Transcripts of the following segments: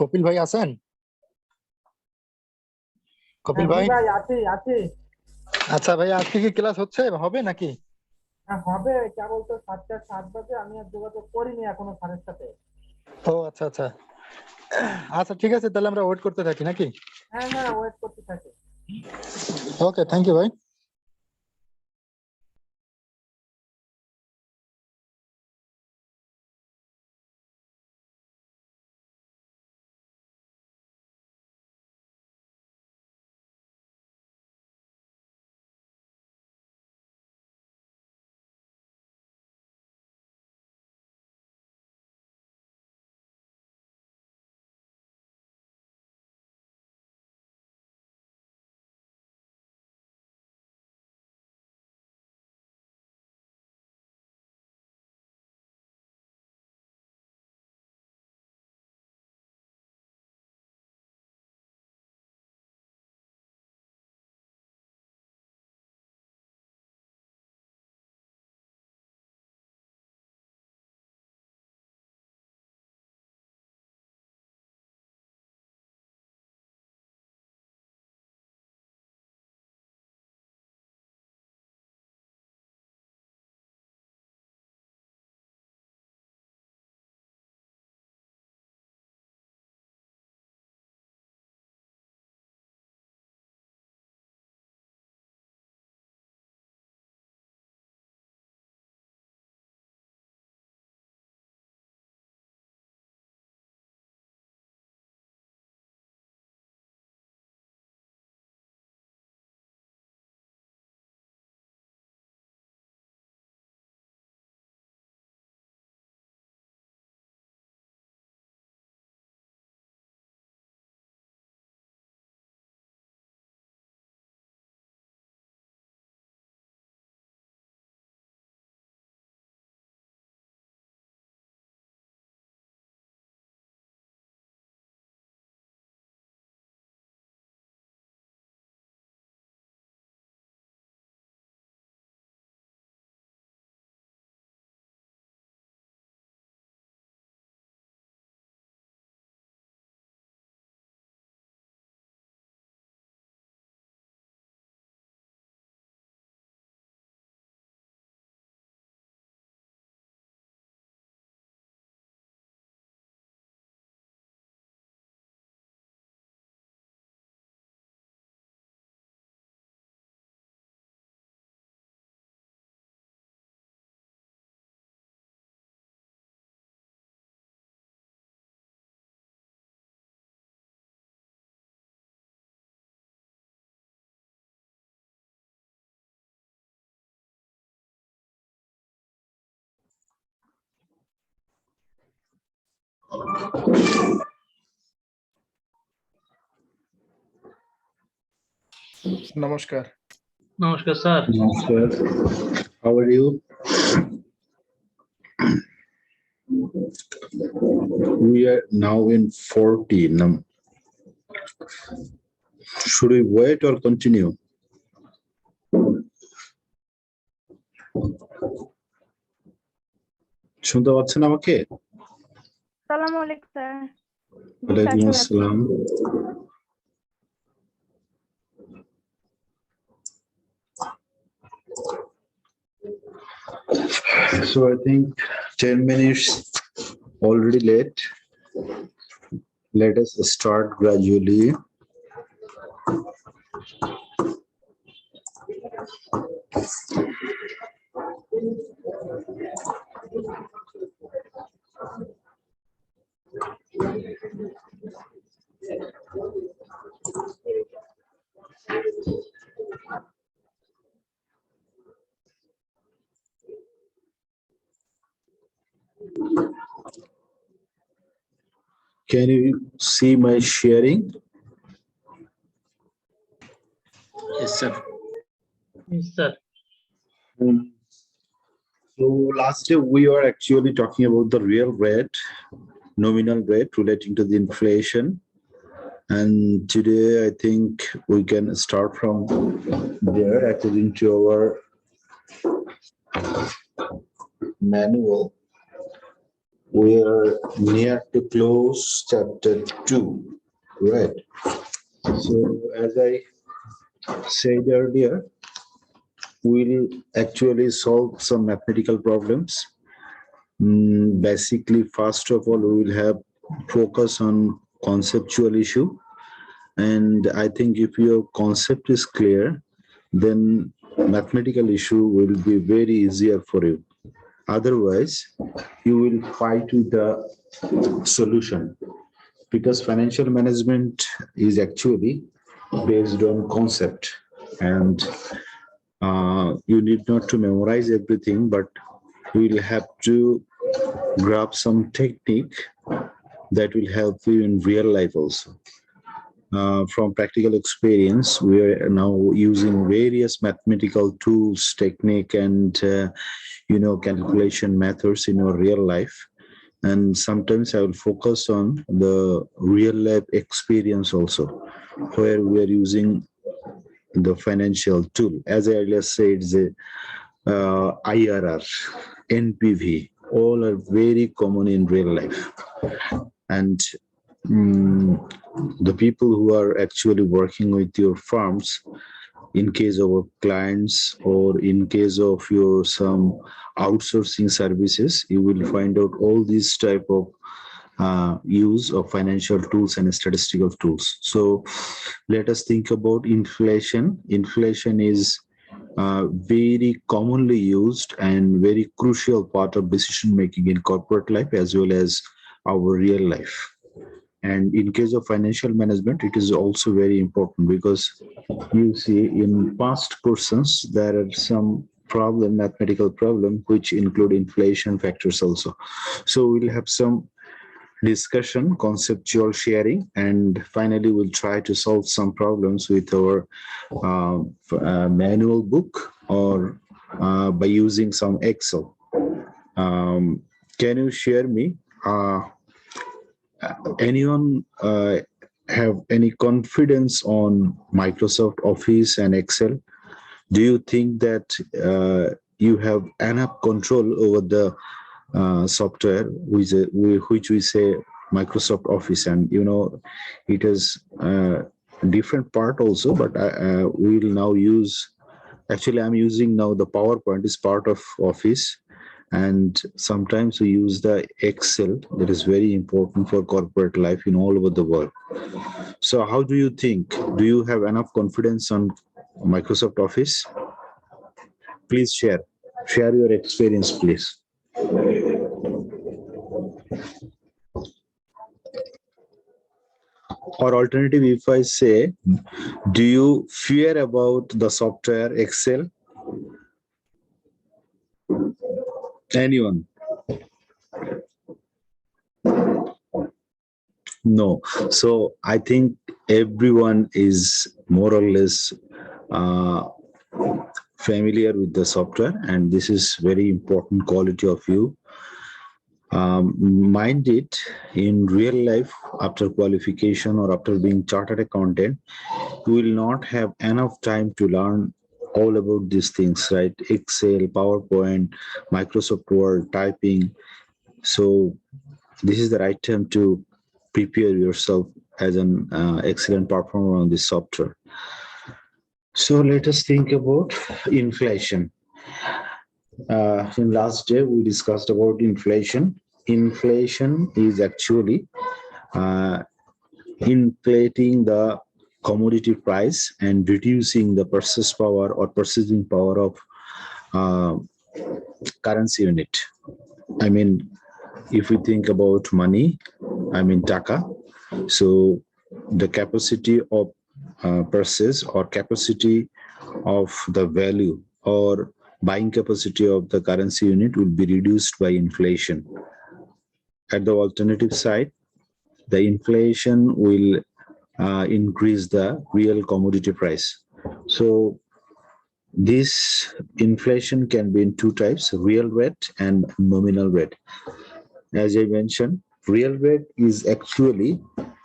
কপিল ভাই আছেন? কপিল ভাই, ভাই আছি আছি। আচ্ছা ভাই, আজকে কি ক্লাস হচ্ছে হবে নাকি? হবে কেবল তো 7:07 বাজে, আমি আর যোগাযোগ করিনি এখনো স্যারের সাথে। ও আচ্ছা আচ্ছা আচ্ছা, ঠিক আছে, তাহলে আমরা ওয়েট করতে থাকি নাকি? হ্যাঁ হ্যাঁ, ওয়েট করতে থাকি। ওকে, থ্যাংক ইউ ভাই। নমস্কার। নমস্কার sir. Namaskar. How are you? We are now in 14. Should we wait or continue? শুনতে পাচ্ছেন আমাকে? আসসালামু আলাইকুম স্যার। ওয়ালাইকুম আসসালাম। So I think 10 minutes already late. Let us start gradually. Can you see my sharing? Yes, sir. Yes, sir. So last day we were actually talking about the real rate, nominal rate relating to the inflation. And today I think we can start from there according to our manual. We are near to close chapter 2, right? So as I said earlier, we'll actually solve some mathematical problems. Basically, first of all, we will have focus on conceptual issue. And I think if your concept is clear, then mathematical issue will be very easier for you. Otherwise, you will fight with the solution, because financial management is actually based on concept, and you need not to memorize everything, but you will have to grab some technique that will help you in real life also. From practical experience, we are now using various mathematical tools, technique, and calculation methods in our real life. And sometimes I will focus on the real life experience also, where we are using the financial tool. As I earlier said, the IRR, NPV, all are very common in real life. And the people who are actually working with your firms, in case of our clients or in case of your some outsourcing services, you will find out all these type of use of financial tools and statistical tools. So let us think about inflation. Inflation is very commonly used and very crucial part of decision making in corporate life as well as our real life. And in case of financial management, it is also very important, because you see in past persons, there are some problem, mathematical problem, which include inflation factors also. So we'll have some discussion, conceptual sharing, and finally we'll try to solve some problems with our manual book or by using some Excel. Can you share me? Anyone have any confidence on Microsoft Office and Excel? Do you think that you have enough control over the software, which we say Microsoft Office? And it has different part also, but we will now use, actually I'm using now the PowerPoint is part of Office, and sometimes we use the Excel, that is very important for corporate life in all over the world. So how do you think? Do you have enough confidence on Microsoft Office? Please share your experience, please. Or alternative, if I say, do you fear about the software Excel? Anyone? No. So I think everyone is more or less familiar with the software, and this is very important quality of you. Mind it, in real life, after qualification or after being chartered accountant, you will not have enough time to learn all about these things, right? Excel, PowerPoint, Microsoft Word, typing. So this is the right time to prepare yourself as an excellent performer on this software. So let us think about inflation. In last day, we discussed about inflation. Inflation is actually inflating the commodity price and reducing the purchase power or purchasing power of currency unit. I mean, if we think about money, I mean taka, so the capacity of purchase or capacity of the value or buying capacity of the currency unit will be reduced by inflation. At the alternative side, the inflation will increase the real commodity price. So this inflation can be in two types, real rate and nominal rate. As I mentioned, real rate is actually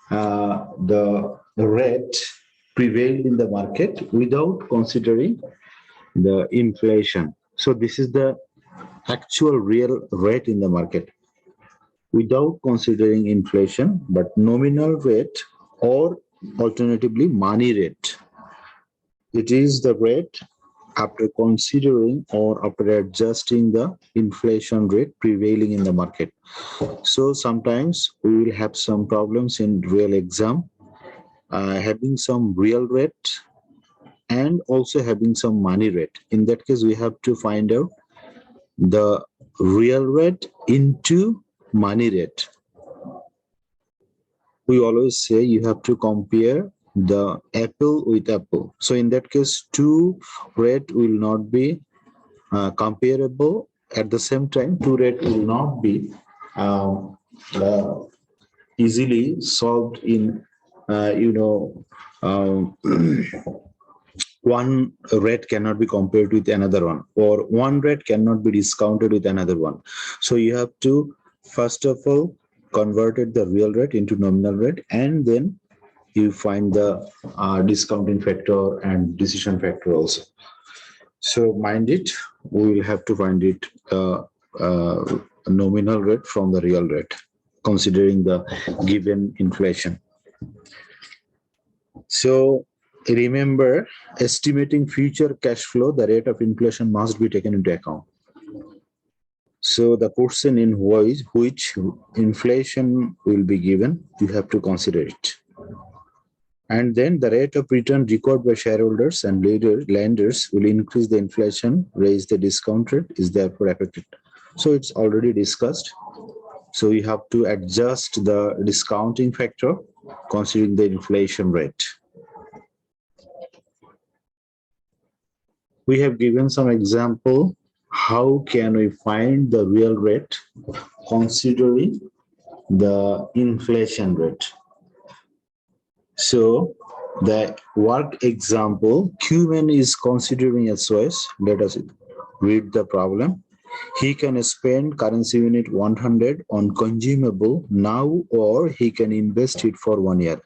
the rate prevailed in the market without considering the inflation. So this is the actual real rate in the market. without considering inflation, but nominal rate or alternatively money rate. It is the rate after considering or after adjusting the inflation rate prevailing in the market. So sometimes we will have some problems in real exam, having some real rate and also having some money rate. In that case, we have to find out the real rate into money rate. We always say you have to compare the apple with apple. So in that case, two rate will not be comparable. At the same time, two rate will not be easily solved in one rate cannot be compared with another one, or one rate cannot be discounted with another one. So you have to first of all converted the real rate into nominal rate, and then you find the discounting factor and decision factor also. So mind it, we will have to find it nominal rate from the real rate, considering the given inflation. So remember, estimating future cash flow, the rate of inflation must be taken into account. So the question in which inflation will be given, you have to consider it. And then the rate of return recorded by shareholders and lenders will increase the inflation, raise the discount rate, is therefore affected. So it's already discussed. So you have to adjust the discounting factor considering the inflation rate. We have given some example. How can we find the real rate considering the inflation rate? So the work example, Q-man is considering SOS. Let us read the problem. He can spend currency unit 100 on consumable now, or he can invest it for 1 year,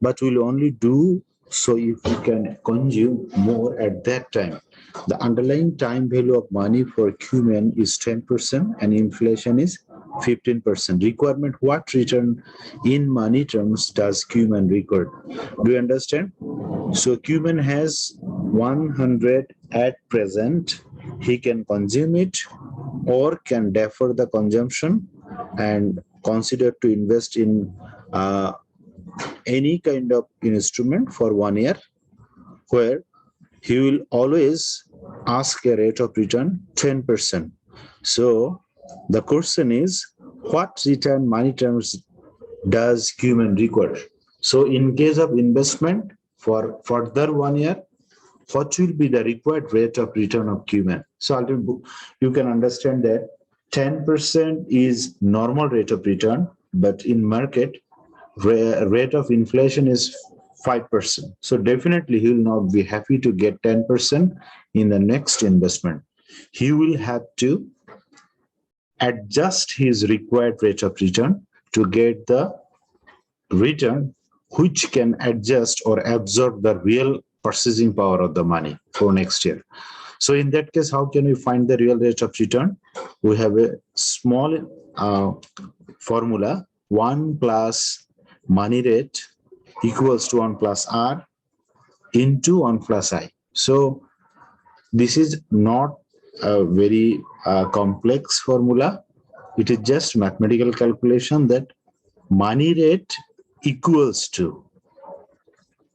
but will only do so if he can consume more at that time. The underlying time value of money for Q-man is 10% and inflation is 15%. Requirement: what return in money terms does Q-man record? Do you understand? So Q-man has 100 at present. He can consume it or can defer the consumption and consider to invest in any kind of instrument for 1 year, where he will always ask a rate of return 10%. So the question is, what return money terms does Q-man require? So in case of investment for further 1 year, what will be the required rate of return of Q-man? So you can understand that 10% is normal rate of return, but in market, rate of inflation is 5%. So definitely he will not be happy to get 10% in the next investment. He will have to adjust his required rate of return to get the return which can adjust or absorb the real purchasing power of the money for next year. So in that case, how can we find the real rate of return? We have a small formula: 1 plus money rate equals to 1 plus R into 1 plus I. So this is not a very complex formula. It is just mathematical calculation that money rate equals to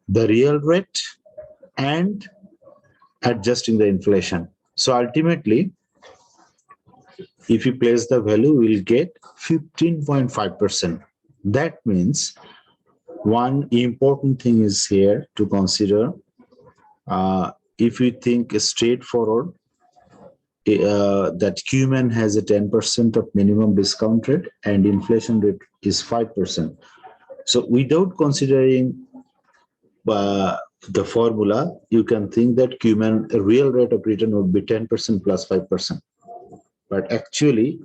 the real rate and adjusting the inflation. So ultimately, if you place the value, we'll get 15.5%. That means one important thing is here to consider. If you think straightforward, that Q-man has a 10% of minimum discount rate and inflation rate is 5%. So without considering the formula, you can think that Q-man real rate of return would be 10% plus 5%. But actually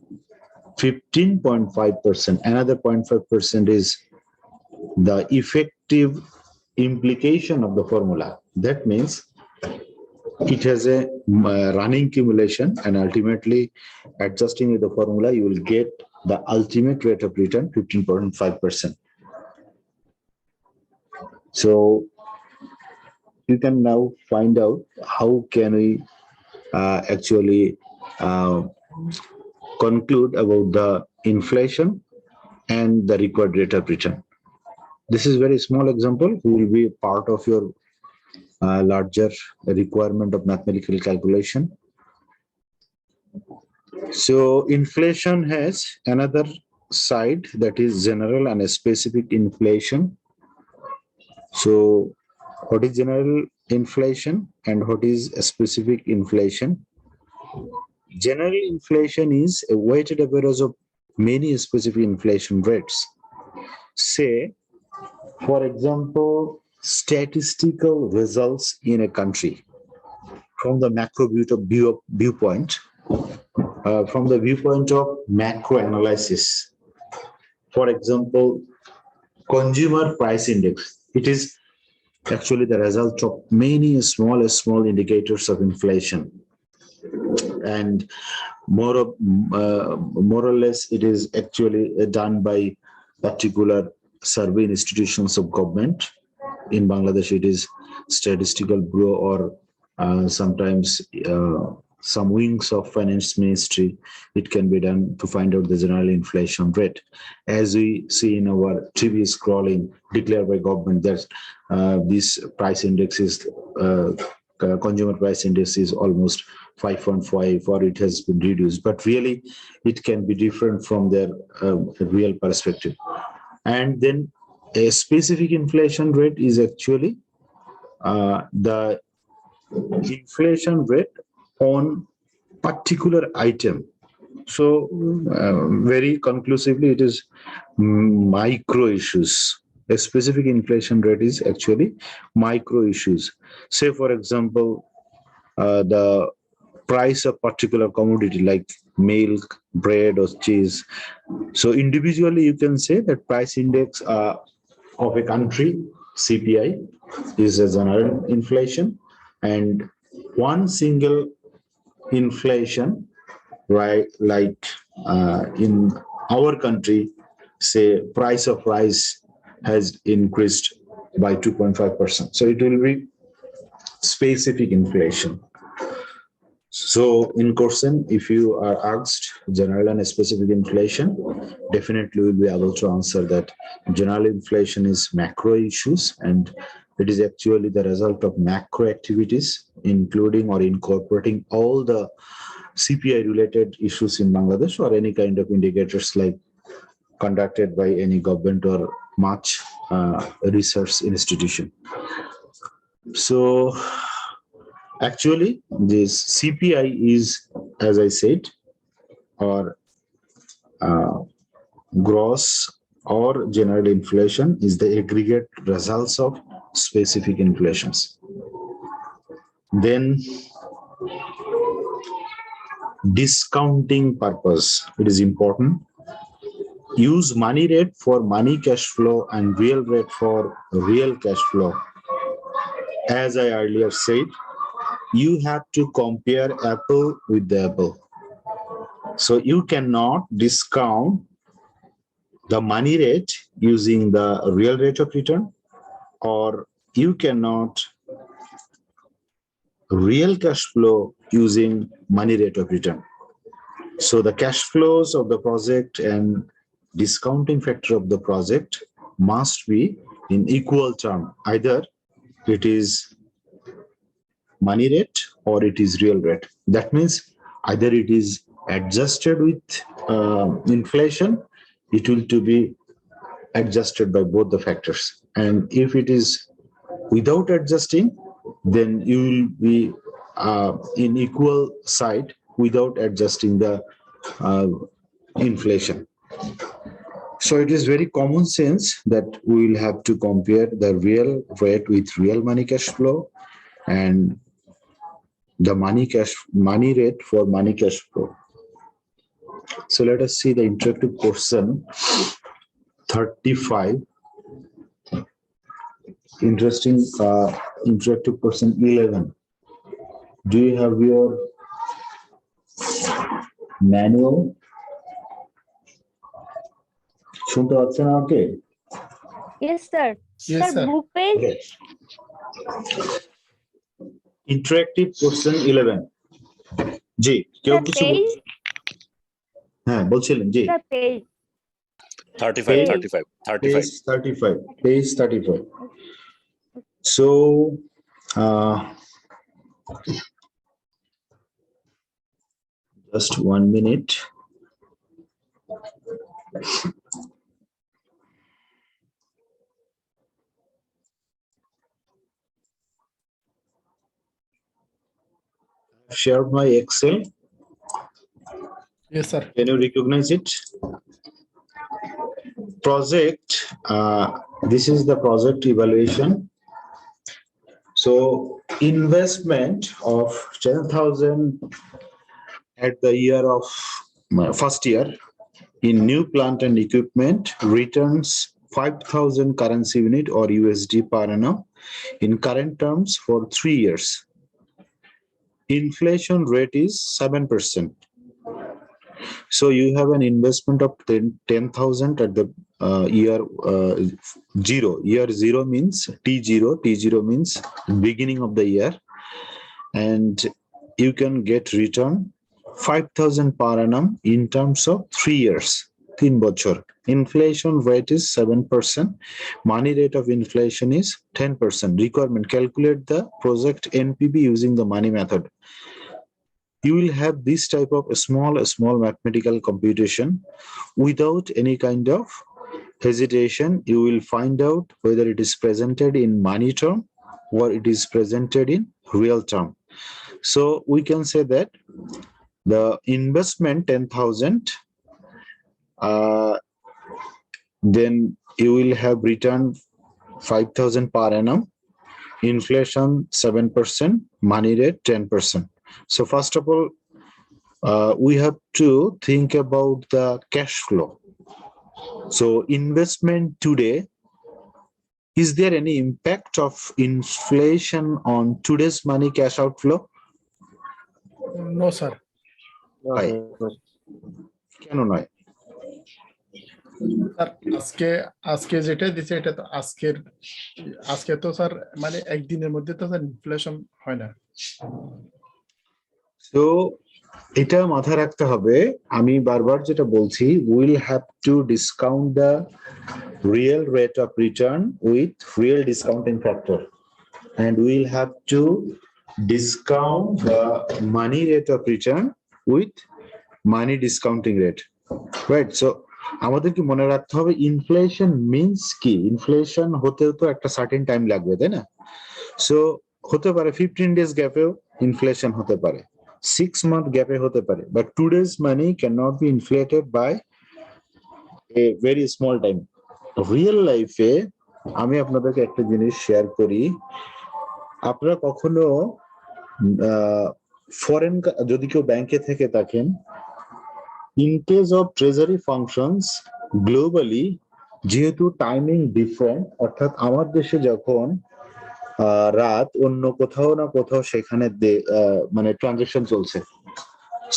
15.5%, another 0.5% is the effective implication of the formula. That means it has a running accumulation, and ultimately adjusting with the formula, you will get the ultimate rate of return 15.5%. So you can now find out how can we actually conclude about the inflation and the required rate of return. This is very small example who will be part of your larger requirement of mathematical calculation. So inflation has another side, that is general and specific inflation. So what is general inflation and what is a specific inflation? General inflation is a weighted average of many specific inflation rates. Say, for example, statistical results in a country from the macro viewpoint, from the viewpoint of macro analysis. For example, consumer price index. It is actually the result of many small indicators of inflation, and more or less it is actually done by particular survey institutions of government. In Bangladesh, it is Statistical Bureau or sometimes some wings of finance ministry. It can be done to find out the general inflation rate. As we see in our TV scrolling declared by government that this price index is consumer price index is almost 5.5 or it has been reduced, but really it can be different from their real perspective. And then a specific inflation rate is actually the inflation rate on particular item. So very conclusively, it is micro issues. A specific inflation rate is actually micro issues. Say, for example, the price of particular commodity like milk, bread, or cheese. So individually, you can say that price index of a country, CPI, is a general inflation, and one single inflation, right, like in our country, say price of rice has increased by 2.5%. So it will be specific inflation. So in question, if you are asked general and specific inflation, definitely we'll be able to answer that general inflation is macro issues, and it is actually the result of macro activities, including or incorporating all the CPI related issues in Bangladesh or any kind of indicators like conducted by any government or much research institution. So actually this CPI is, as I said, or gross or general inflation is the aggregate results of specific inflations. Then discounting purpose, it is important. Use money rate for money cash flow and real rate for real cash flow. As I earlier said, you have to compare apple with the apple. So you cannot discount the money rate using the real rate of return, or you cannot real cash flow using money rate of return. So the cash flows of the project and discounting factor of the project must be in equal term. Either it is money rate or it is real rate. That means either it is adjusted with inflation, it will to be adjusted by both the factors. And if it is without adjusting, then you will be in equal side without adjusting the inflation. So it is very common sense that we will have to compare the real rate with real money cash flow and the money rate for money cash flow. So let us see the interactive question 35. Interesting interactive question 11. Do you have your manual? শুনতে পাচ্ছেন আমাকে? Yes, sir. Yes, sir. Book page. Okay. Interactive question 11. জি কেউ Sir, কিছু page. হ্যাঁ বলছিলেন জি Sir, page. 35, Page. 35, 35. page 35 page 35 so just 1 minute. I've shared my Excel. Yes, sir. Can you recognize it? Project, this is the project evaluation. So investment of 10,000 at the year of first year in new plant and equipment returns 5,000 currency unit or USD per annum in current terms for 3 years. Inflation rate is 7%. So you have an investment of 10,000 at the year zero. Year zero means T0. T0 means beginning of the year. And you can get return 5,000 per annum in terms of 3 years. 3 বছর. Inflation rate is 7%. Money rate of inflation is 10%. Requirement, calculate the project NPV using the money method. You will have this type of small mathematical computation. Without any kind of hesitation, you will find out whether it is presented in money term or it is presented in real term. So we can say that the investment 10,000, then you will have return 5,000 per annum, inflation 7%, money rate 10%. So first of all, we have to think about the cash flow. So investment today, is there any impact of inflation on today's money cash outflow? No, sir. Why? কেন নয়? Sir আজকে যেটা দিছে এটা তো আজকে তো sir মানে একদিনের মধ্যে তো স্যার ইনফ্লেশন হয় না। So এটা মাথায় রাখতে হবে, আমি বারবার যেটা বলছি, we'll have to discount the real rate of return with real discounting factor, and we'll have to discount the money rate of return with money discounting rate, right? So আমাদের কি মনে রাখতে হবে ইনফ্লেশন মিন্স কি? Inflation হতেও তো একটা certain time লাগবে, তাই না? সো হতে পারে 15 days গ্যাপেও ইনফ্লেশন হতে পারে, 6 month গ্যাপে হতে পারে, but today's money can not be inflated by a very small time. Real লাইফে আমি আপনাদেরকে একটা জিনিস শেয়ার করি, আপনারা কখনো ফরেন, যদি কেউ ব্যাংকে থেকে থাকেন, in case of treasury functions globally, যেহেতু টাইমিং ডিফারেন্ট, অর্থাৎ আমার দেশে যখন রাত, অন্য কোথাও না কোথাও সেখানে মানে ট্রানজাকশন চলছে।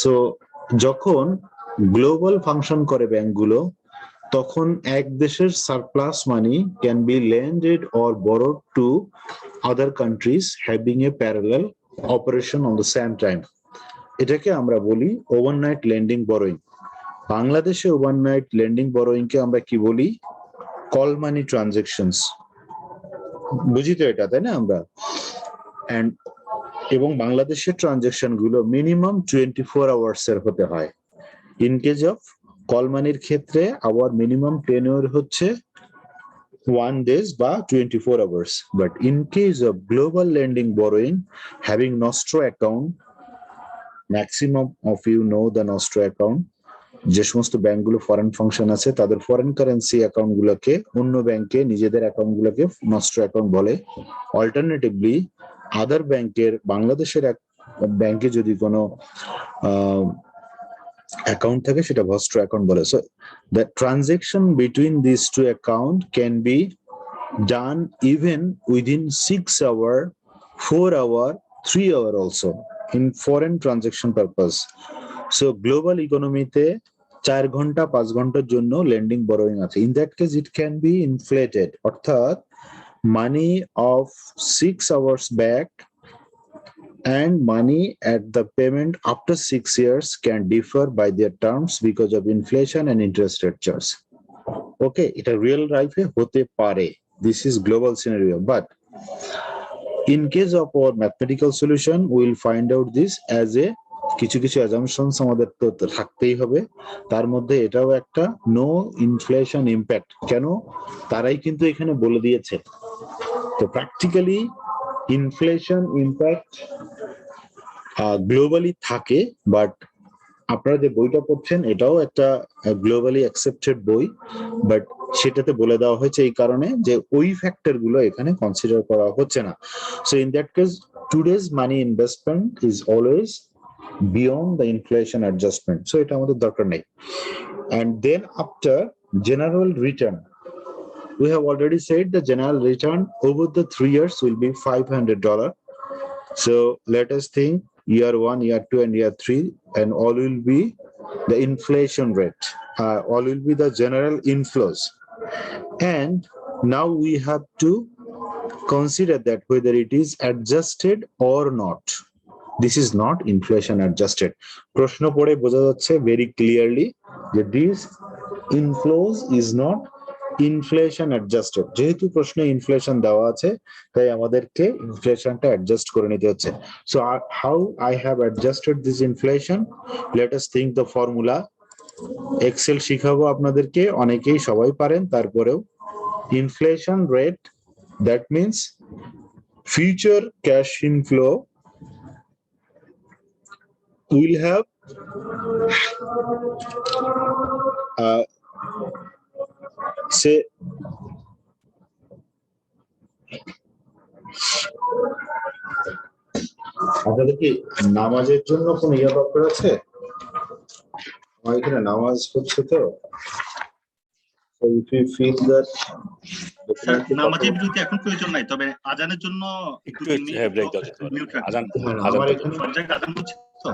সো যখন গ্লোবাল ফাংশন করে ব্যাংকগুলো, তখন এক দেশের surplus money can be lended or borrowed to other countries having a parallel operation on the same time. এটাকে আমরা বলি ওভারনাইট লেন্ডিং বরোয়িং। বাংলাদেশে ওভারনাইট লেন্ডিং বরোয়িং কে আমরা কি বলি? Call money transactions. বুঝি তো এটা, তাই না? আমরা এবং বাংলাদেশের ট্রানজাকশন গুলো মিনিমাম 24 আওয়ার্স এর হতে হয়। ইন কেস অফ কল মানির ক্ষেত্রে আওয়ার মিনিমাম টেনিউর হচ্ছে 1 days বা 24 hours. But in case of global lending borrowing having nostro account, maximum of you know the nostro account, যে সমস্ত ব্যাংকগুলো ফরেন ফাংশন আছে তাদের ফরেন কারেন্সি অ্যাকাউন্ট গুলোকে অন্য ব্যাংকে নিজেদের অ্যাকাউন্ট গুলোকে নস্ট্রো অ্যাকাউন্ট বলে। অল্টারনেটিভলি আদার ব্যাংকের, বাংলাদেশের ব্যাংকে যদি কোনো অ্যাকাউন্ট থাকে সেটা ভস্ট্রো অ্যাকাউন্ট বলে। So the transaction between this two account can be done even within 6 hours, 4 hours, 3 hours also in foreign transaction purpose. So global economy তে 4 ঘন্টা 5 ঘন্টার জন্য লেন্ডিং বরোয়িং আছে, in that case it can B inflated, অর্থাৎ মানি of 6 hours back and money at the payment after 6 years can differ by their terms because of inflation and interest rate charge. Okay, এটা real লাইফে হতে পারে, this is global scenario, but in case of our mathematical solution we will find out this as a কিছু কিছু assumptions আমাদের তো থাকতেই হবে, তার মধ্যে এটাও একটা নো ইনফ্লেশন ইম্প্যাক্ট, কেন তারাই কিন্তু এখানে বলে দিয়েছে। তো প্র্যাকটিক্যালি ইনফ্লেশন ইম্প্যাক্ট গ্লোবালি থাকে, বাট আপনারা যে বইটা পড়ছেন এটাও একটা গ্লোবালি অ্যাকসেপ্টেড বই, বাট সেটাতে বলে দেওয়া হয়েছে এই কারণে যে ওই ফ্যাক্টর গুলো এখানে কনসিডার করা হচ্ছে না। So in that case today's money investment is always beyond the inflation adjustment, so এটা আমাদের দরকার নেই। And then after general return, we have already said the general return over the 3 years will be $500. So let us think year 1, year 2, and year 3, and all will be the inflation rate. All will be the general inflows. And now we have to consider that whether it is adjusted or not. This is not inflation adjusted. প্রশ্ন পড়ে বোঝা যাচ্ছে very clearly that these inflows is not inflation adjusted, যেহেতু প্রশ্নে inflation দেওয়া আছে তাই আমাদেরকে ইনফ্লেশনটা অ্যাডজাস্ট করে নিতে হচ্ছে। So how I have adjusted this inflation, let us think the formula. Excel শিখাবো আপনাদেরকে, অনেকেই সবাই পারেন, তারপরেও inflation rate, that means future cash inflow will have say আপনাদের কি নামাজের জন্য কোন ইয়া দরকার আছে? আমার এখানে নামাজ হচ্ছে, তো if you feel that নামাজের বিরতি এখন প্রয়োজন নাই, তবে আজানের জন্য একটু ব্রেক দাও। আজান আমার এখানে আজান হচ্ছে তো,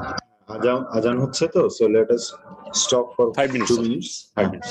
আজান হচ্ছে তো, so let us stop for 5 minutes 2 minutes. Okay.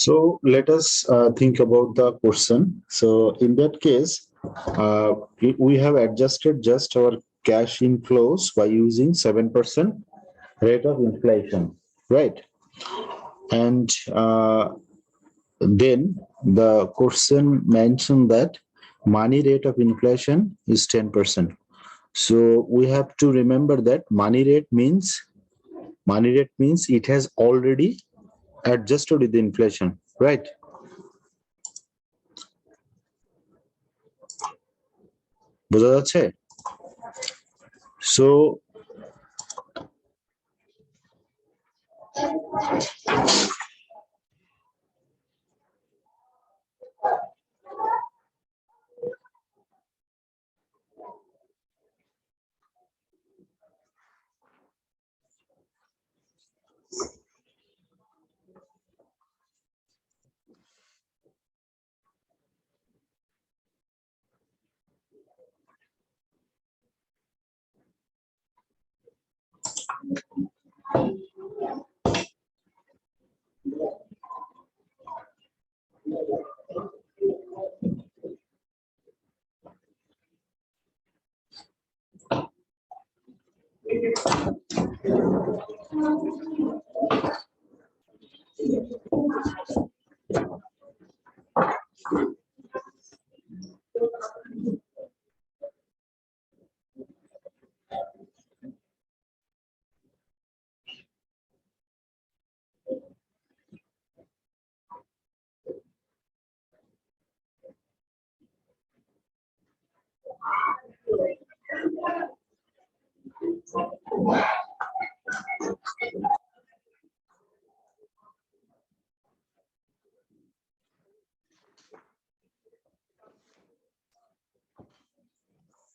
So let us think about the question. So in that case, we have adjusted just our cash inflows by using 7% rate of inflation, right? And then the question mentioned that money rate of inflation is 10%. So we have to remember that money rate means it has already adjusted with the inflation, right? বোঝা যাচ্ছে? So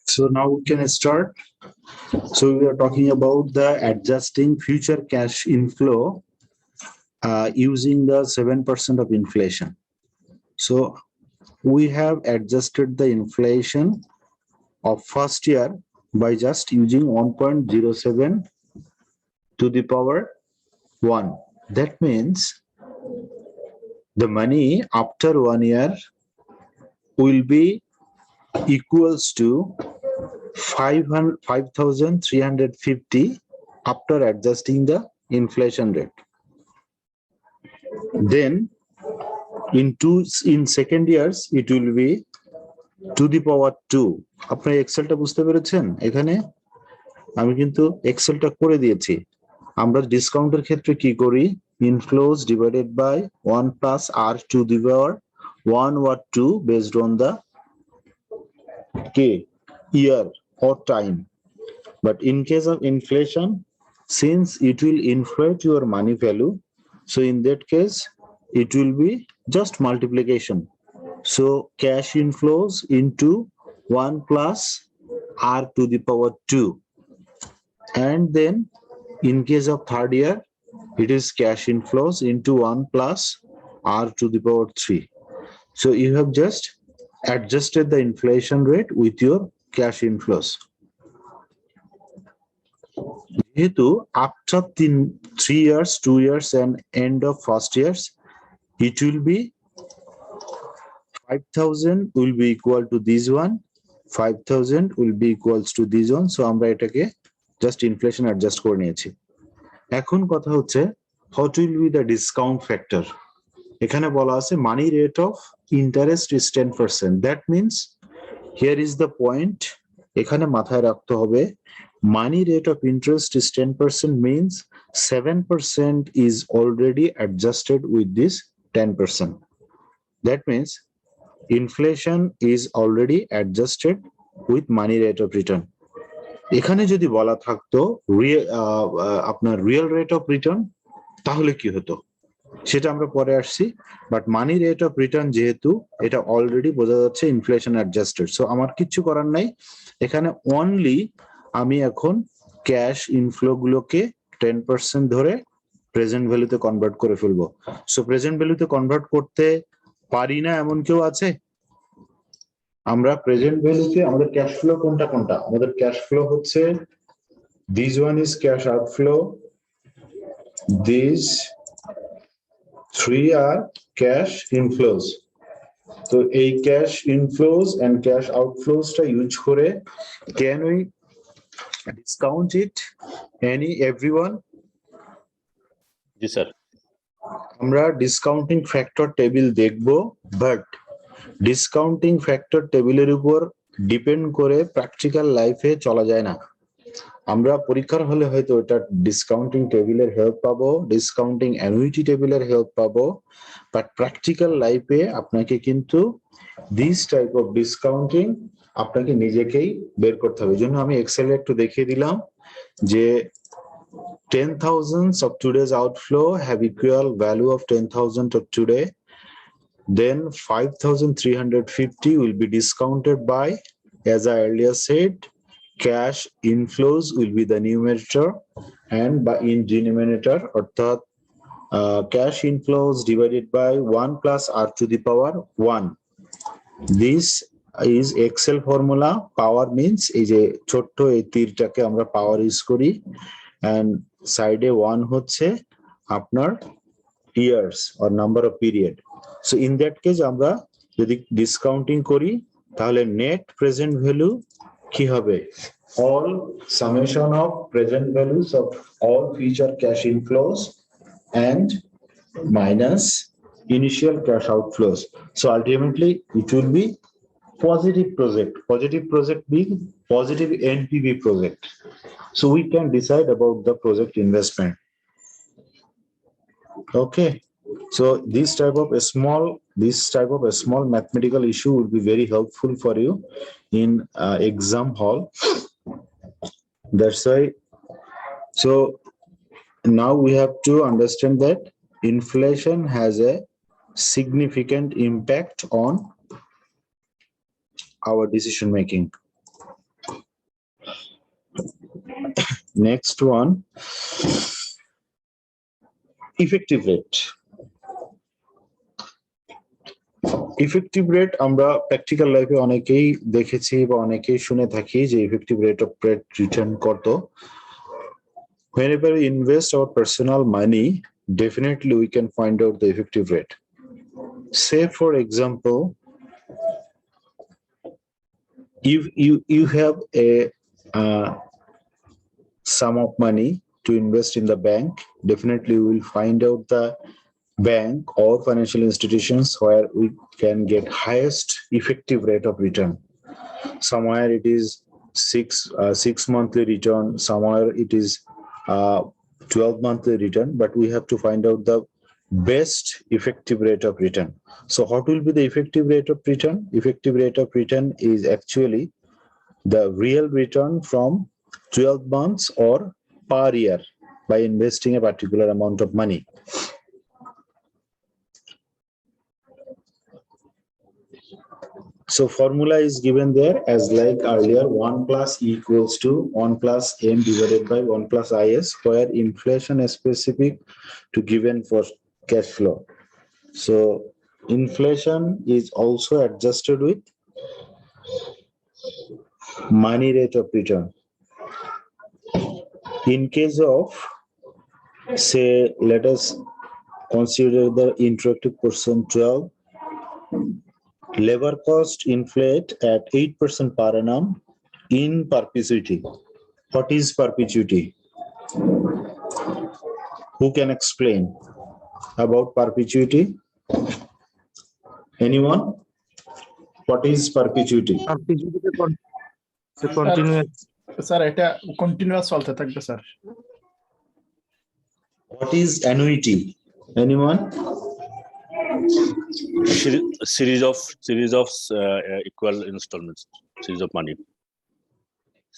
So now we can start. So we are talking about the adjusting future cash inflow using the 7% of inflation. So we have adjusted the inflation of first year by just using 1.07 to the power 1. That means the money after 1 year will be equals to 5,350 after adjusting the inflation rate. Then in second years it will be to the power 2. আপনারা এক্সেলটা বুঝতে পেরেছেন? এখানে আমি কিন্তু এক্সেলটা করে দিয়েছি। আমরা ডিসকাউন্টের ক্ষেত্রে কি করি? Inflows divided by 1 plus r to the power 1 or 2 based on the year or time. But in case of inflation, since it will inflate your money value, so in that case it will be just multiplication. So cash inflows into 1 plus r to the power 2, and then in case of third year it is cash inflows into 1 plus r to the power 3. So you have just adjusted the inflation rate with your cash inflows. Jehetu after 3 years, 2 years and end of first years, it will be 5,000 will be equal to this one, 5,000 will be equals to this one. So আমরা এটাকে just inflation adjust করে নিয়েছি। এখন কথা হচ্ছে what will be the discount factor? এখানে বলা আছে money rate of interest is 10%. That means here is the point. এখানে মাথায় রাখতে হবে money rate of interest is 10% means 7% is already adjusted with this 10%. That means inflation is already adjusted with money rate of return. এখানে যদি বলা থাকতো আপনার real rate of return তাহলে কি হতো সেটা আমরা পরে আসছি, but money rate of return যেহেতু এটা অলরেডি বোঝা যাচ্ছে ইনফ্লেশন অ্যাডজাস্টেড, সো আমার কিছু করার নাই। এখানে অনলি আমি এখন ক্যাশ ইনফ্লো গুলোকে 10% ধরে প্রেজেন্ট ভ্যালুতে কনভার্ট করে ফেলবো। সো প্রেজেন্ট ভ্যালুতে কনভার্ট করতে পারি না এমন কেউ আছে? আমরা প্রেজেন্ট ভ্যালুতে আমাদের ক্যাশ ফ্লো কোনটা কোনটা? আমাদের ক্যাশ ফ্লো হচ্ছে this one is cash outflow, this 3 are cash inflows. So a cash inflows and cash outflows টা ইউজ করে can we discount it everyone? G sir. আমরা ডিসকাউন্টিং ফ্যাক্টর টেবিল দেখব, but discounting factor টেবিলের উপর depend করে practical লাইফে চলা যায় না। আমরা পরীক্ষার হলে হয়তো এটা ডিসকাউন্টিং টেবিলের হেল্প পাবো, ডিসকাউন্টিং অ্যানুইটি টেবিলের হেল্প পাবো, বাট প্র্যাকটিক্যাল লাইফে আপনাকে কিন্তু দিস টাইপ অফ ডিসকাউন্টিং আপনাকে নিজেকেই বের করতে হবে। এই জন্য আমি এক্সেলে একটু দেখিয়ে দিলাম যে 10,000 of today's outflow have equal value of 10,000 of today. Then 5,350 will be discounted by, as I earlier said, cash inflows will be the numerator and by in denominator অর্থাৎ cash inflows divided by 1 plus r to the power 1. This is Excel formula. Power means এই যে ছোট্ট এই তীরটাকে আমরা power use করি, and side 1 হচ্ছে আপনার years or number of period. So in that case আমরা যদি ডিসকাউন্টিং করি তাহলে net present value কি হবে? All summation of present values of all future cash inflows and minus initial cash outflows. So ultimately it will be positive project being positive NPV project. So we can decide about the project investment. Okay, so this type of a small mathematical issue would be very helpful for you in exam hall. That's why. So now we have to understand that inflation has a significant impact on our decision making. Next one, effective rate. Effective rate আমরা practical লাইফে অনেকেই দেখেছি বা অনেকেই শুনে থাকি যে effective rate of return কত. Whenever we invest our personal money, definitely we can find out the effective rate. Say for example, if you have a sum of money to invest in the bank, definitely we will find out the bank or financial institutions where we can get highest effective rate of return. Somewhere it is six monthly return, somewhere it is 12 monthly return, but we have to find out the best effective rate of return. So what will be the effective rate of return? Effective rate of return is actually the real return from 12 months or per year by investing a particular amount of money. So formula is given there as like earlier, 1 plus E equals to 1 plus M divided by 1 plus IS, where inflation is specific to given for cash flow. So inflation is also adjusted with money rate of return. In case of, say, let us consider the interactive portion 12. Labor cost inflate at 8% per annum in perpetuity. What is perpetuity? Who can explain about perpetuity? Anyone? What is perpetuity? Sir এটা continuous চলতে থাকবে sir. What is annuity? Anyone? Series of equal installments, series of money.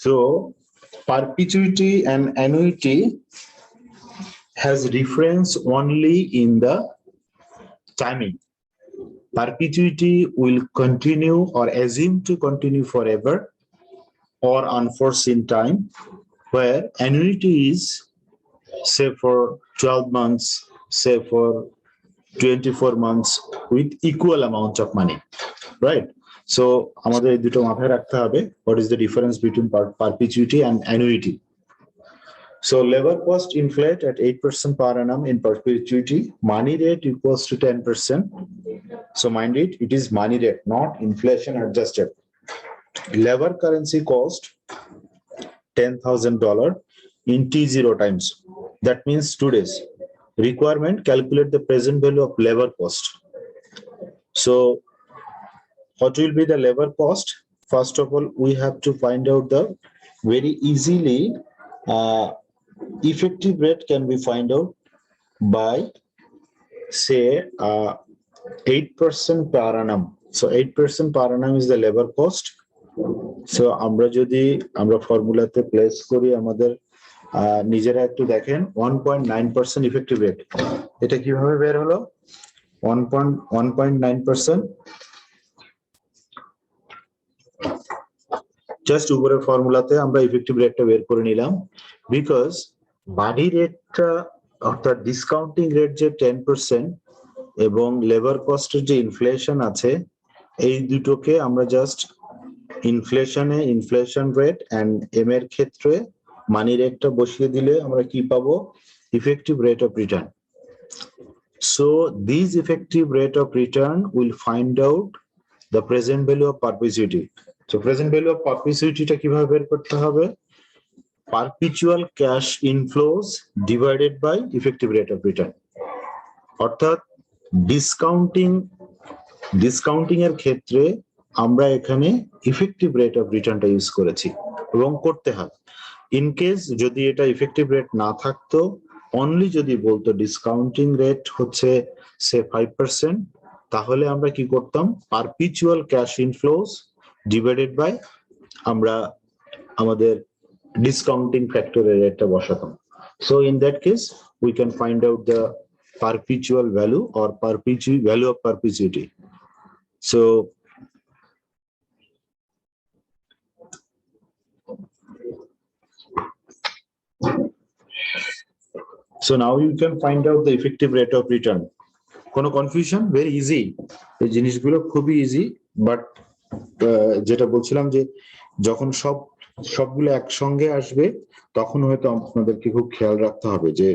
So perpetuity and annuity has difference only in the timing. Perpetuity will continue or assume to continue forever or unforeseen time, where annuity is say for 12 months, say for 24 months with equal amount of money, right? So আমাদের এই দুটো মাথায় রাখতে হবে, what is the difference between perpetuity and annuity. So labor cost inflate at 8% per annum in perpetuity, money rate equals to 10%. So mind it, it is money rate, not inflation adjusted. Labor currency cost $10,000 in T0 times. That means 2 days. Requirement, calculate the present value of labor cost. So what will be the labor cost? First of all, we have to find out the very easily effective rate can be find out by say 8% per annum. So 8% per annum is the labor cost. So আমরা যদি আমরা ফর্মুলাতে place করি আমাদের নিজেরা একটু দেখেন 1.9% effective rate, এটা কিভাবে বের হলো? 1.9%, জাস্ট উপরের ফর্মুলাতে আমরা ইফেক্টিভ রেটটা বের করে নিলাম, বিকজ বাডি রেটটা অর্থাৎ ডিসকাউন্টিং রেট যে 10% এবং লেবার কস্টের যে ইনফ্লেশন আছে, এই দুটোকে আমরা just inflation rate and M এর ক্ষেত্রে মানি রেটটা বসিয়ে দিলে আমরা কি পাবো? Effective rate of return. So this effective rate of return will find out the present value of perpetuity. So present value of perpetuity টা কিভাবে বের করতে হবে? Perpetual cash inflows divided by effective rate of return. অর্থাৎ discounting এর ক্ষেত্রে আমরা এখানে ইফেক্টিভ রেট অফ রিটার্নটা ইউজ করেছি এবং করতে হবে। ইন কেস যদি এটা ইফেক্টিভ রেট না থাকতো, অনলি যদি বলতো ডিসকাউন্টিং রেট হচ্ছে সে 5%, তাহলে আমরা কি করতাম? Perpetual cash inflows divided by আমরা আমাদের ডিসকাউন্টিং ফ্যাক্টরের রেটটা বসাতাম। So in that case we can find out the perpetual value or value of perpetuity. So now you can find out the effective rate of return. কোনো confusion? Very easy, এই জিনিসগুলো খুবই easy, but যেটা বলছিলাম যে যখন সবগুলো একসঙ্গে আসবে তখন হয়তো আপনাদেরকে খুব খেয়াল রাখতে হবে যে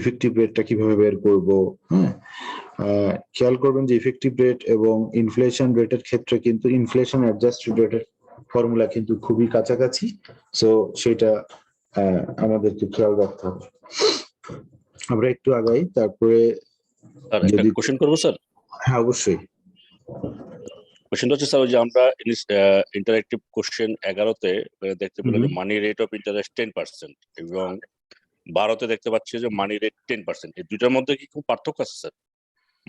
ইফেক্টিভ রেটটা কিভাবে বের করব। হ্যাঁ, খেয়াল করবেন যে ইফেক্টিভ রেট এবং ইনফ্লেশন রেটের ক্ষেত্রে কিন্তু ইনফ্লেশন অ্যাডজাস্টেড রেটের ফর্মুলা কিন্তু খুবই কাছাকাছি। সো সেটা আমাদেরকে খেয়াল রাখতে হবে। আমরা একটু আগাই, তারপরে যদি কোশ্চেন করবো স্যার। হ্যাঁ অবশ্যই। কোশ্চেনটা হচ্ছে স্যার, ওই যে আমরা ইন্টারেক্টিভ কোশ্চেন 11-তে দেখতে পেলাম যে মানি রেট অফ ইন্টারেস্ট 10% এবং 12-তে দেখতে পাচ্ছি যে মানি রেট 10%। এই দুটার মধ্যে কি খুব পার্থক্য আছে sir?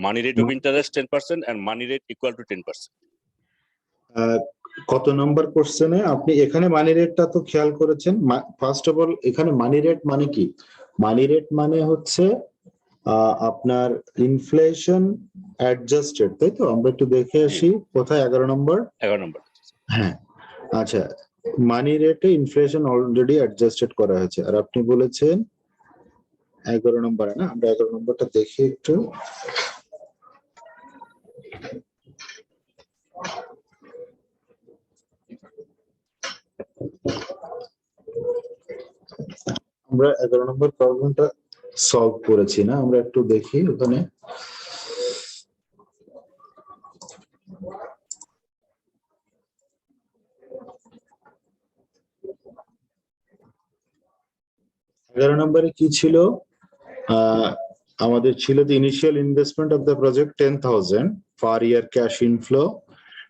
Money rate of interest 10% and money rate equal to 10%। কত নম্বর কোশ্চেনে আপনি এখানে মানি রেটটা তো খেয়াল করেছেন? ফার্স্ট অফ অল এখানে মানি রেট মানে কি? মানি রেট মানে হচ্ছে আপনার ইনফ্লেশন অ্যাডজাস্টেড, তাই তো? আমরা একটু দেখে আসি কোথায় 11 নম্বর। 11 নম্বর, হ্যাঁ আচ্ছা, মানি রেটে ইনফ্লেশন অলরেডি অ্যাডজাস্টেড করা হয়েছে, আর আপনি বলেছেন 11 নম্বরে না? আমরা 11 নম্বরটা দেখি একটু। আমরা 11 নম্বর প্রবলেমটা সলভ করেছি না? আমরা একটু দেখি ওখানে। নম্বরে কি ছিল? আমাদের ছিল the initial investment of the project 10,000 per year cash inflow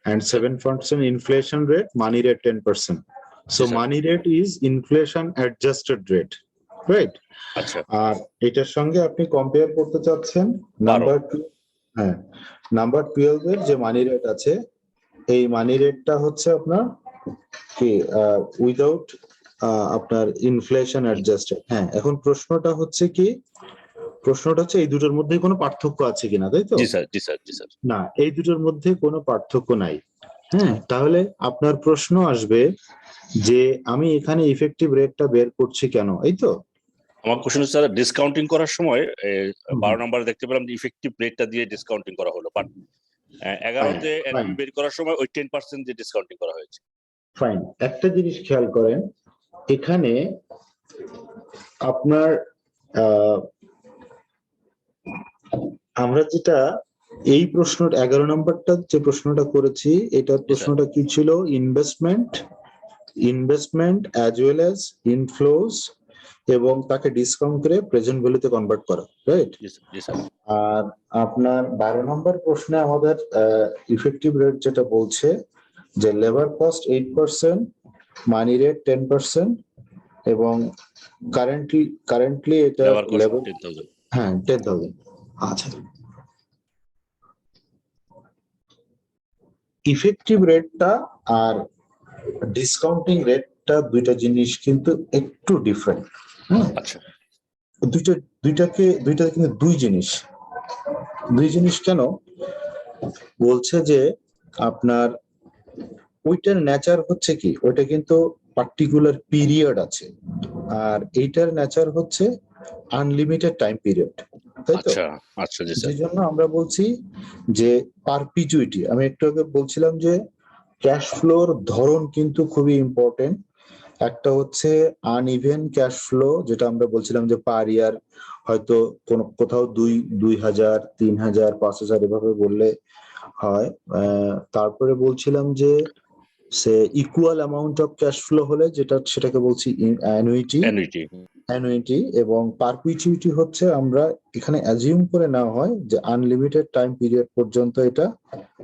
and 7% inflation rate, money rate 10%. So money rate is inflation adjusted rate, right? আচ্ছা, আর এটার সঙ্গে আপনি কম্পেয়ার করতে চাচ্ছেন নাম্বার 2। হ্যাঁ, নাম্বার 12 এর যে মানি রেট আছে, এই মানি রেটটা হচ্ছে আপনার কি উইদাউট আপনার ইনফ্লেশন অ্যাডজাস্টেড। হ্যাঁ, এখন প্রশ্নটা হচ্ছে কি? প্রশ্নটা হচ্ছে এই দুটোর মধ্যে কোনো পার্থক্য আছে কিনা, তাই তো? জি স্যার, জি স্যার, জি স্যার। না, এই দুটোর মধ্যে কোনো পার্থক্য নাই। হ্যাঁ, তাহলে আপনার প্রশ্ন আসবে যে আমি এখানে ইফেক্টিভ রেটটা বের করছি কেন, এই তো? আমার কোশ্চেন হচ্ছে স্যার, ডিসকাউন্টিং করার সময় 12 নম্বরে দেখতে পেলাম যে ইফেক্টিভ রেটটা দিয়ে ডিসকাউন্টিং করা হলো, বাট 11-তে বের করার সময় ওই 10% দিয়ে ডিসকাউন্টিং করা হয়েছে। ফাইন, একটা জিনিস খেয়াল করেন, এখানে আপনার আমরা যেটা এই প্রশ্নটা 11 নম্বরটা যে প্রশ্নটা করেছি, এটার প্রশ্নটা কি ছিল? ইনভেস্টমেন্ট অ্যাজ ওয়েল অ্যাজ ইনফ্লোস এবং তাকে ডিসকাউন্ট করে প্রেজেন্ট ভ্যালুতে কনভার্ট করা, রাইট? আর আপনার 12 নম্বর প্রশ্নে আমাদের ইফেক্টিভ রেট যেটা বলছে যে লেবার কস্ট 8%, মানি রেট 10% এবং কারেন্টলি এটা লেবার 10,000। হ্যাঁ 10,000। আচ্ছা, ইফেক্টিভ রেটটা আর ডিসকাউন্টিং রেটটা দুইটা জিনিস কিন্তু একটু ডিফারেন্ট। আচ্ছা, দুইটা কিন্তু দুই জিনিস কেন বলছে যে আপনার ওইটার নেচার হচ্ছে কি, ওইটা কিন্তু পার্টিকুলার পিরিয়ড আছে, আর এইটার নেচার হচ্ছে আনলিমিটেড টাইম পিরিয়ড, তাই তো? আচ্ছা, জি স্যার। সেই জন্য আমরা বলছি যে পারপিচুইটি। আমি একটু আগে বলছিলাম যে ক্যাশ ফ্লোর ধরন কিন্তু খুবই ইম্পর্টেন্ট। একটা হচ্ছে আনইভেন ক্যাশ ফ্লো, যেটা আমরা বলছিলাম যে পার ইয়ার হয়তো কোথাও 2,000, 3,000, 5,000 এভাবে বললে হয়। তারপরে বলছিলাম যে say equal amount of cash flow হলে সেটাকে বলছি অ্যানুইটি, এবং পারপিচুইটি হচ্ছে আমরা এখানে অ্যাজিউম করে নেওয়া হয় যে আনলিমিটেড টাইম পিরিয়ড পর্যন্ত এটা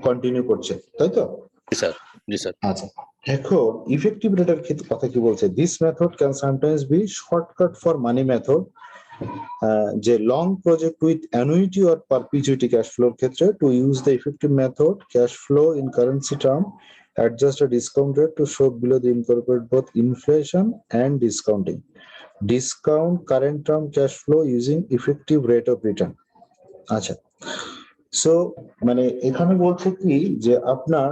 কন্টিনিউ করছে, তাই তো? জি স্যার। আচ্ছা, এখন ইফেক্টিভ রেটের ক্ষেত্রে কথা কি বলছে, this method can sometimes be shortcut for money method, যে long project with annuity or perpetuity cash ফ্লোর ক্ষেত্রে to use the effective method cash flow in currency term adjust a discount rate to show below the incorporate both inflation and discounting. Discount current term cash flow using effective rate of return. আচ্ছা, so মানে এখানে বলছে কি যে আপনার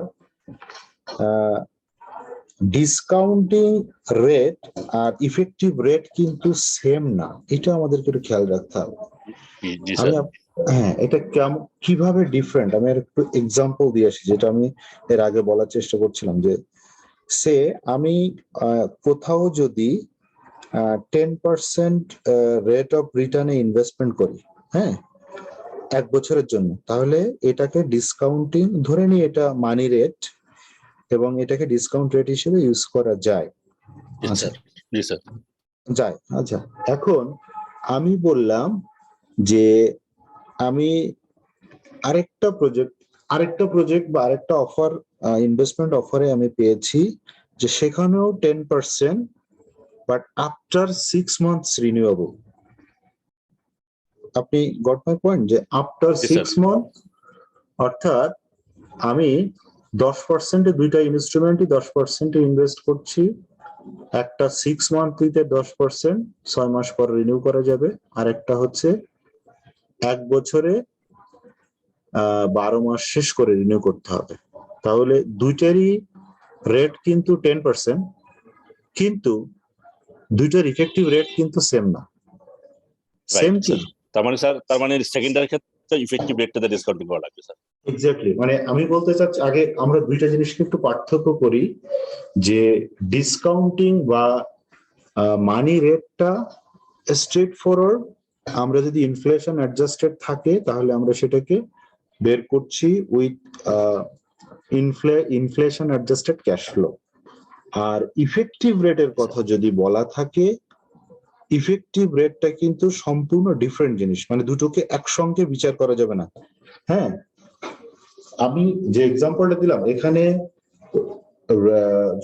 discounting rate আর effective rate কিন্তু same না, এটা আমাদেরকে একটু খেয়াল রাখতে হবে। হ্যাঁ, এটা কিভাবে ডিফারেন্ট আমি একটু এক্সাম্পল দিয়ে আসি, যেটা আমি এর আগে বলার চেষ্টা করছিলাম। যে আমি কোথাও যদি 10% রেট অফ রিটার্নে ইনভেস্টমেন্ট করি, হ্যাঁ, 1 বছরের জন্য, তাহলে এটাকে ডিসকাউন্টিং ধরে নিই, এটা মানি রেট, এবং এটাকে ডিসকাউন্ট রেট হিসেবে ইউজ করা যায়। আচ্ছা, এখন আমি বললাম যে আমি আরেকটা প্রজেক্ট বা আরেকটা অফার, ইনভেস্টমেন্ট অফারে আমি পেয়েছি যে সেখানেও 10%, বাট আফটার 6 months রিনিউয়েবল। আপনি গট মাই পয়েন্ট, যে আফটার 6 months, অর্থাৎ আমি 10%-এ দুইটা ইনস্ট্রুমেন্টই 10%-এ ইনভেস্ট করছি, একটা 6 মান্থলিতে 10%, 6 মাস পর রিনিউ করা যাবে, আর একটা হচ্ছে 1 বছরে 12 মাস শেষ করে রিনিউ করতে হবে। তাহলে দুইটারই রেট কিন্তু 10%, কিন্তু দুইটার ইফেক্টিভ রেট কিন্তু সেম না। সেম কি? তার মানে সেকেন্ডারি ক্ষেত্রে ইফেক্টিভ রেটটাতে ডিসকাউন্টিং করা লাগবে স্যার। এক্স্যাক্টলি, মানে আমি বলতে চাচ্ছি আগে আমরা দুইটা জিনিসকে একটু পার্থক্য করি, যে ডিসকাউন্টিং বা মানি রেটটা স্ট্রেট ফরওয়ার্ড, আমরা যদি ইনফ্লেশন অ্যাডজাস্টেড থাকে তাহলে আমরা সেটাকে বের করছি with inflation adjusted cash flow. আর ইফেক্টিভ রেটের কথা যদি বলা থাকে, ইফেক্টিভ রেটটা কিন্তু সম্পূর্ণ ডিফারেন্ট জিনিস, মানে দুটোকে একসঙ্গে বিচার করা যাবে না। হ্যাঁ, আমি যে এক্সাম্পলটা দিলাম এখানে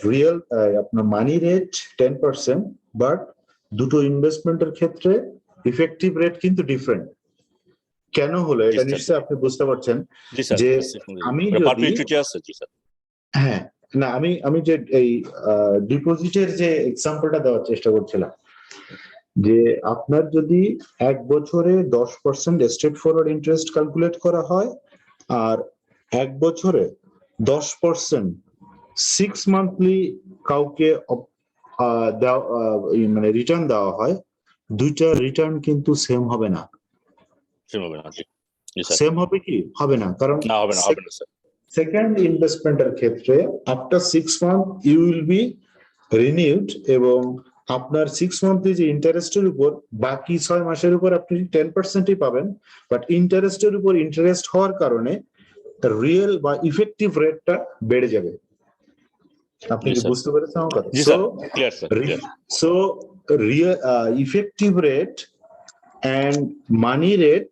রিয়েল আপনার মানি রেট 10%, বাট দুটো ইনভেস্টমেন্টের ক্ষেত্রে ইফেক্টিভ রেট কিন্তু ডিফারেন্ট। কেন হলো এটা নিশ্চয়ই আপনি বুঝতে পারছেন, যে আমি হ্যাঁ না আমি যে এই ডিপোজিটের যে এক্সাম্পলটা দেওয়ার চেষ্টা করছিলাম, যে আপনার যদি 1 বছরে 10% স্ট্রেট ফরওয়ার্ড ইন্টারেস্ট ক্যালকুলেট করা হয়, আর 1 বছরে 10% 6 মান্থলি কাউকে মানে রিটার্ন দেওয়া হয়, দুইটা রিটার্ন কিন্তু সেম হবে না। সেম হবে কি? হবে না, কারণ সেকেন্ড ইনভেস্টমেন্টের ক্ষেত্রে after 6 months you will be renewed, এবং আপনার 6 মান্থলি যে ইন্টারেস্টের উপর বাকি 6 মাসের উপর আপনি 10%ই পাবেন, বাট ইন্টারেস্টের উপর ইন্টারেস্ট হওয়ার কারণে রিয়েল বা ইফেক্টিভ রেটটা বেড়ে যাবে। আপনি কি বুঝতে পেরেছেন আমার কথা? So real effective rate and money rate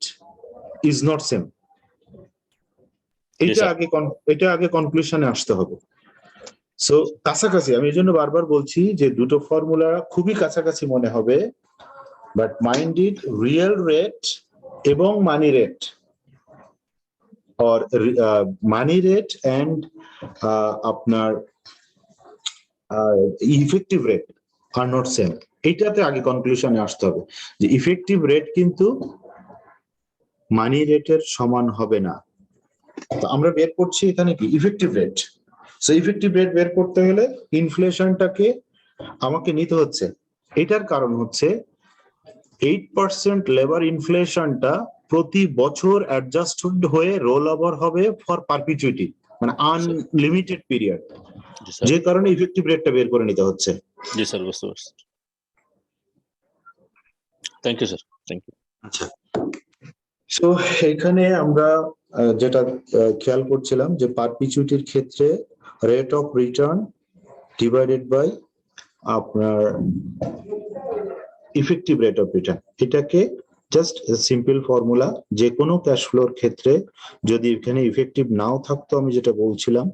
is not same. এটা আগে কনক্লুশনে আসতে হবে। সো কাছাকাছি, আমি এই জন্য বারবার বলছি যে দুটো ফর্মুলা খুবই কাছাকাছি মনে হবে, but mind it, real rate এবং money rate, or money rate and আপনার ইফেক্টিভ রেট আর নট সেম। এইটাতে আগে কনক্লুশনে আসতে হবে যে ইফেক্টিভ রেট কিন্তু মানি রেটের সমান হবে না। তো আমরা বের করছি এখানে কি effective rate. So effective rate বের করতে হলে ইনফ্লেশনটাকে আমাকে নিতে হচ্ছে। এটার কারণ হচ্ছে 8% লেবার ইনফ্লেশনটা প্রতি বছর অ্যাডজাস্ট হয়ে রোল ওভার হবে ফর পারপিচুইটি, মানে আনলিমিটেড পিরিয়ড, যে কারণে ইফেক্টিভ রেটটা বের করে নিতে হচ্ছে। জি স্যার, বুঝতে পারছি। Thank you sir, thank you. আচ্ছা, সো এখানে আমরা যেটা খেয়াল করছিলাম যে পারপিচুইটির ক্ষেত্রে rate of return divided by আপনার ইফেক্টিভ রেট অফ রিটার্ন, এটাকে জাস্ট সিম্পল ফর্মুলা। যে কোনো ক্যাশ ফ্লোর ক্ষেত্রে যদি এখানে ইফেক্টিভ নাও থাকতো, আমি যেটা বলছিলাম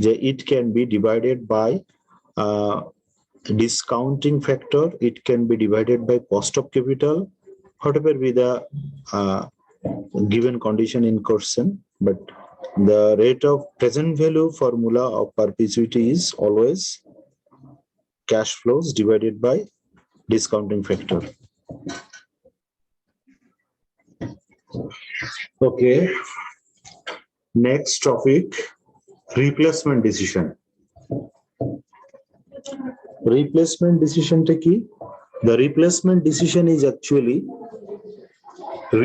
যে it can be divided by discounting factor, it can be divided by cost of capital, whatever be the given condition in question, but the rate of present value formula of perpetuity is always cash flows divided by discounting factor. Okay, next topic, replacement decision. Replacement decision কি? The replacement decision is actually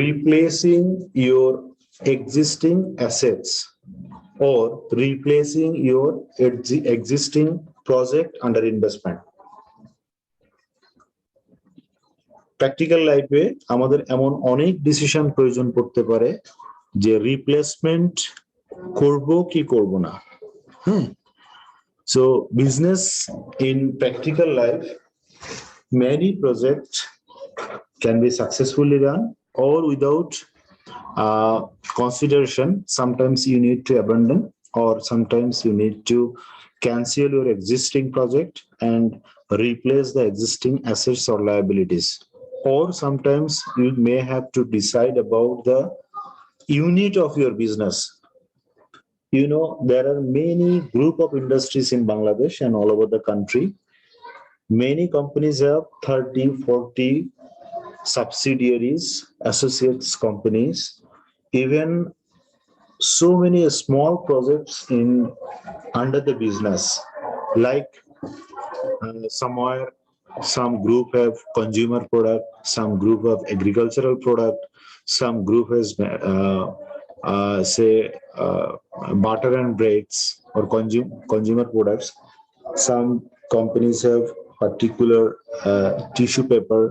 replacing your existing assets or replacing your existing project under investment. Practical লাইফে আমাদের এমন অনেক decision প্রয়োজন পড়তে পারে যে replacement করব কি করব না। So business in practical life, many projects can be successfully run or without consideration. Sometimes you need to abandon, or sometimes you need to cancel your existing project and replace the existing assets or liabilities. Or sometimes you may have to decide about the unit of your business. You know, there are many group of industries in Bangladesh and all over the country. Many companies have 30, 40 subsidiaries, associates companies, even so many small projects in under the business. Like somewhere, some group have consumer product, some group have agricultural product, some group has say butter and breads or consumer products. Some companies have particular tissue paper.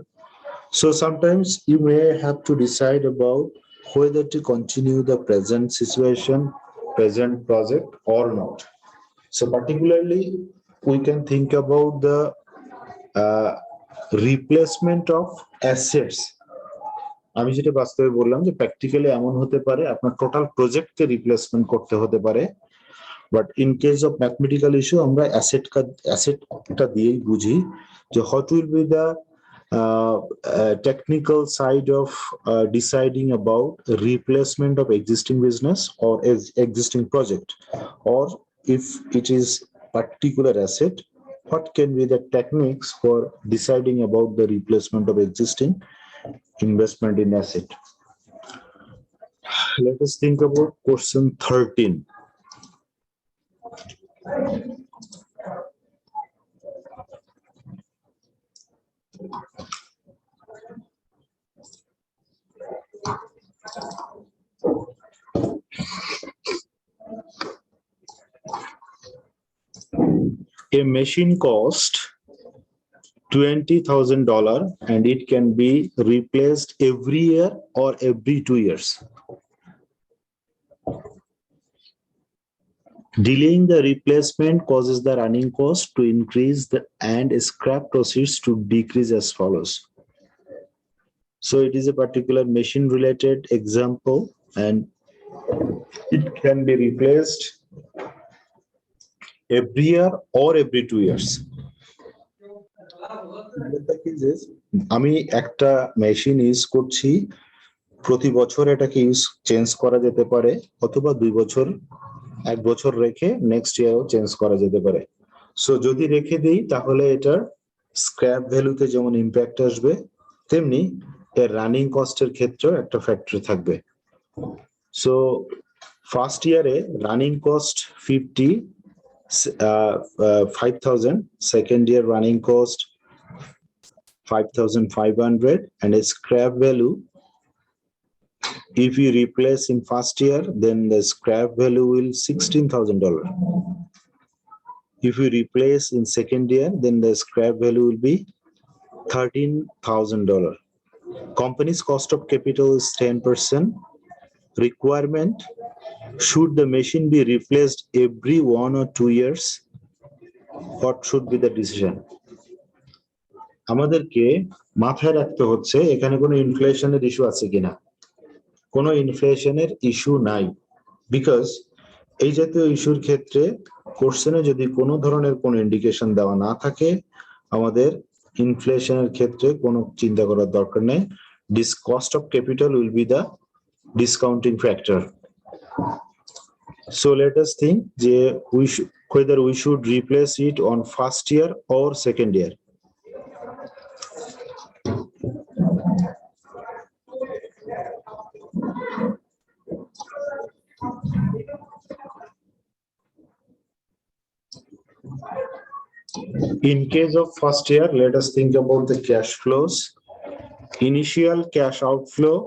So sometimes you may have to decide about whether to continue the present situation, present project or not. So particularly we can think about the replacement of assets. আমি যেটা বাস্তবে বললাম যে practically এমন হতে পারে আপনার total প্রজেক্টকে replacement করতে হতে পারে, but in case of mathematical issue আমরা অ্যাসেটটা দিয়েই বুঝি যে what will be the technical side of deciding about replacement of existing business or existing project, or if it is particular asset, what can be the techniques for deciding about the replacement of existing investment in asset. Let us think about question 13. A machine cost $20,000 and it can be replaced every year or every 2 years. Delaying the replacement causes the running cost to increase and scrap proceeds to decrease as follows. So it is a particular machine related example and it can be replaced every year or every 2 years. আমি একটা machine use করছি, প্রতি বছর এটাকে change করা যেতে পারে, অথবা 2 বছর 1 বছর রেখে নেক্সট ইয়ারও চেঞ্জ করা যেতে পারে। সো যদি রেখে দিই তাহলে এটার স্ক্র্যাপ ভ্যালুতে যেমন ইম্প্যাক্ট আসবে, তেমনি এর রানিং কস্টের ক্ষেত্রেও একটা ফ্যাক্টর থাকবে। সো ফার্স্ট ইয়ারে running cost 5,000, second year running cost 5,500, and a scrap value, if you replace in first year, then the scrap value will $16,000. If you replace in second year, then the scrap value will be $13,000. Company's cost of capital is 10%. Requirement: should the machine be replaced every 1 or 2 years? What should be the decision? আমাদেরকে মাথায় রাখতে হচ্ছে এখানে কোনো ইনফ্লেশনের issue আছে কিনা। কোনো ইনফ্লেশনের issue নাই, বিকজ এই জাতীয় ইস্যুর ক্ষেত্রে কোশ্চেনে যদি কোনো ধরনের কোনো ইন্ডিকেশন দেওয়া না থাকে, আমাদের ইনফ্লেশনের ক্ষেত্রে কোনো চিন্তা করার দরকার নেই। This cost of capital will be the discounting factor. So let us think whether we should replace it on first year or second year. In case of first year, let us think about the cash flows. Initial cash outflow,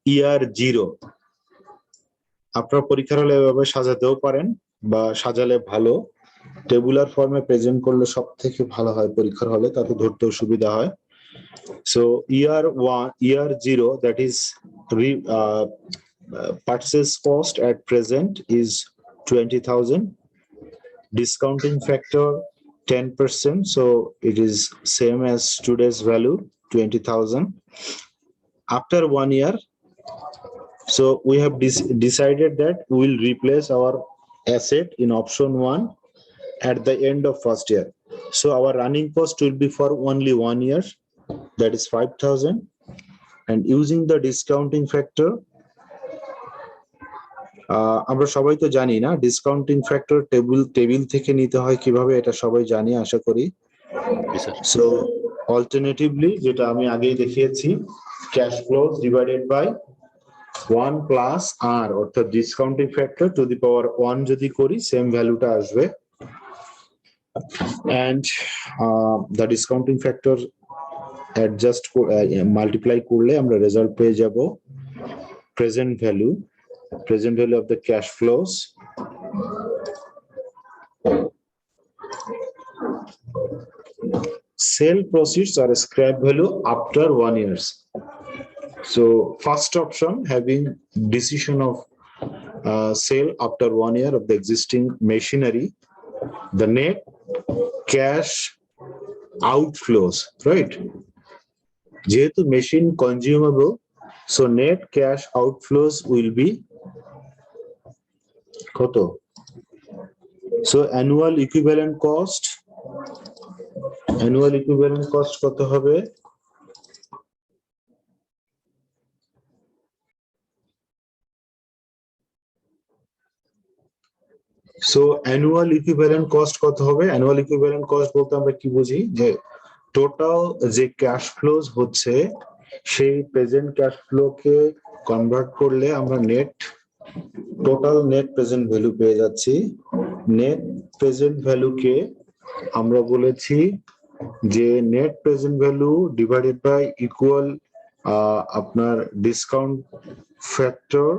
year 0. আপনারা পরীক্ষার হলে এভাবে সাজাতেও পারেন বা সাজালে ভালো, tabular ফর্মে present করলে সব থেকে ভালো হয় পরীক্ষার হলে, তাতে ধরতেও সুবিধা হয়। So year 0, that is purchase cost at present is 20,000. Discounting factor 10%, so it is same as today's value 20,000. After 1 year, so we have decided that we will replace our asset in option 1 at the end of first year. So our running cost will be for only 1 year, that is 5,000, and using the discounting factor, আমরা সবাই তো জানি না discounting factor table থেকে নিতে হয় কিভাবে, এটা সবাই জানি আশা করি। সো অল্টারনেটিভলি যেটা আমি আগেই দেখিয়েছি, cash flow divided by 1 plus R, অর্থাৎ discounting factor to the power 1 যদি করি সেম ভ্যালুটা আসবে, and the discounting factor adjust multiply করলে আমরা রেজাল্ট পেয়ে যাব present value of the cash flows. Sale proceeds are a scrap value after 1 year. So first option, having decision of sale after 1 year of the existing machinery, the net cash outflows, right? যেহেতু machine consumable, so net cash outflows will be কত? So annual equivalent cost কত হবে? So annual equivalent cost কত হবে? Annual equivalent cost বলতে আমরা কি বুঝি, যে টোটাল যে ক্যাশ ফ্লোজ হচ্ছে সেই প্রেজেন্ট ক্যাশ ফ্লো কে কনভার্ট করলে আমরা টোটাল নেট প্রেজেন্ট ভ্যালু পেয়ে যাচ্ছি। নেট প্রেজেন্ট ভ্যালুকে আমরা বলেছি যে net present value divided by equal আপনার ডিসকাউন্ট ফ্যাক্টর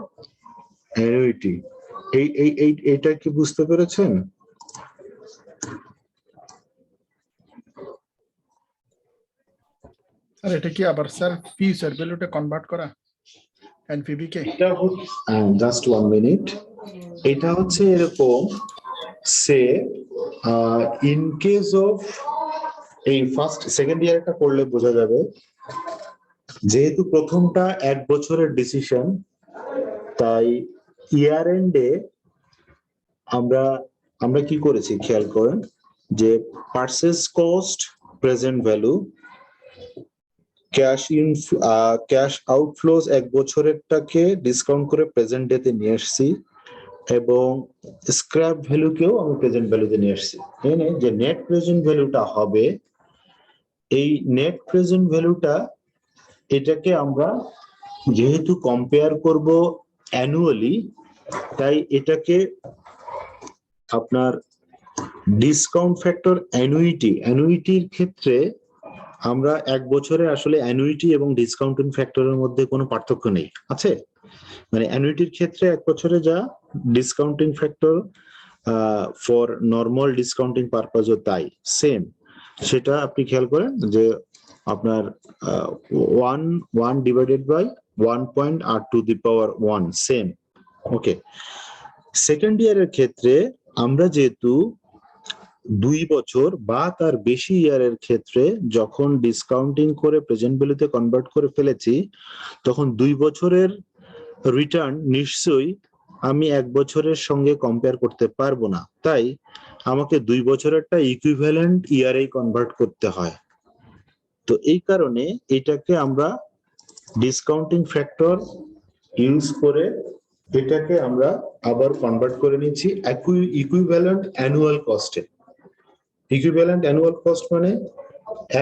অ্যানুইটি। এইটা কি বুঝতে পেরেছেন? স্যার এটা কি আবার স্যার ফিউচার ভ্যালুটা কনভার্ট করা এনপিভি কে? Just 1 minute. এটা হচ্ছে এরকম, সে ইন কেস অফ এই ফার্স্ট সেকেন্ড ইয়ারটা করলে বোঝা যাবে, যেহেতু প্রথমটা 1 বছরের ডিসিশন, তাই ইয়ার এন্ডে আমরা কি করেছি খেয়াল করেন, যে purchase cost present value, cash outflows 1 বছরেরটাকে ডিসকাউন্ট করে প্রেজেন্ট ডেতে নিয়ে আসছি, এবং স্ক্র্যাপ ভ্যালুকেও আমি প্রেজেন্ট ভ্যালুতে নিয়ে আসছি। যে নেট প্রেজেন্ট ভ্যালুটা হবে, এই নেট প্রেজেন্ট ভ্যালুটা, এটাকে আমরা যেহেতু কম্পেয়ার করব অ্যানুয়ালি, তাই এটাকে আপনার ডিসকাউন্ট ফ্যাক্টর অ্যানুইটির ক্ষেত্রে আমরা 1 বছরে আসলে অ্যানুইটি এবং ডিসকাউন্টিং ফ্যাক্টরের মধ্যে কোনো পার্থক্য নেই, আছে? মানে অ্যানুইটির ক্ষেত্রে 1 বছরে যা discounting factor for normal discounting পারপাজও তাই সেম, সেটা আপনি খেয়াল করেন যে আপনার 1 divided by 1.r⁴ same. Okay, second ইয়ারের ক্ষেত্রে আমরা যেহেতু 2 বছর বা তার বেশি ইয়ারের ক্ষেত্রে যখন ডিসকাউন্টিং করে প্রেজেন্ট ভ্যালুতে কনভার্ট করে ফেলেছি, তখন 2 বছরের রিটার্ন নিশ্চয়ই আমি 1 বছরের সঙ্গে কম্পেয়ার করতে পারবো না, তাই আমাকে 2 বছরেরটা ইকুইভ্যালেন্ট ইয়ারেই কনভার্ট করতে হয়। তো এই কারণে এটাকে আমরা ডিসকাউন্টিং ফ্যাক্টর ইউজ করে এটাকে আমরা আবার কনভার্ট করে নিচ্ছি ইকুইভ্যালেন্ট অ্যানুয়াল কস্টে। ইকুইভ্যালেন্ট অ্যানুয়াল কস্ট মানে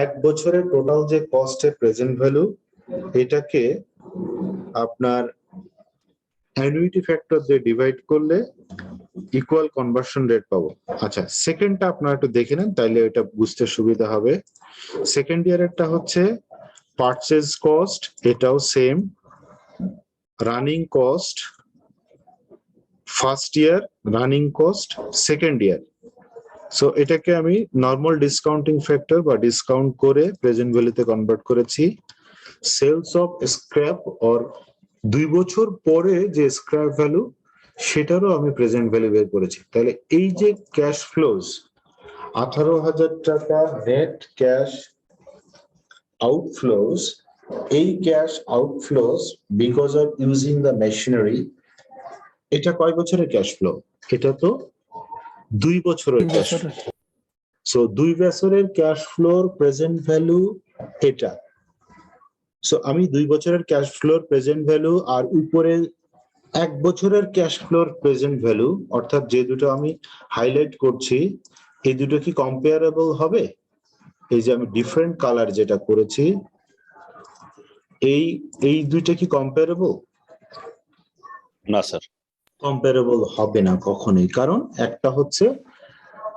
1 বছরের টোটাল যে কস্টের প্রেজেন্ট ভ্যালু, এটাকে আপনার অ্যানুইটি ফ্যাক্টর দিয়ে ডিভাইড করলে ইকুয়াল কনভার্সন রেট পাবো। আচ্ছা, সেকেন্ডটা আপনারা একটু দেখে নেন, তাইলে এটা বুঝতে সুবিধা হবে। সেকেন্ড ইয়ারেরটা হচ্ছে পারচেজ কস্ট, এটাও same. Running cost first year, running cost second year. So এটাকে আমি নর্মাল ডিসকাউন্টিং ফ্যাক্টর বা ডিসকাউন্ট করে প্রেজেন্ট ভ্যালুতে কনভার্ট করেছি। সেলস অফ স্ক্র্যাপ অর 2 বছর পরে যে স্ক্র্যাপ ভ্যালু, সেটারও আমি প্রেজেন্ট ভ্যালু বের করেছি। তাহলে এই যে ক্যাশ ফ্লোজ 18,000 টাকা নেট ক্যাশ আউটফ্লোজ, এই cash outflows because of using the machinery, এটা কয় বছরের ক্যাশ ফ্লো? এটা তো 2 বছরের ক্যাশ ফ্লো। সো 2 বছরের ক্যাশ ফ্লোর প্রেজেন্ট ভ্যালু এটা। সো আমি 2 বছরের ক্যাশ ফ্লোর প্রেজেন্ট ভ্যালু আর উপরে 1 বছরের ক্যাশ ফ্লোর প্রেজেন্ট ভ্যালু, অর্থাৎ যে দুটো আমি হাইলাইট করছি, এই দুটো কি কম্পেয়ারেবল হবে? এই যে আমি ডিফারেন্ট কালার যেটা করেছি, এই দুইটা কি কম্পেয়ারেবল? না স্যার, কম্পেয়ারেবল হবে না কখনোই, কারণ একটা হচ্ছে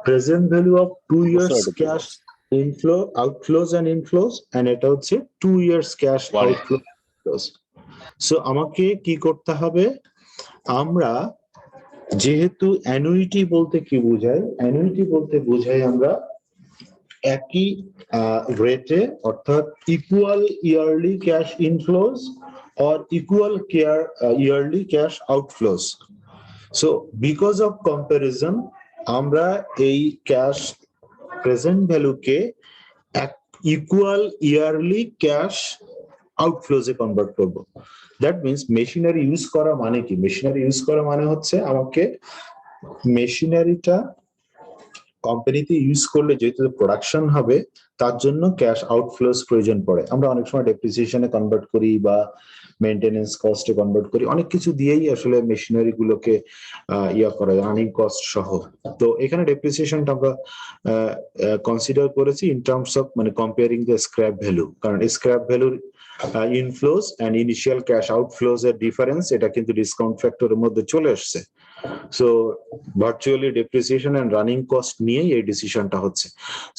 present value of 2 years cash inflow outflows and inflows, and এটা হচ্ছে 2 ইয়ার্স ক্যাশ আউটফ্লোজ। সো আমাকে কি করতে হবে, আমরা যেহেতু অ্যানুইটি বলতে কি বোঝায়, অ্যানুইটি বলতে বোঝায় আমরা একই রেটে, অর্থাৎ equal yearly cash inflows or equal yearly cash outflows. So because of comparison আমরা এই ক্যাশ প্রেজেন্ট ভ্যালুকে ইকুয়াল ইয়ারলি ক্যাশ আউটফ্লোজে কনভার্ট করব। দ্যাট মিনস মেশিনারি ইউজ করা মানে কি? মেশিনারি ইউজ করা মানে হচ্ছে আমাকে মেশিনারিটা কোম্পানিতে ইউজ করলে যেহেতু প্রোডাকশন হবে, তার জন্য ক্যাশ আউটফ্লোজ প্রয়োজন পড়ে। আমরা অনেক সময় ডেপ্রিসিয়েশনে কনভার্ট করি বা মেইনটেনেন্স কস্টে কনভার্ট করি, অনেক কিছু দিয়েই আসলে মেশিনারি গুলোকে করা যায়, রানিং কস্ট সহ। তো এখানে ডেপ্রিসিয়েশনটা আমরা কনসিডার করেছি ইন টার্মস অফ মানে কম্পেয়ারিং দ্য স্ক্র্যাপ ভ্যালু, কারণ স্ক্র্যাপ ভ্যালুর inflows and initial cash outflows এর ডিফারেন্স, এটা কিন্তু ডিসকাউন্ট ফ্যাক্টরের মধ্যে চলে আসছে। So virtually depreciation and running cost নিয়েই এই ডিসিশনটা হচ্ছে।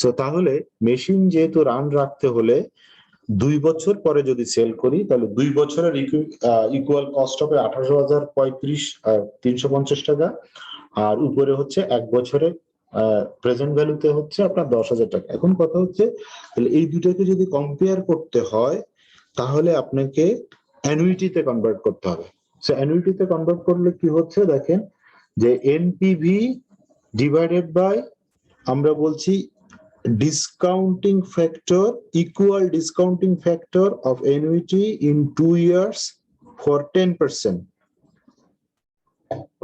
সো তাহলে মেশিন যেহেতু রান রাখতে হলে 2 বছর পরে যদি সেল করি, তাহলে 2 বছরের ইকুয়াল কস্ট হবে 18,035,350 টাকা, আর উপরে হচ্ছে 1 বছরের প্রেজেন্ট ভ্যালুতে হচ্ছে আপনার 10,000 টাকা। এখন কথা হচ্ছে, তাহলে এই দুটোকে যদি কম্পেয়ার করতে হয়, তাহলে আপনাকে অ্যানুইটিতে কনভার্ট করতে হবে। সো অ্যানুইটিতে কনভার্ট করলে কি হচ্ছে দেখেন, যে এনপিভি ডিভাইডেড বাই আমরা বলছি discounting factor, equal discounting factor of annuity in 2 years for 10%।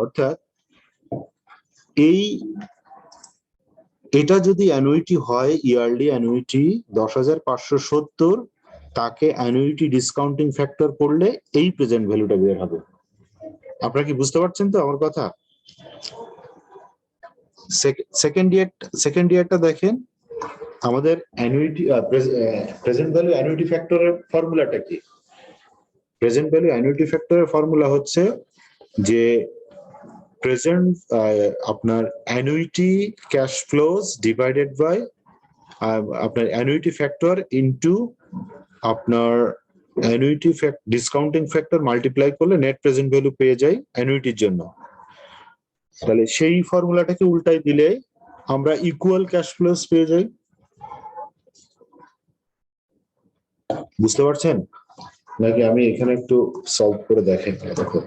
অর্থাৎ এটা যদি অ্যানুইটি হয়, ইয়ারলি অ্যানুইটি 10,570, তাকে অ্যানুইটি ডিসকাউন্টিং ফ্যাক্টর করলে এই প্রেজেন্ট ভ্যালুটা বের হবে। আপনারা কি বুঝতে পারছেন তো আমার কথা? সেকেন্ড ইয়ারটা দেখেন, আমাদের অ্যানুইটি প্রেজেন্ট ভ্যালু অ্যানুইটি ফ্যাক্টরের ফর্মুলাটা কি? প্রেজেন্ট ভ্যালু অ্যানুইটি ফ্যাক্টরের ফর্মুলা হচ্ছে যে প্রেজেন্ট আপনার annuity cash flows divided by আপনার অ্যানুইটি ফ্যাক্টর ইনটু আপনার অ্যানুইটি ডিসকাউন্টিং ফ্যাক্টর মাল্টিপ্লাই করলে নেট প্রেজেন্ট ভ্যালু পেয়ে যায় অ্যানুইটির জন্য। তাহলে সেই ফর্মুলাটাকে উল্টাই দিলে আমরা ইকুয়াল ক্যাশ ফ্লোস পেয়ে যাই। বুঝতে পারছেন নাকি আমি এখানে একটু সলভ করে দেখেন? দেখো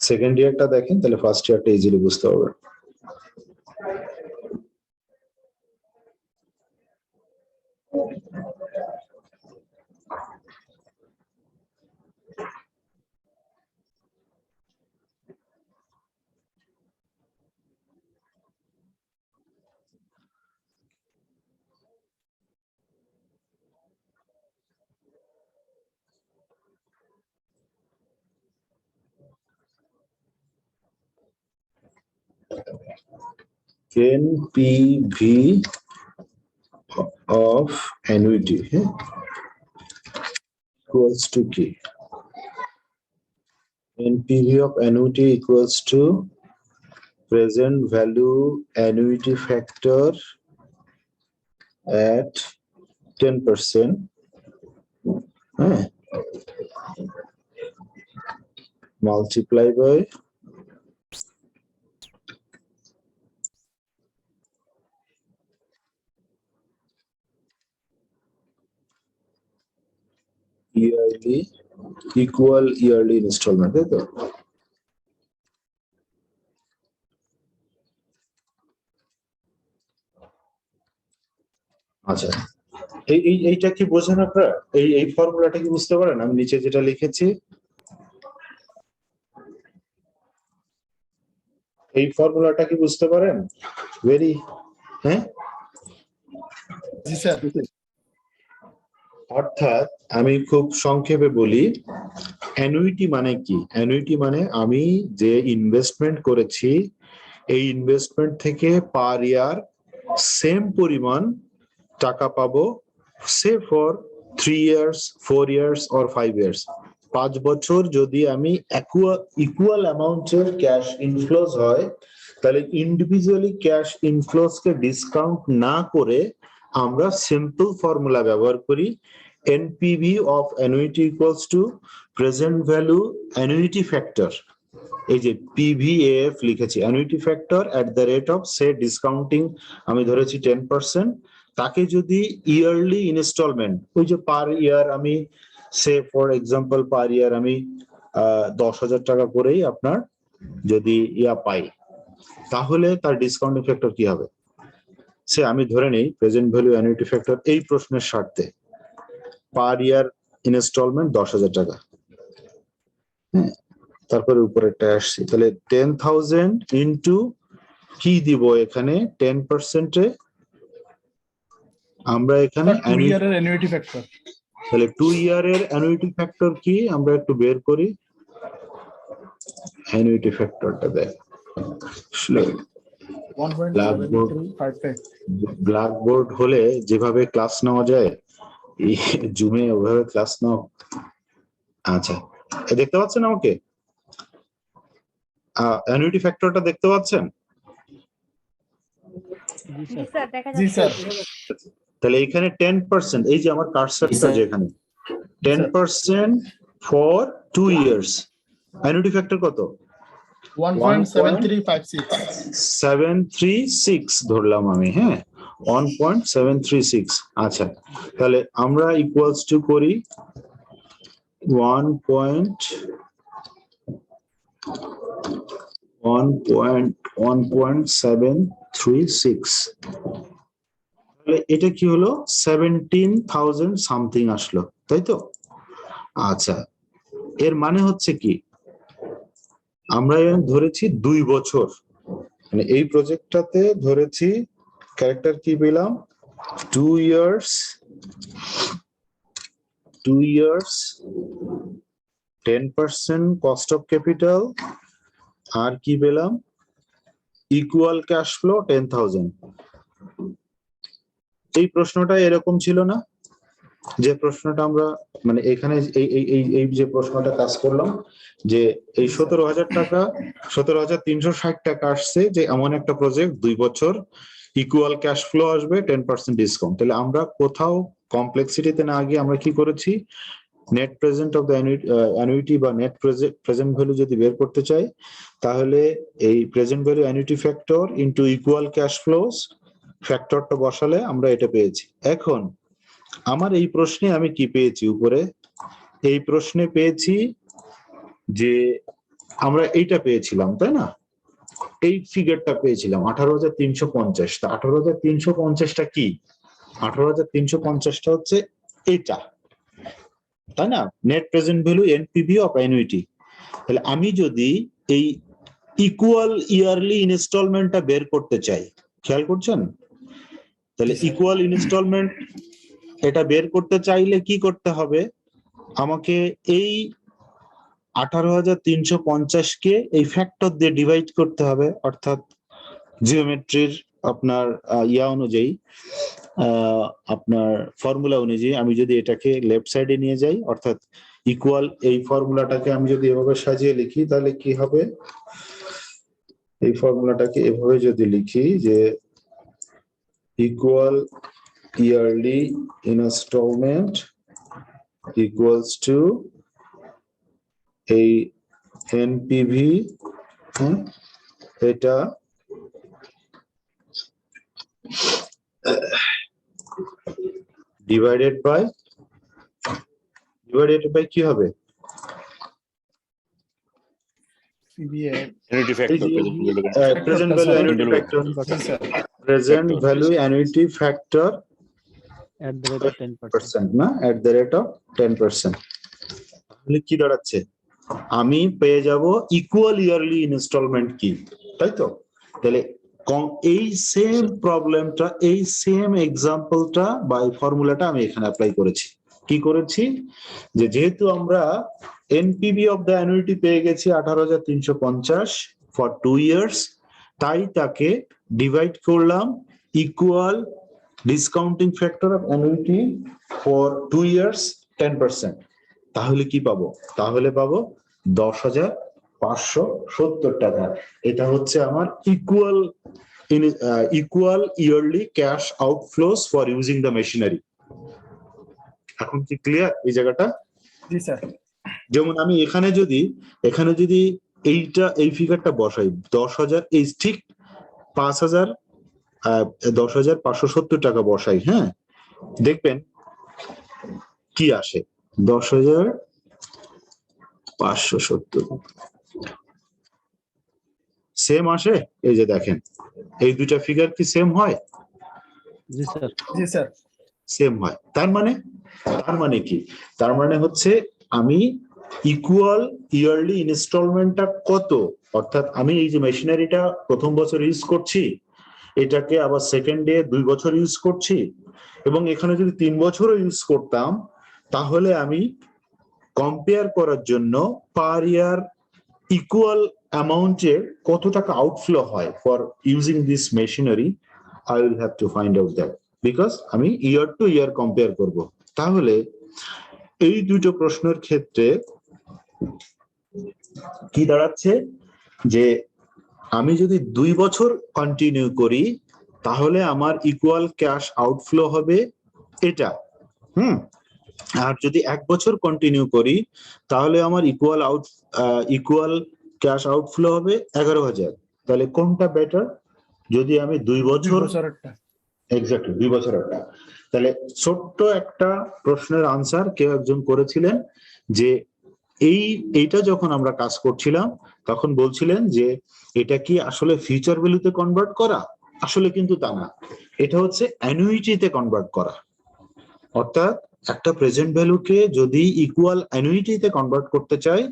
সেকেন্ড ইয়ারটা দেখেন, তাহলে ফার্স্ট ইয়ারটা ইজিলি বুঝতে পারবেন। NPV of annuity equals to K. NPV of annuity equals to present value annuity factor at 10%. Multiply by yearly equal yearly installment, তাই তো? আচ্ছা, এইটা কি বোঝেন আপনারা? এই ফর্মুলাটা কি বুঝতে পারেন? আমি নিচে যেটা লিখেছি এই ফর্মুলাটা কি বুঝতে পারেন? ভেরি জি স্যার। অর্থাৎ আমি খুব সংক্ষেপে বলি, অ্যানুইটি মানে কি? অ্যানুইটি মানে আমি যে ইনভেস্টমেন্ট করেছি এই ইনভেস্টমেন্ট থেকে পার ইয়ার সেম পরিমাণ টাকা পাবো, সে for 3 years, 4 years or 5 years। 5 বছর যদি আমি ইকুয়াল অ্যামাউন্টের ক্যাশ ইনফ্লোস হয়, তাহলে ইন্ডিভিজুয়ালি ক্যাশ ইনফ্লোস কে ডিসকাউন্ট না করে আমরা সিম্পল ফর্মুলা ব্যবহার করি, NPV of annuity equals to present value annuity factor। এই যে PVAF লিখেছি, annuity factor at the rate of say discounting আমি ধরেছি 10%, তাকে যদি ইয়ারলি ইনস্টলমেন্ট, ওই যে পার ইয়ার আমি সে ফর এক্সাম্পল পার ইয়ার আমি 10,000 টাকা করেই আপনার যদি পাই, তাহলে তার ডিসকাউন্টিং ফ্যাক্টর কি হবে? সে আমি ধরে নেই প্রেজেন্ট ভ্যালু অ্যানুইটি ফ্যাক্টর এই প্রশ্নের স্বার্থে পার ইয়ার ইনস্টলমেন্ট 10,000 টাকা। তারপরে উপরেরটা আসছি, তাহলে 10,000 ইন্টু কি দিব এখানে 10%-এ আমরা এখানে অ্যানুইটি ফ্যাক্টর, তাহলে 2 ইয়ারের অ্যানুইটি ফ্যাক্টর কি আমরা একটু বের করি। অ্যানুইটি ফ্যাক্টরটা দেখ ব্ল্যাকবোর্ড হলে যেভাবে ক্লাস নেওয়া যায় জুমে ওভাবে ক্লাস নাও। আচ্ছা, দেখতে পাচ্ছেন আমাকে? অ্যানুইটি ফ্যাক্টরটা দেখতে পাচ্ছেন? জি স্যার। তাহলে এখানে 10%, এই যে আমার কার্সারটা যেখানে 10% ফর 2 years, অ্যানুইটি ফ্যাক্টর কত? 1.736 ধরলাম আমি, 1.736। আচ্ছা, তাহলে আমরা ইকুয়ালস টু করি 1.736, তাহলে এটা কি হলো 17,000 সামথিং আসলো, তাই তো? আচ্ছা, এর মানে হচ্ছে কি আমরা ধরেছি 2 বছর, মানে এই প্রজেক্টটাতে ধরেছি ক্যারেক্টার কি পেলাম 2 years 10% কস্ট অফ ক্যাপিটাল, আর কি পেলাম ইকুয়াল ক্যাশ ফ্লো 10,000। এই প্রশ্নটা এরকম ছিল না? যে প্রশ্নটা আমরা মানে এখানে এই যে প্রশ্নটা কাজ করলাম যে এই 17,000 টাকা 17,360 টাকা আসছে, যে এমন একটা প্রজেক্ট 2 বছর ইকুয়াল ক্যাশ ফ্লো আসবে 10% ডিসকাউন্ট। তাহলে আমরা কোথাও কমপ্লেক্সিটিতে না গিয়ে আমরা কি করেছি, net present of the annuity বা নেট প্রেজেন্ট ভ্যালু যদি বের করতে চাই, তাহলে এই present value annuity factor into equal cash flows ফ্যাক্টরটা বসালে আমরা এটা পেয়েছি। এখন আমার এই প্রশ্নে আমি কি পেয়েছি, উপরে এই প্রশ্নে পেয়েছি যে আমরা এইটা পেয়েছিলাম, তাই না, এই ফিগারটা পেয়েছিলাম 18,350। তা 18,350টা কি, 18,350টা হচ্ছে এটা, তাই না, net present value NPV of annuity. তাহলে আমি যদি এই ইকুয়াল ইয়ারলি ইনস্টলমেন্টটা বের করতে চাই, খেয়াল করছেন, তাহলে ইকুয়াল ইনস্টলমেন্ট এটা বের করতে চাইলে কি করতে হবে, আমাকে এই 18,350 এই ফ্যাক্টর দিয়ে ডিভাইড করতে হবে, অর্থাৎ জিওমেট্রির আপনার অনুযায়ী, আপনার ফর্মুলা অনুযায়ী আমি যদি এটাকে লেফট সাইডে নিয়ে যাই, অর্থাৎ ইকুয়াল এই ফর্মুলাটাকে আমি যদি এভাবে সাজিয়ে লিখি, তাহলে কি হবে, এই ফর্মুলাটাকে এভাবে যদি লিখি যে equal yearly instalment equals to এই এনপিভি, এটা ডিভাইডেড বাই কি হবে, annuity factor, present value annuity factor, present value annuity factor at the rate of 10%. না, at the rate of 10%। তাহলে কি দাঁড়াচ্ছে, আমি পেয়ে যাব ইকুয়াল ইয়ারলি ইনস্টলমেন্ট কি, তাই তো। তাহলে এই সেম প্রবলেমটা, এই সেম এক্সাম্পলটা বা এই ফর্মুলাটা আমি এখানে অ্যাপ্লাই করেছি। কি করেছি, যে যেহেতু আমরা এনপিভি অফ দ্য অ্যানুইটি পেয়ে গেছি 18,350 ফর 2 ইয়ার্স, তাই তাকে ডিভাইড করলাম equal discounting factor of annuity for 2 years 10%। তাহলে কি পাবো, তাহলে পাবো 10,570 টাকা। এটা হচ্ছে আমার equal yearly cash outflows for using the machinery. এখন কি ক্লিয়ার এই জায়গাটা? জি স্যার। যেমন আমি এখানে যদি এই ফিগারটা বসাই 10,000, এই ঠিক 10,570 টাকা বসাই, হ্যাঁ, দেখবেন কি আসে, 10,570 সেম আসে। এই যে দেখেন, এই দুইটা ফিগার কি সেম হয়? জি স্যার। জি স্যার। সেম হয়। তার মানে কি, তার মানে হচ্ছে আমি ইকুয়াল ইয়ারলি ইনস্টলমেন্টটা কত, অর্থাৎ আমি এই যে মেশিনারিটা প্রথম বছর ইউজ করছি, এটাকে আবার সেকেন্ড ডে 2 বছর ইউজ করছি, এবং এখানে যদি 3 বছরও ইউজ করতাম, তাহলে আমি কম্পেয়ার করার জন্য পার ইয়ার ইকুয়াল অ্যামাউন্টের কত টাকা আউটফ্লো হয় for using this machinery, I will have to find out that, because আমি ইয়ার টু ইয়ার কম্পেয়ার করব। তাহলে এই দুটো প্রশ্নের ক্ষেত্রে কি দাঁড়াচ্ছে, যে আমি যদি 2 বছর কন্টিনিউ করি, তাহলে আমার ইকুয়াল ক্যাশ আউটফ্লো হবে এটা, আর যদি 1 বছর কন্টিনিউ করি, তাহলে আমার ইকুয়াল ক্যাশ আউটফ্লো হবে 11,000। তাহলে কোনটা বেটার? যদি আমি 2 বছর, এক্স্যাক্টলি 2 বছরেরটা। তাহলে ছোট্ট একটা প্রশ্নের আনসার কেউ একজন করেছিলেন যে এইটা যখন আমরা কাজ করছিলাম, তখন বলছিলেন যে এটা কি আসলে ফিউচার ভ্যালুতে কনভার্ট করা? আসলে কিন্তু তা না, এটা হচ্ছে অ্যানুইটিতে কনভার্ট করা। অর্থাৎ একটা প্রেজেন্ট ভ্যালুকে যদি ইকুয়াল অ্যানুইটিতে কনভার্ট করতে চাই,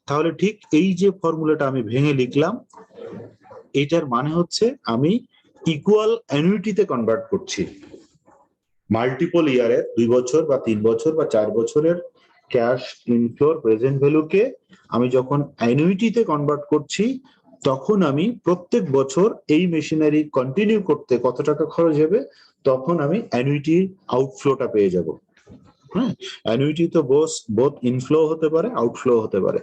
তাহলে ঠিক এই যে ফর্মুলাটা আমি ভেঙে লিখলাম, এটার মানে হচ্ছে আমি ইকুয়াল অ্যানুইটিতে কনভার্ট করছি। মাল্টিপল ইয়ারের 2 বছর বা 3 বছর বা 4 বছরের ক্যাশ ইনফ্লোর প্রেজেন্ট ভ্যালুকে আমি যখন অ্যানুইটিতে কনভার্ট করছি, তখন আমি প্রত্যেক বছর এই মেশিনারি কন্টিনিউ করতে কত টাকা খরচ হবে, তখন আমি অ্যানুইটি আউটফ্লোটা পেয়ে যাব। হ্যাঁ, অ্যানুইটি তো বোথ ইনফ্লো হতে পারে, আউটফ্লো হতে পারে।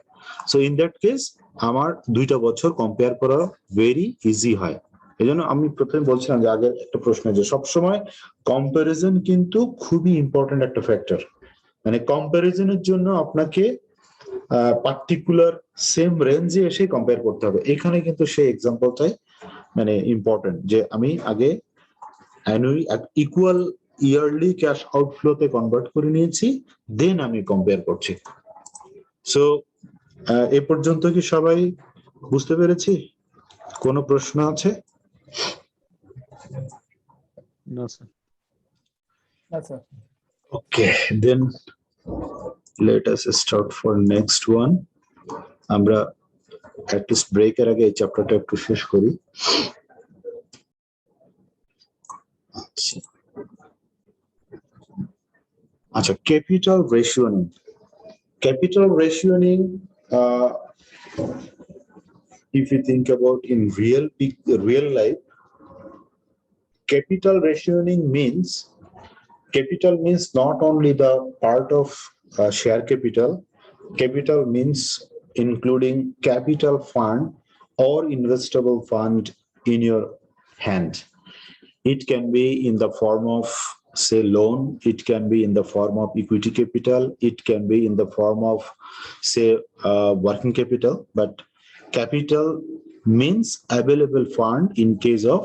সো ইন দ্যাট কেস আমার 2টা বছর কম্পেয়ার করা ভেরি ইজি হয়। এই জন্য আমি প্রথমে বলছিলাম যে আগের একটা প্রশ্ন যে সবসময় কম্পারিজন কিন্তু খুবই ইম্পর্টেন্ট একটা ফ্যাক্টর। মানে কম্পারিজনের জন্য আপনাকে পার্টিকুলার সেম রেঞ্জে এসে কম্পেয়ার করতে হবে। এখানে কিন্তু সেই এক্সাম্পলটাই মানে ইম্পর্টেন্ট যে আমি আগে ইকুয়াল ইয়ারলি ক্যাশ আউটফ্লোতে কনভার্ট করে নিয়েছি, দেন আমি কম্পেয়ার করছি। সো এ পর্যন্ত কি সবাই বুঝতে পেরেছি? কোনো প্রশ্ন আছে? No, sir. আচ্ছা, Okay, then let us start for next one. আমরা at least break এর আগে এই চ্যাপ্টারটা একটু শেষ করি। আচ্ছা, capital রেশিওনিং। Capital rationing, if you think about in real life, capital rationing means not only the part of share capital. Capital means including capital fund or investable fund in your hand. It can be in the form of, say, loan. It can be in the form of equity capital. It can be in the form of, say, working capital. But capital means available fund in case of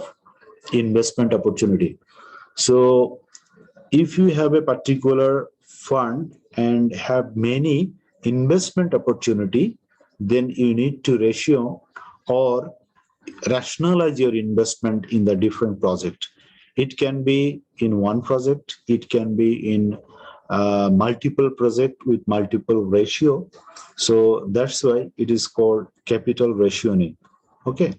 investment opportunity. So if you have a particular fund and have many investment opportunity, then you need to ratio or rationalize your investment in the different project. It can be in one project, it can be in multiple project with multiple ratio. So that's why it is called capital rationing. Okay.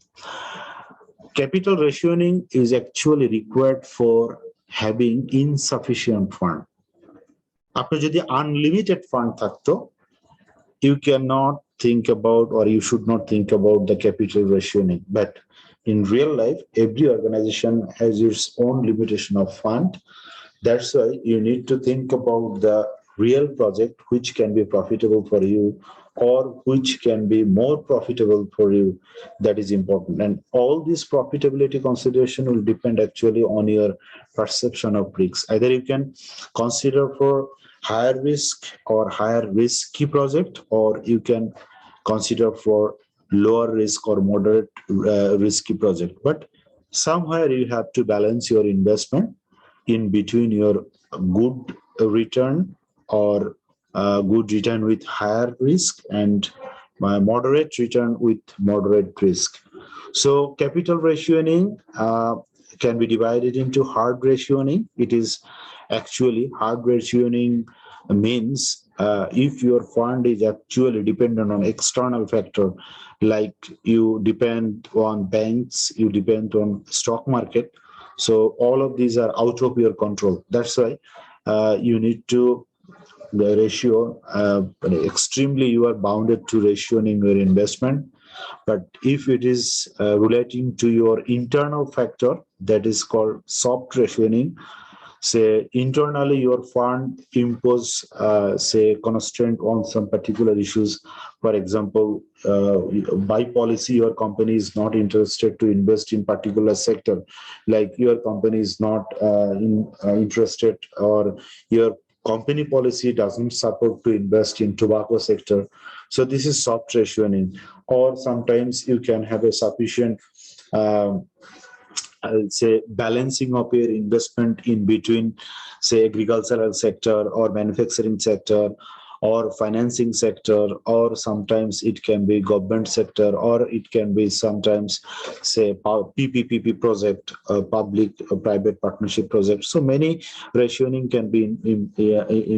Capital rationing is actually required for having insufficient fund. আপনি যদি unlimited fund থাকতো, you cannot think about, or you should not think about the capital rationing. But in real life, every organization has its own limitation of fund. That's why you need to think about the real project which can be profitable for you or which can be more profitable for you. That is important. And all this profitability consideration will depend actually on your perception of risks. Either you can consider for higher risk or higher risky project, or you can consider for lower risk or moderate risky project. But somewhere you have to balance your investment in between your good return or good return with higher risk and moderate return with moderate risk. So capital rationing can be divided into hard rationing. It is actually hard rationing means if your fund is actually dependent on external factor, like you depend on banks, you depend on stock market. So all of these are out of your control. That's why you need to the ratio extremely, you are bounded to rationing your investment. But if it is relating to your internal factor, that is called soft rationing. Say internally your fund impose say constraint on some particular issues. For example, by policy your company is not interested to invest in particular sector, like your company is not interested, or your company policy doesn't support to invest in tobacco sector. So this is soft rationing. Or sometimes you can have a sufficient I'll say balancing of your investment in between, say, agricultural sector or manufacturing sector or financing sector, or sometimes it can be government sector, or it can be sometimes, say, PPP project, public private partnership project. So many rationing can be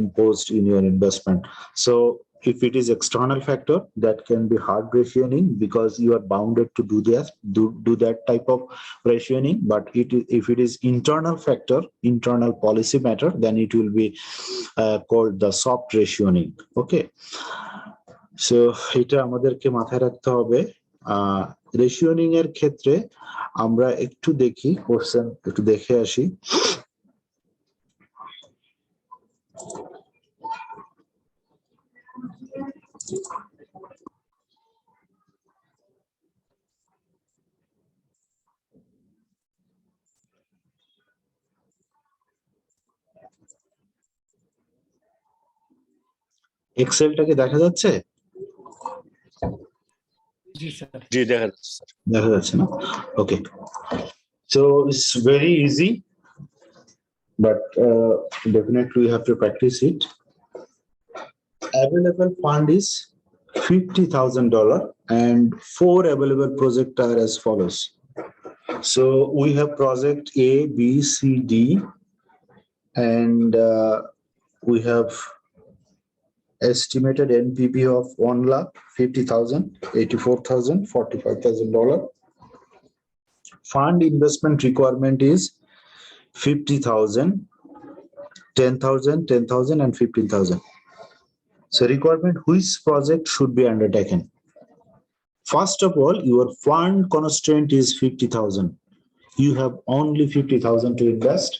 imposed in your investment. So if it is external factor, that can be hard rationing because you are bounded to do that type of rationing. But if it is internal factor, internal policy matter, then it will be called the soft rationing. Okay, so এটা আমাদেরকে মাথায় রাখতে হবে। রেশিওনিং এর ক্ষেত্রে আমরা একটু দেখি, কোশ্চেন একটু দেখে আসি। এক্সেলটা কি দেখা যাচ্ছে? জি স্যার। জি দেখা যাচ্ছে স্যার। দেখা যাচ্ছে না? Okay. So it's very easy, but definitely we have to practice it. Available fund is $50,000 and 4 available projects are as follows. So we have project A, B, C, D, and we have estimated NPV of 1,50,000, 84,000, $45,000. Fund investment requirement is 50,000, 10,000, 10,000, and 15,000. So requirement, which project should be undertaken? First of all, your fund constraint is 50,000. You have only 50,000 to invest,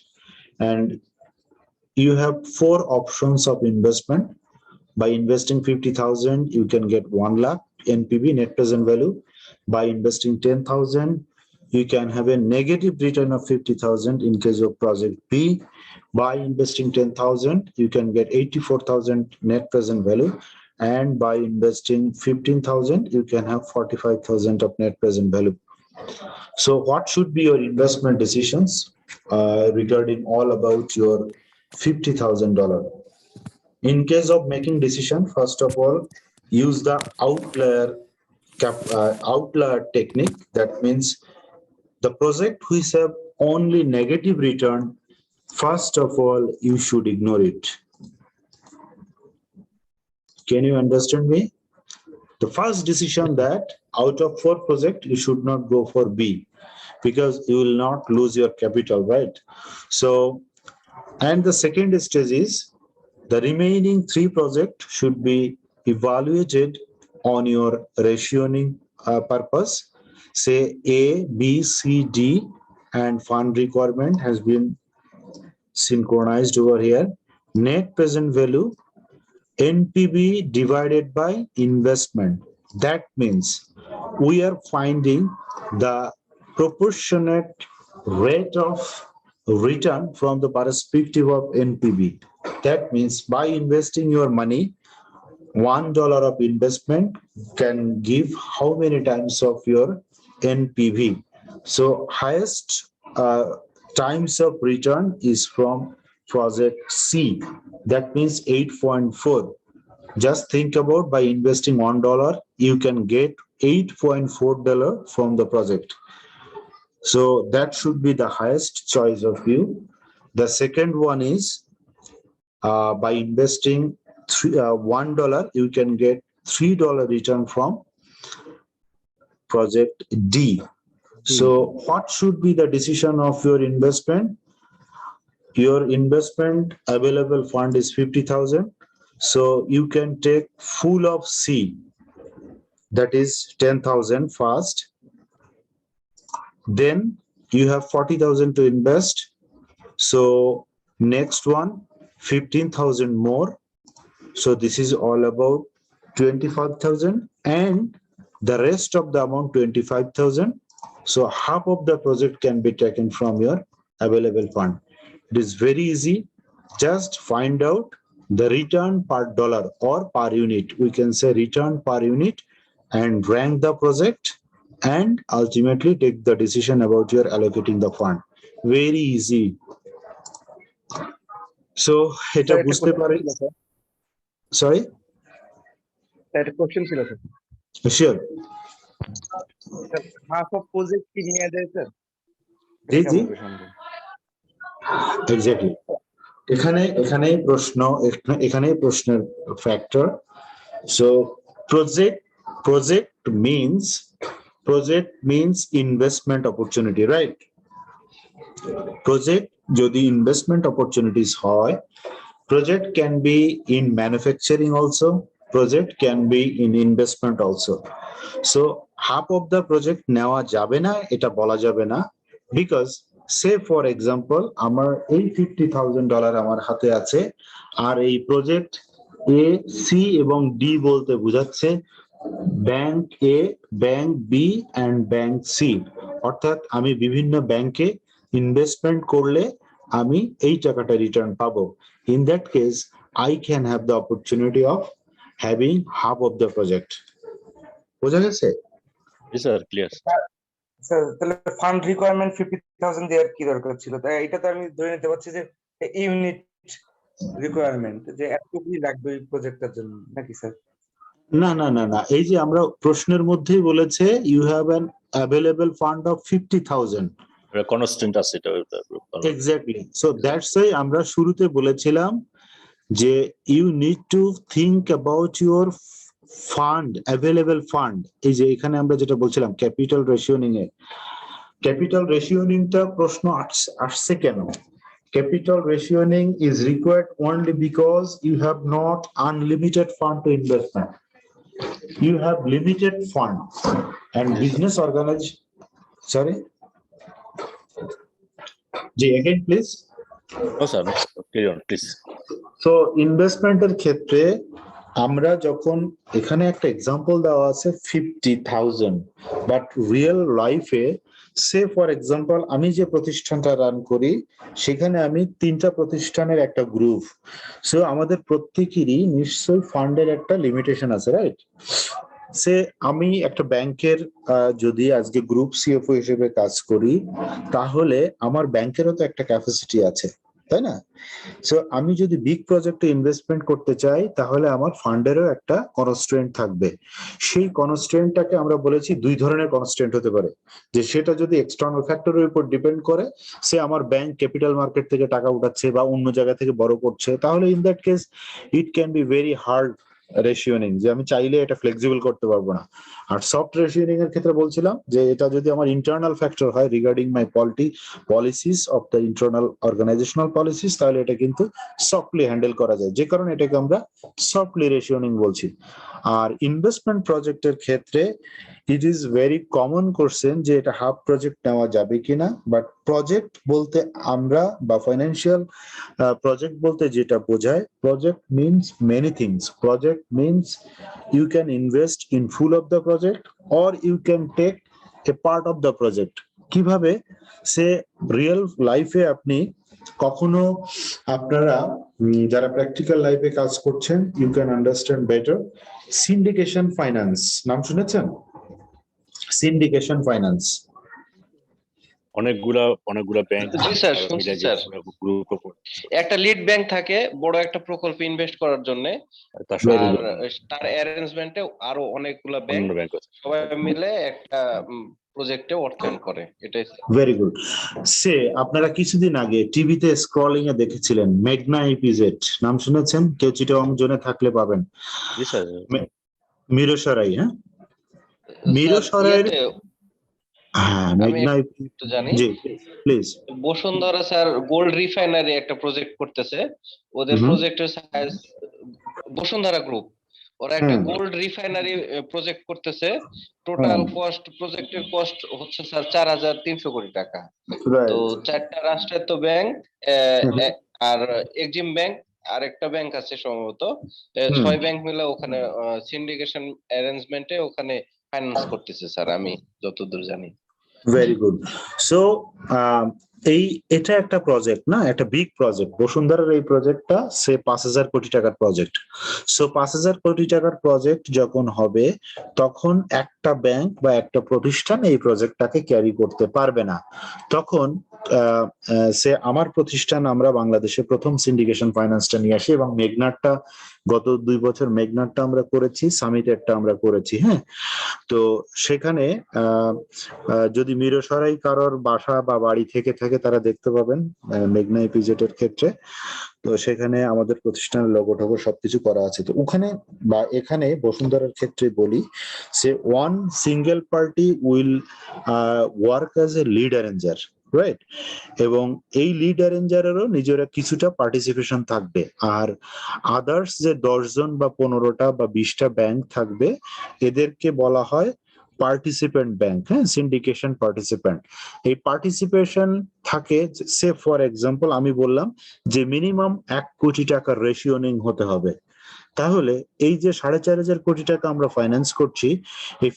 and you have 4 options of investment. By investing 50,000, you can get 1 lakh NPV, net present value. By investing 10,000, you can have a negative return of 50,000 in case of project B. By investing 10,000, you can get 84,000 net present value. And by investing 15,000, you can have 45,000 of net present value. So what should be your investment decisions regarding all about your $50,000? In case of making decision, first of all, use the outlier technique. That means the project which have only negative return, first of all, you should ignore it. Can you understand me? The first decision that out of 4 projects, you should not go for B because you will not lose your capital, right? So, and the second stage is the remaining 3 projects should be evaluated on your rationing purpose. Say A, B, C, D, and fund requirement has been synchronized over here. Net present value, NPV divided by investment. That means we are finding the proportionate rate of return from the perspective of NPV. That means by investing your money, $1 of investment can give how many times of your NPV. So highest times of return is from project C. That means 8.4. Just think about by investing $1, you can get $8.4 from the project. So that should be the highest choice of you. The second one is by investing $1, you can get $3 return from project D. So what should be the decision of your investment? Your investment available fund is 50,000. So you can take full of C, that is 10,000 first. Then you have 40,000 to invest. So next one, 15,000 more. So this is all about 25,000, and the rest of the amount 25,000. So half of the project can be taken from your available fund. It is very easy. Just find out the return per dollar or per unit. We can say return per unit and rank the project and ultimately take the decision about your allocating the fund. Very easy. So এটা বুঝতে পারে। Sorry? একটা question ছিল sir. Sure. Half of project কি নিয়ে দেয় sir? জি exactly. এখানেই প্রশ্নের factor. So project means investment opportunity, right? Project যদি investment opportunities হয়, project can be in manufacturing also, project can be in investment also. So half of the project নেওয়া যাবে না, এটা বলা যাবে না, because say for example আমার এই $50,000 আমার হাতে আছে, আর এই প্রজেক্ট A, C এবং D বলতে বোঝাচ্ছে bank A, bank B and bank C। অর্থাৎ আমি বিভিন্ন ব্যাংকে ইনভেস্টমেন্ট করলে আমি এই টাকাটা রিটার্ন পাবো। In that case, I can have the opportunity of having half of the project. বোঝা গেছে? জি স্যার, ক্লিয়ার। স্যার তাহলে ফান্ড রিকোয়ারমেন্ট 50,000 দেওয়ার কি দরকার ছিল? তাই এটা তো আমি ধরে নিতে পারছি যে ইউনিট রিকোয়ারমেন্ট, যে এতটুকুই লাগবে এই প্রজেক্টটার জন্য, নাকি স্যার? না না না না, এই যে আমরা প্রশ্নের মধ্যেই বলেছে you have an available fund of 50,000। Constant আছে এটা। এক্স্যাক্টলি, সো দ্যাটস ওয়াই আমরা শুরুতে বলেছিলাম যে you need to think about your fund, available fund. এই যে এখানে আমরা যেটা বলছিলাম ক্যাপিটাল রেশিওনিং এ, ক্যাপিটাল রেশিওনিংটা প্রশ্ন আসছে কেন? Capital rationing is required only because you have not unlimited fund to investment. You have limited fund and business organization. Sorry. Again, please. No, sir. Carry on, please. So, investment এর ক্ষেত্রে আমরা যখন এখানে একটা example দেওয়া আছে 50,000, but real লাইফে সে for example আমি যে প্রতিষ্ঠানটা রান করি সেখানে আমি 3টা প্রতিষ্ঠানের একটা গ্রুপ, সো আমাদের প্রত্যেকেরই নিশ্চয়ই ফান্ডের একটা লিমিটেশন আছে, রাইট? সে আমি একটা ব্যাংকের যদি আজকে গ্রুপ সিএফও হিসেবে কাজ করি তাহলে আমার ব্যাংকেরও তো একটা ক্যাপাসিটি আছে, তাই না? সো আমি যদি বিগ প্রজেক্টে ইনভেস্টমেন্ট করতে চাই তাহলে আমার ফান্ডেরও একটা কনস্ট্রেন্ট থাকবে। সেই কনস্ট্রেন্টটাকে আমরা বলেছি 2 ধরনের কনস্ট্রেন্ট হতে পারে, যে সেটা যদি এক্সটার্নাল ফ্যাক্টরের উপর ডিপেন্ড করে, সে আমার ব্যাংক ক্যাপিটাল মার্কেট থেকে টাকা উঠাচ্ছে বা অন্য জায়গা থেকে বড় করছে, তাহলে in that case it can be very hard rationing, যে আমি চাইলে এটা ফ্লেক্সিবল করতে পারবো না। আর সফট রেশিওনিং এর ক্ষেত্রে বলছিলাম যে এটা যদি আমার ইন্টারনাল ফ্যাক্টর হয় regarding my policies of the internal organisational policies, তাহলে এটা কিন্তু সফটলি হ্যান্ডেল করা যায়, যে কারণে এটাকে আমরা সফটলি রেশিওনিং বলছি। আর ইনভেস্টমেন্ট প্রজেক্টের ক্ষেত্রে it is very common question যে এটা হাফ প্রজেক্ট নেওয়া যাবে কিনা, বাট প্রজেক্ট বলতে আমরা বা ফাইন্যান্সিয়াল প্রজেক্ট বলতে যেটা বোঝায়, project means many things. Project means you can invest in full of the project or you can take a part of the project. কিভাবে? সে রিয়েল লাইফে আপনি কখনো আপনারা যারা প্র্যাকটিক্যাল লাইফে কাজ করছেন you can understand better. Syndication finance নাম শুনেছেন? সিন্ডিকেশন ফাইন্যান্স অনেকগুলা ব্যাংক। জি স্যার, শুনছি স্যার। একটা লিড ব্যাংক থাকে বড় একটা প্রকল্পে ইনভেস্ট করার জন্য, আর তার অ্যারেঞ্জমেন্টে আরো অনেকগুলা ব্যাংক সবাই মিলে একটা প্রজেক্টে অর্থায়ন করে, এটাই। Very good. সে আপনারা কিছুদিন আগে টিভিতে স্ক্রলিং এ দেখেছিলেন মেঘনা ইপিজেড, নাম শুনেছেন? কেউ চিটাগং জোনে থাকলে পাবেন। জি স্যার। মিরসরাই, হ্যাঁ মিরসরাইয়ের, হ্যাঁ মেঘনা জানি। জি please. Bashundhara sir gold refinery একটা প্রজেক্ট করতেছে, ওদের প্রজেক্টের সাইজ বসুন্ধরা গ্রুপ, ওরা একটা গোল্ড রিফাইনারি প্রজেক্ট করতেছে। টোটাল কস্ট, প্রজেক্টের কস্ট হচ্ছে স্যার 4,300 কোটি টাকা। তো 4টা রাষ্ট্রায়ত্ত ব্যাংক আর এক্সিম ব্যাংক আর একটা ব্যাংক আছে সম্ভবত, 6 ব্যাংক মিলে ওখানে সিন্ডিকেশন অ্যারেঞ্জমেন্টে ওখানে ফাইন্যান্স করতেছে স্যার, আমি যতদূর জানি। Very good. সো এটা একটা প্রজেক্ট না, একটা বিগ প্রজেক্ট। বসুন্ধরার এই প্রজেক্টটা সে 5,000 কোটি টাকার প্রজেক্ট। সো 5,000 কোটি টাকার প্রজেক্ট যখন হবে তখন একটা ব্যাংক বা একটা প্রতিষ্ঠান এই প্রজেক্টটাকে ক্যারি করতে পারবে না। তখন সে আমার প্রতিষ্ঠান, আমরা বাংলাদেশে প্রথম সিন্ডিকেশন ফাইন্যান্সটা নিয়ে আসি এবং মেঘনাটটা গত 2 বছর মেঘনাটটা আমরা করেছি, সামিটেরটা আমরা করেছি। হ্যাঁ, তো সেখানে যদি মিরসরাই কারোর বাসা বা বাড়ি থেকে থাকে তারা দেখতে পাবেন মেঘনা ইপিজেডের ক্ষেত্রে। তো সেখানে আমাদের প্রতিষ্ঠানের লোগো টোগো সবকিছু করা আছে। তো ওখানে বা এখানে বসুন্ধরার ক্ষেত্রে বলি, সে one single party will work as a lead arranger, right? এবং এই লিড অ্যারেঞ্জারেরও নিজেরা কিছুটা পার্টিসিপেশন থাকবে, আর আদার্স যে 10 জন বা 15টা বা 20টা ব্যাংক থাকবে এদেরকে বলা হয় পার্টিসিপেন্ট ব্যাংক। হ্যাঁ, সিন্ডিকেশন পার্টিসিপেন্ট। এই পার্টিসিপেশন থাকে, সে ফর এক্সাম্পল আমি বললাম যে মিনিমাম 1 কোটি টাকার রেশিওনিং হতে হবে। তাহলে এই যে 4,500 কোটি টাকা আমরা ফাইন্যান্স করছি, এই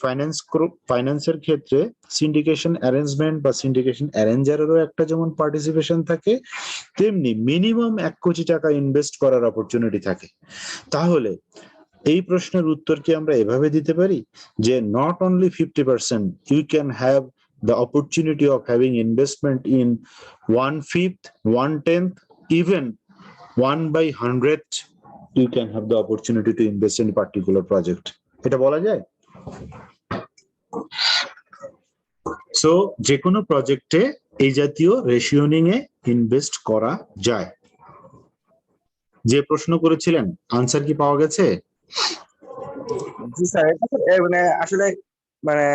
ফাইন্যান্সের ক্ষেত্রে সিন্ডিকেশন অ্যারেঞ্জমেন্ট বা সিন্ডিকেশন অ্যারেঞ্জারেরও একটা যেমন পার্টিসিপেশন থাকে, তেমনি মিনিমাম 1 কোটি টাকা ইনভেস্ট করার অপরচুনিটি থাকে। তাহলে এই প্রশ্নের উত্তর কি আমরা এভাবে দিতে পারি যে not only 50%, you can have the opportunity of having investment in 1/5, 1/10, even 1/100, you can have the opportunity to invest in a particular project. এটা বলা যায়? সো যে কোনো প্রজেক্টে এই জাতীয় রেশিওনিং এ ইনভেস্ট করা যায়। যে প্রশ্ন করেছিলেন আনসার কি পাওয়া গেছে? জি স্যার, মানে আসলে মানে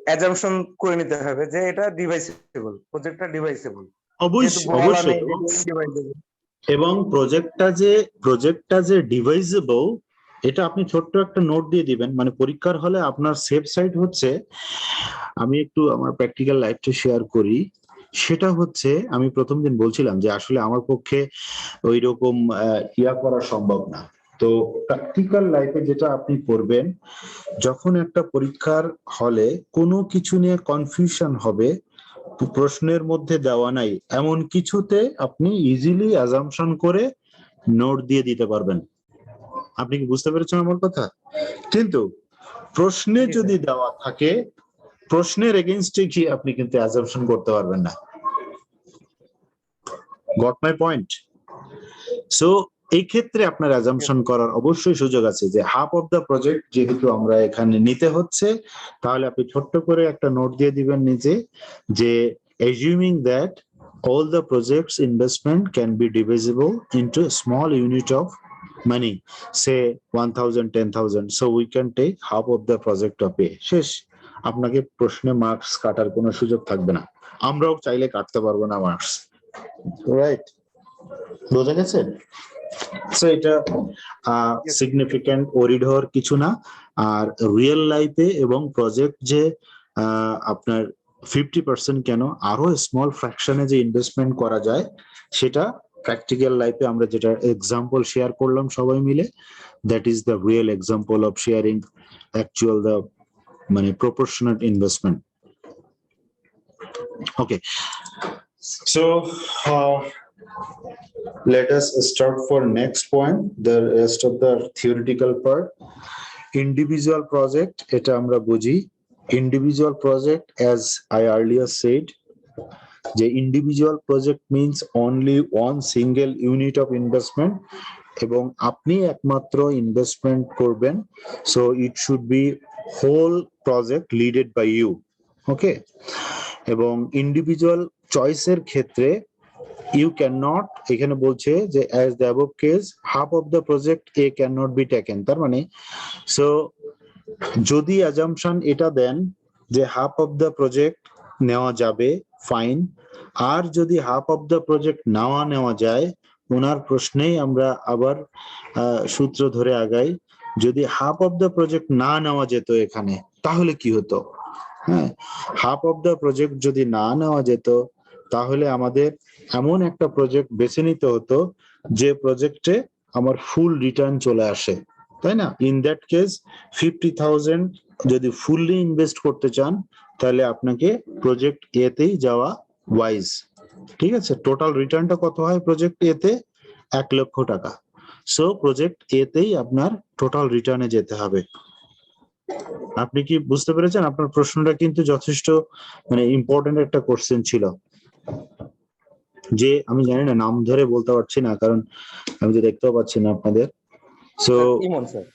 অ্যাজাম্পশন করে নিতে হবে যে এটা ডিভাইসেবল, প্রজেক্টটা ডিভাইসেবল। অবশ্যই এবং প্রজেক্টটা যে ডিভাইসেবল, এটা আপনি ছোট্ট একটা নোট দিয়ে দিবেন। মানে পরীক্ষার হলে আপনার সেফ সাইড হচ্ছে, আমি একটু আমার প্র্যাকটিক্যাল লাইফটা শেয়ার করি। সেটা হচ্ছে আমি প্রথম দিন বলছিলাম যে আসলে আমার পক্ষে ওই রকম ইয়া করা সম্ভব না। তো প্র্যাকটিক্যাল লাইফে যেটা আপনি করবেন, যখন একটা পরীক্ষার হলে কোনো কিছু নিয়ে কনফিউশন হবে, প্রশ্নের মধ্যে দেওয়া নাই এমন কিছুতে আপনি ইজিলি অ্যাজাম্পশন করে নোট দিয়ে দিতে পারবেন। আপনি কি বুঝতে পেরেছেন আমার কথা? কিন্তু প্রশ্নে যদি দেওয়া থাকে, প্রশ্নের এগেইনস্টে কি আপনি কিন্তু অ্যাজাম্পশন করতে পারবেন না। Got my point? সো এই ক্ষেত্রে আপনার অ্যাজাম্পশন করার অবশ্যই সুযোগ আছে যে হাফ অফ দ্য প্রজেক্ট যেহেতু আমরা এখানে নিতে হচ্ছে, তাহলে আপনি ছোট্ট করে একটা নোট দিয়ে দিবেন নিজে যে assuming that all the projects investment can be divisible into a small unit of money, say 1,000, 10,000, so we can take half of the project of A. শেষ। আপনাকে প্রশ্নে মার্কস কাটার কোনো সুযোগ থাকবে না, আমরাও চাইলে কাটতে পারবো না মার্কস, রাইট? বোঝা গেছে? সো এটা সিগনিফিক্যান্ট ওরিড হওয়ার কিছু না। আর রিয়েল লাইফে এবং প্রজেক্ট যে আপনার 50% কেন আরো স্মল ফ্র্যাকশনে যে ইনভেস্টমেন্ট করা যায়, সেটা প্র্যাকটিক্যাল লাইফে আমরা যেটা এক্সাম্পল শেয়ার করলাম সবাই মিলে, that is the real example of sharing actual the মানে proportionate investment. Okay, so let us start for next point, the rest of the theoretical part. Individual project, এটা আমরা বুঝি। Individual project, as I earlier said, the individual project means only one single unit of investment এবং আপনি একমাত্র investment করবেন, so it should be whole project leaded by you. Okay, এবং individual চয়েসের ক্ষেত্রে you cannot, এখানে বলছে যে as the above case half of the project A cannot be taken, তার মানে সো যদি অ্যাজাম্পশন এটা দেন যে হাফ অফ দ্য প্রজেক্ট নেওয়া যাবে, ফাইন। আর যদি হাফ অফ দ্য প্রজেক্ট নাও নেওয়া যায়, ওনার প্রশ্নেই আমরা আবার সূত্র ধরে আগাই, যদি হাফ অফ দ্য প্রজেক্ট না নেওয়া যেত এখানে তাহলে কি হতো? হ্যাঁ, হাফ অফ দ্য প্রজেক্ট যদি না নেওয়া যেত তাহলে আমাদের এমন একটা প্রজেক্ট বেছে নিতে হতো যে প্রজেক্টে আমার ফুল রিটার্ন চলে আসে, তাই না? ইন দ্যাট কেস 50,000 যদি ফুললি ইনভেস্ট করতে চান তাহলে আপনাকে প্রজেক্ট এ তেই যাওয়া ওয়াইজ। ঠিক আছে, টোটাল রিটার্নটা কত হয় প্রজেক্ট এ তে? 1 লক্ষ টাকা। সো প্রজেক্ট এ তেই আপনার টোটাল রিটার্নে যেতে হবে। আপনি কি বুঝতে পেরেছেন? আপনার প্রশ্নটা কিন্তু যথেষ্ট মানে ইম্পর্টেন্ট একটা কোশ্চেন ছিল, যে আমি জানি না নাম ধরে বলতে পারছি না কারণ আমি তো দেখতেও পাচ্ছি না আপনাদের। সো ইমন স্যার,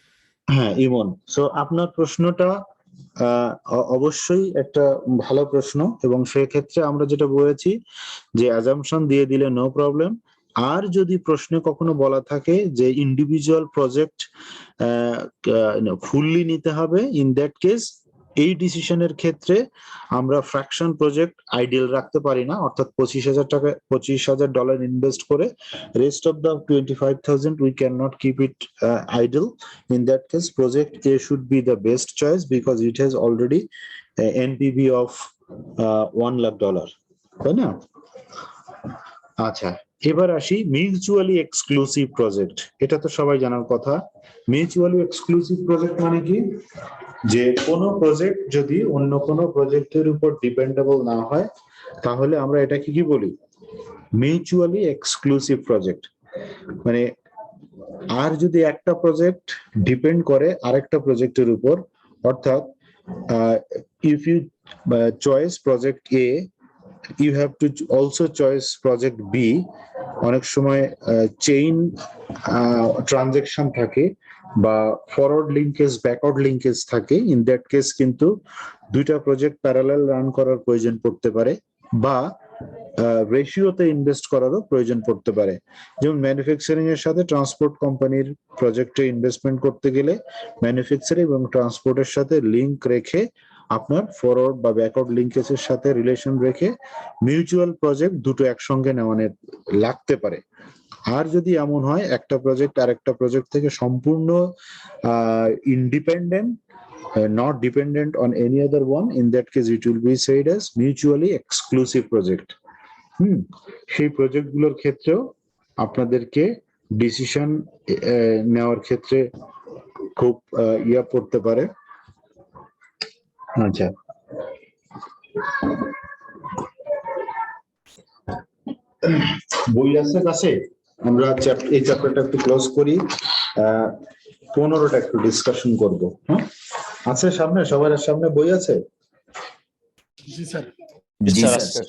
হ্যাঁ ইমন, সো আপনার প্রশ্নটা অবশ্যই একটা ভালো প্রশ্ন এবং সেক্ষেত্রে আমরা যেটা বলেছি যে অ্যাজাম্পশন দিয়ে দিলে নো প্রবলেম। আর যদি প্রশ্নে কখনো বলা থাকে যে ইন্ডিভিজুয়াল প্রজেক্ট ফুললি নিতে হবে, ইন দ্যাট কেস এই ডিসিশনের ক্ষেত্রে আমরা ফ্র্যাকশন প্রজেক্ট আইডিয়াল রাখতে পারি না, অর্থাৎ $25,000 ইনভেস্ট করে rest of the 25,000 we cannot keep it idle. In that case project A should be the best choice because it has already NPV of $1 lakh, তাই না? আচ্ছা, এবার আসি মিউচুয়ালি এক্সক্লুসিভ প্রজেক্ট। এটা তো সবাই জানার কথা। মিউচুয়ালি এক্সক্লুসিভ প্রজেক্ট মানে কি? যে কোনো প্রজেক্ট যদি অন্য কোনো প্রজেক্টের উপর ডিপেন্ডেবল না হয় তাহলে আমরা এটাকে কি বলি? Mutually exclusive project. মানে আর যদি একটা প্রজেক্ট ডিপেন্ড করে আরেকটা প্রজেক্টের উপর, অর্থাৎ if you choice project A, you have to also choice project B. অনেক সময় চেইন ট্রানজেকশন থাকে বা ফরওয়ার্ড লিঙ্কেজ ব্যাকওয়ার্ড লিঙ্কেজ থাকে, ইন দ্যাট কেস কিন্তু দুইটা প্রজেক্ট প্যারালাল রান করার প্রয়োজন পড়তে পারে বা রেশিওতে ইনভেস্ট করারও প্রয়োজন পড়তে পারে। যেমন ম্যানুফ্যাকচারিং এর সাথে ট্রান্সপোর্ট কোম্পানির প্রজেক্টে ইনভেস্টমেন্ট করতে গেলে ম্যানুফ্যাকচারিং এবং ট্রান্সপোর্টের সাথে লিঙ্ক রেখে আপনার ফরওয়ার্ড বা ব্যাকওয়ার্ড লিঙ্কেজের সাথে রিলেশন রেখে মিউচুয়াল প্রজেক্ট দুটো একসঙ্গে নেওয়ানো লাগতে পারে। আর যদি এমন হয় একটা প্রজেক্ট আরেকটা প্রজেক্ট থেকে সম্পূর্ণ independent, not dependent on any other one, in that case it will be said as mutually exclusive project. সেই প্রজেক্ট গুলোর ক্ষেত্রেও আপনাদেরকে ডিসিশন নেওয়ার ক্ষেত্রে খুব ইয়া পড়তে পারে। আচ্ছা, বই আছে কাছে, আমরা এই চ্যাপ্টারটা একটু ক্লোজ করি, 15টা একটু ডিসকাশন করব। হ্যাঁ, আছে সামনে, সবার সামনে বই আছে? জি স্যার। জি স্যার।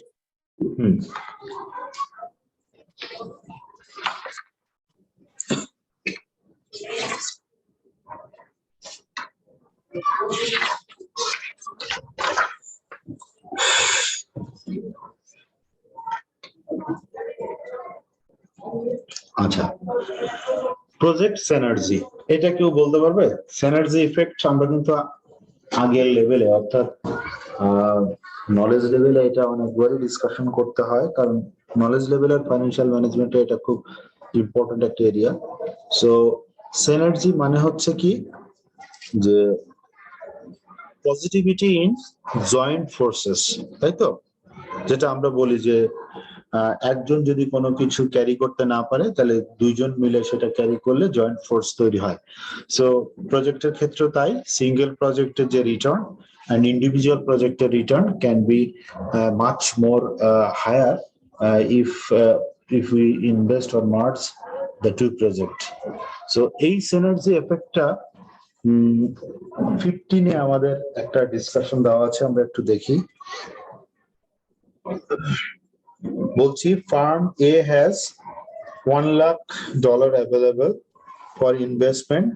আচ্ছা, প্রজেক্ট সিনার্জি, এটা কেউ বলতে পারবে? সিনার্জি ইফেক্ট আমরা কিন্তু আগের লেভেলে অর্থাৎ নলেজ লেভেলে এটা অনেকবারই ডিসকাশন করতে হয়, কারণ নলেজ লেভেলের ফাইন্যান্সিয়াল ম্যানেজমেন্টে এটা খুব ইম্পর্টেন্ট একটা এরিয়া। সো সিনার্জি মানে হচ্ছে কি, যে পজিটিভিটি ইন জয়েন্ট ফোর্সেস, তাই তো? যেটা আমরা বলি যে একজন যদি কোনো কিছু ক্যারি করতে না পারে তাহলে দুইজন মিলে সেটা ক্যারি করলে জয়েন্ট ফোর্স তৈরি হয়। সো প্রজেক্টের ক্ষেত্রে তাই সিঙ্গেল প্রজেক্টের যে return and individual project return can be much more higher if we invest or merge the two project. So এই synergy effect টা 15 এ আমাদের একটা ডিসকাশন দেওয়া আছে, আমরা একটু দেখি। বলছি farm A has $1 lakh available for investment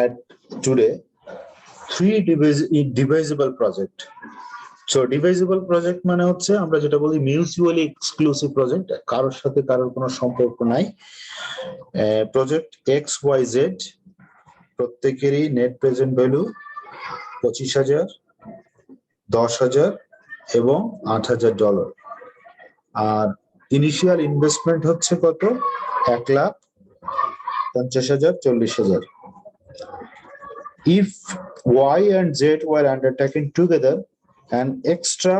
at today. 3 divisible project. So divisible project মানে হচ্ছে আমরা যেটা বলি মিউচুয়ালি এক্সক্লুসিভ প্রজেক্ট, কারোর সাথে কারোর কোনো সম্পর্ক নাই। প্রজেক্ট XYZ প্রত্যেকেরই নেট প্রেজেন্ট ভ্যালু $25,000, $10,000 এবং $8,000। আর ইনিশিয়াল ইনভেস্টমেন্ট হচ্ছে কত? 1,50,000, 40,000। If Y and Z were undertaken together, an extra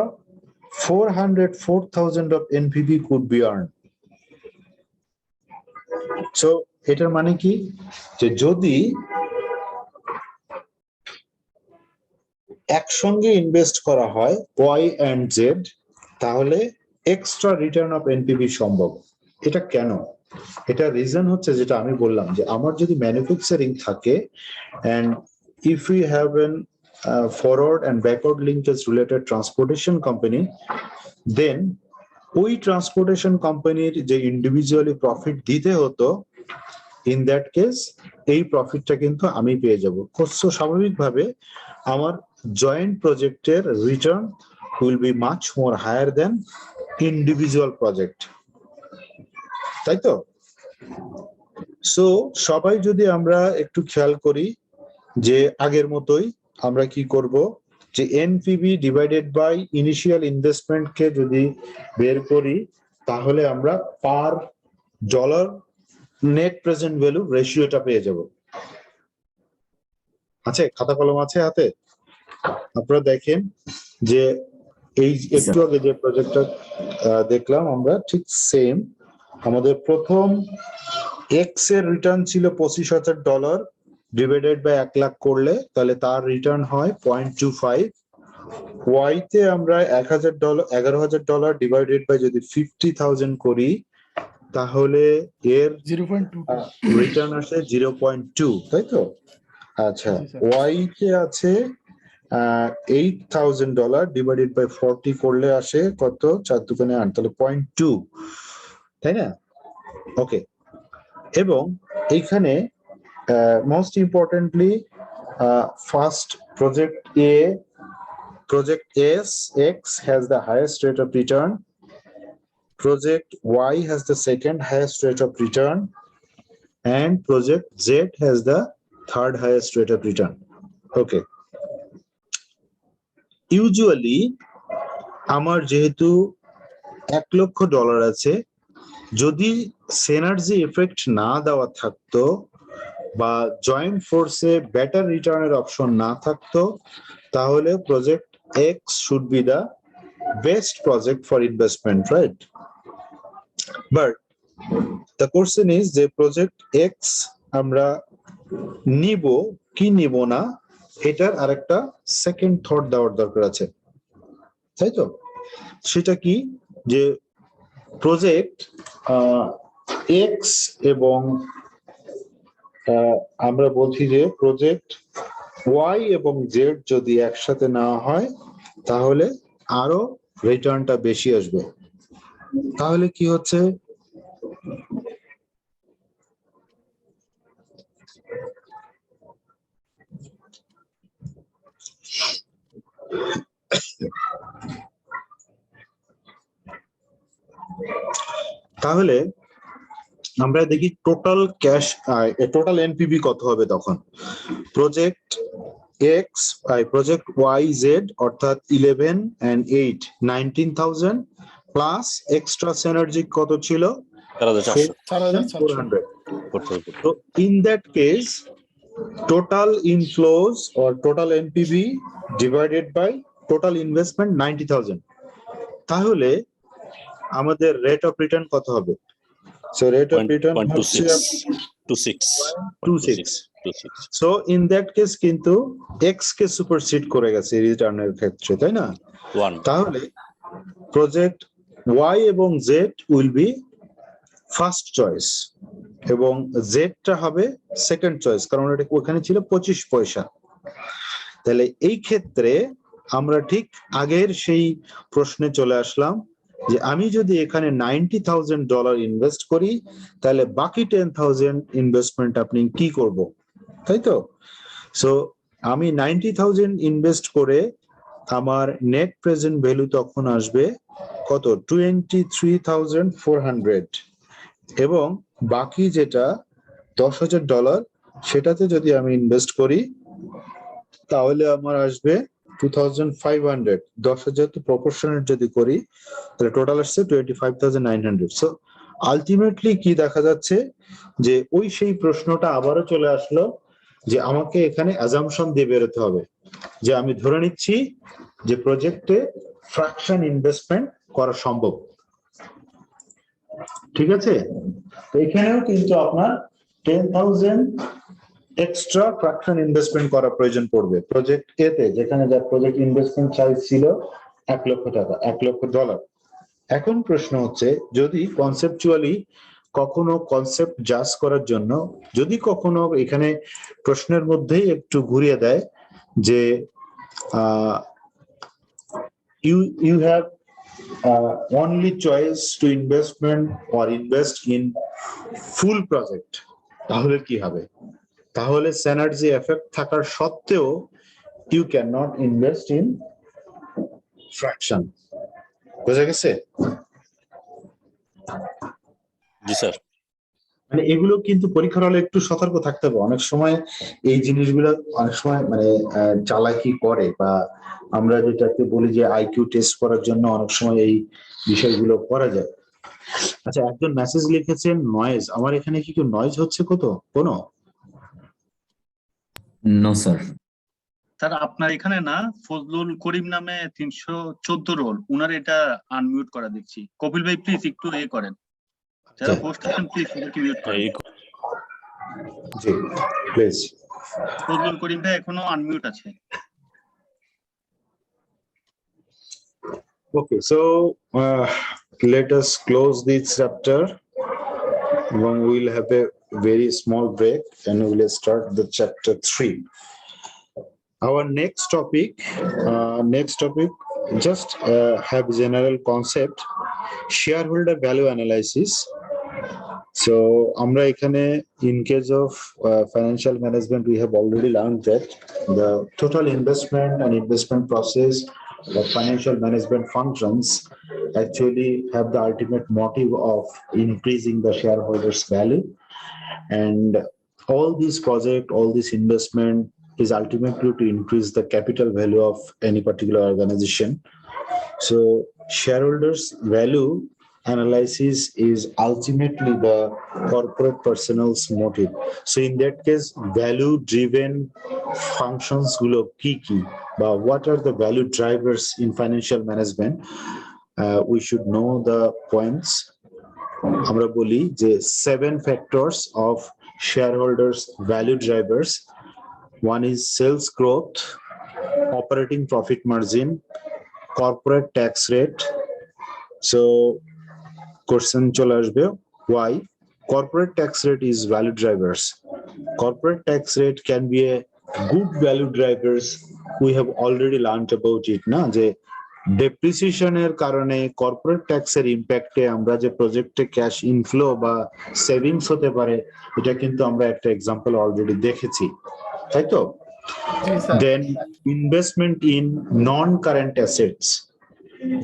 404,000 of NPV could be earned. So এটার মানে কি, যে যদি একসঙ্গে ইনভেস্ট করা হয় Y and Z, তাহলে এক্সট্রা রিটার্ন অফ এনপিভি সম্ভব। এটা কেন? এটা রিজন হচ্ছে যেটা আমি বললাম, যে আমার যদি ম্যানুফ্যাকচারিং থাকে and if we have an forward and backward linkage related transportation company, then ওই ট্রান্সপোর্টেশন কোম্পানির যে ইন্ডিভিজুয়ালি প্রফিট দিতে হতো, ইন দ্যাট কেস এই প্রফিটটা কিন্তু আমি পেয়ে যাব। স্বাভাবিকভাবে আমার জয়েন্ট প্রজেক্টের return will be much more higher than individual project, তাই তো? সো সবাই যদি আমরা একটু খেয়াল করি, যে আগের মতোই আমরা কি করব, যে NPV divided by initial investment কে যদি বের করি, তাহলে আমরা per dollar net present value রেশিওটা পেয়ে যাব। আছে, খাতা কলম আছে হাতে? আপনারা দেখেন যে এই একটু আগে যে প্রজেক্টটা দেখলাম আমরা, ঠিক সেম আমাদের প্রথম এক্স এর রিটার্ন ছিল $25,000 ডিভাইডেড বাই 1 লাখ করলে তাহলে তার রিটার্ন হয় 0.25। ওয়াই তে আমরা $11,000 ডিভাইডেড বাই যদি 50,000 করি তাহলে এর 0.2 রিটার্ন আসে 0.2, তাই তো? আচ্ছা, জি স্যার। ওয়াই তে আছে $8,000 ডিভাইডেড বাই 40 করলে আসে কত? 4 দুগুণে 8, তাহলে 0.2, তাই না? ওকে, এবং এইখানে most importantly first project X has the highest rate of return, project Y has the second highest rate of return, and project Z has the third highest rate of return. Okay, usually আমার যেহেতু $1,00,000 আছে, যদি synergy effect না দেওয়া থাকতো বা joint ফোর্সে better রিটার্নের option না থাকতো, তাহলে project X should be the best project for investment, right? But the question is যে প্রজেক্ট X আমরা নিব কি নিব না, এটার আরেকটা সেকেন্ড থট দেওয়ার দরকার আছে, তাই তো? সেটা কি, যে প্রজেক্ট X এবং আমরা বলছি যে প্রজেক্ট Y এবং Z যদি একসাথে নেওয়া হয় তাহলে আরো রিটার্নটা বেশি আসবে। তাহলে কি হচ্ছে, তাহলে আমরা দেখি টোটাল ক্যাশ, টোটাল এনপিভি কত হবে তখন। প্রজেক্ট Y Z অর্থাৎ 11 and 8 19,000 প্লাস এক্সট্রা সিনার্জি কত ছিল? 4,400. So in that case, total inflows or total NPV divided by total investment 90,000. তাহলে আমাদের রেট অফ রিটার্ন কত হবে? So rate of return হচ্ছে 26. So in that case কিন্তু X কে supersede করে গেছে রিটার্নের ক্ষেত্রে, তাই না? তাহলে প্রজেক্ট Y এবং Z will be first choice এবং Z টা হবে সেকেন্ড চয়েস, কারণ এটা ওখানে ছিল 25 পয়সা। তাহলে এই ক্ষেত্রে আমরা ঠিক আগের সেই প্রশ্নে চলে আসলাম যে আমি যদি এখানে $90,000 ইনভেস্ট করি তাহলে বাকি 10,000 ইনভেস্টমেন্ট আপনি কি করব, তাই তো? সো আমি 90,000 ইনভেস্ট করে আমার নেট প্রেজেন্ট ভ্যালু তখন আসবে কত? 23,400, এবং বাকি যেটা $10,000 সেটাতে যদি আমি ইনভেস্ট করি তাহলে আমার আসবে 2,500। 10,000 তো প্রপোর্শনেট যদি করি তাহলে টোটাল আসছে 25,900। সো আলটিমেটলি কি দেখা যাচ্ছে যে ওই সেই প্রশ্নটা আবারও চলে আসলো যে আমাকে এখানে অ্যাজাম্পশন দিয়ে বেরোতে হবে যে আমি ধরে নিচ্ছি যে প্রজেক্টে ফ্র্যাকশন ইনভেস্টমেন্ট করা সম্ভব, ঠিক আছে? তো এখানেও কিন্তু আপনার 10,000 এক্সট্রা ফ্র্যাকশন ইনভেস্টমেন্ট করা প্রয়োজন পড়বে প্রজেক্ট এ তে, যেখানে যার প্রজেক্ট ইনভেস্টমেন্ট সাইজ ছিল $1,00,000। এখন প্রশ্ন হচ্ছে, যদি কনসেপচুয়ালি কখনো কনসেপ্ট জাজ করার জন্য যদি কখনো এখানে প্রশ্নের মধ্যেই একটু ঘুরিয়ে দেয় যে you have only choice to investment or invest in full project, তাহলে কি হবে? তাহলে সিনার্জি এফেক্ট থাকার সত্ত্বেও you cannot invest in fraction. বুঝা গেছে? জি স্যার। মানে এগুলো কিন্তু পরীক্ষার হলে একটু সতর্ক থাকতে হবে। অনেক সময় এই জিনিসগুলো অনেক সময় মানে চালাকি করে, বা আমরা যেটাকে বলি যে আইকিউ টেস্ট করার জন্য অনেক সময় এই বিষয়গুলো করা যায়। আচ্ছা, একজন মেসেজ লিখেছেন নয়েজ। আমার এখানে কি নয়েজ হচ্ছে কোনো? No sir. স্যার আপনার এখানে না ফজলুল করিম নামে 314 রোল, উনার এটা আনমিউট করা দেখছি। কপিল ভাই প্লিজ একটু করেন, যারা হোস্ট আছেন প্লিজ ওদেরকে মিউট করেন। জি প্লিজ। ফজলুল করিম ভাই এখনো আনমিউট আছে। Okay, so let us close this chapter. We'll have a very small break and we'll start the chapter 3. Our next topic, just have general concept, shareholder value analysis. So, আমরা এখানে in case of financial management, we have already learned that the total investment and investment process of financial management functions actually have the ultimate motive of increasing the shareholders' value. And all this project, all this investment is ultimately to increase the capital value of any particular organization. So shareholders value analysis is ultimately the corporate personnel's motive. So in that case, value driven functions gulo ki ki, but what are the value drivers in financial management? We should know the points. আমরা বলি যে 7 factors of shareholders value drivers. One is sales growth, operating profit margin, corporate tax rate. So question চলে আসবে, why corporate tax rate is value drivers? Corporate tax rate can be a good value drivers. We have already learned about it না, যে ডেপ্রিসিয়েশনের কারণে corporate ট্যাক্সের ইম্প্যাক্টে আমরা যে প্রজেক্টে cash inflow বা সেভিংস হতে পারে, এটা কিন্তু আমরা একটা এক্সাম্পল অলরেডি দেখেছি, তাই তো? Then investment in non-current assets.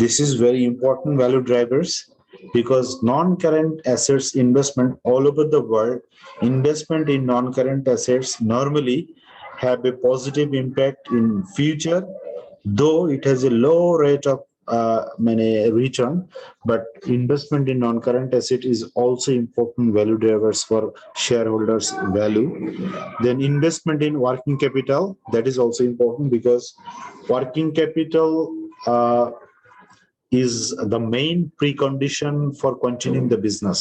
This is very important value drivers because non-current assets investment all over the world, investment in non-current assets normally have a positive impact in future, though it has a low rate of return, but investment in non-current asset is also important value drivers for shareholders value. Then investment in working capital, that is also important because working capital is the main precondition for continuing the business.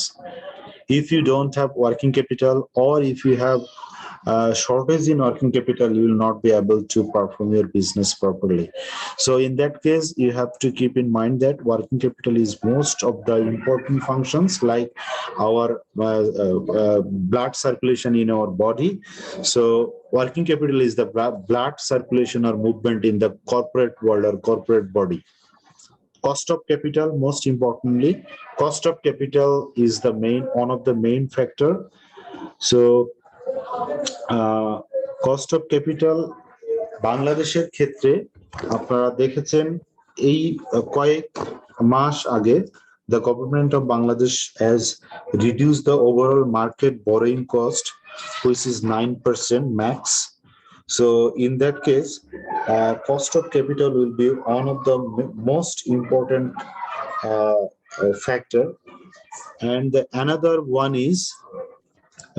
If you don't have working capital or if you have shortage in working capital, you will not be able to perform your business properly. So in that case, you have to keep in mind that working capital is most of the important functions like our blood circulation in our body. So working capital is the blood circulation or movement in the corporate world or corporate body. Cost of capital, most importantly, cost of capital is the one of the main factor. So cost of capital বাংলাদেশের ক্ষেত্রে আপনারা দেখেছেন এই কয়েক মাস আগে the government of Bangladesh has reduced the overall market borrowing cost, which is 9% max. So in that case, cost of capital will be one of the most important factor. And another one is,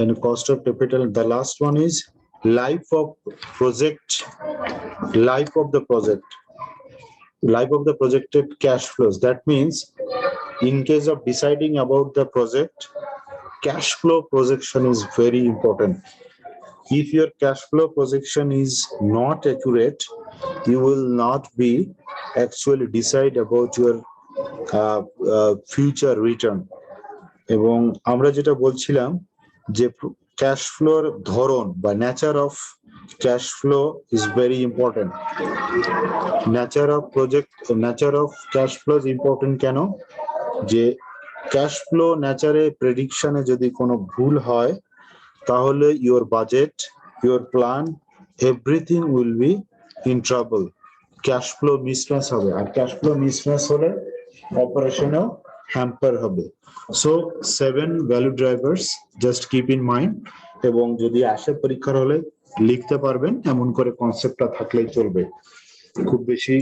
and cost of capital, the last one is life of the projected cash flows. That means in case of deciding about the project, cash flow projection is very important. If your cash flow projection is not accurate, you will not be actually decide about your future return. এবং আমরা যেটা বলছিলাম যে cash floor ধরন বা nature of cash flow is very important. Nature of cash flow is important কেন? যে cash flow নেচারে প্রেডিকশনে যদি কোনো ভুল হয় তাহলে your budget, your plan, everything will be in trouble. Cash flow mismatch হবে, আর ক্যাশ ফ্লো মিসম্যাচ হলে অপারেশনেও হ্যাম্পার হবে। So 7 value drivers, just keep in mind, এবং যদি আসে পরীক্ষার হলে লিখতে পারবেন, এমন করে কনসেপ্টটা থাকলেই চলবে। খুব বেশি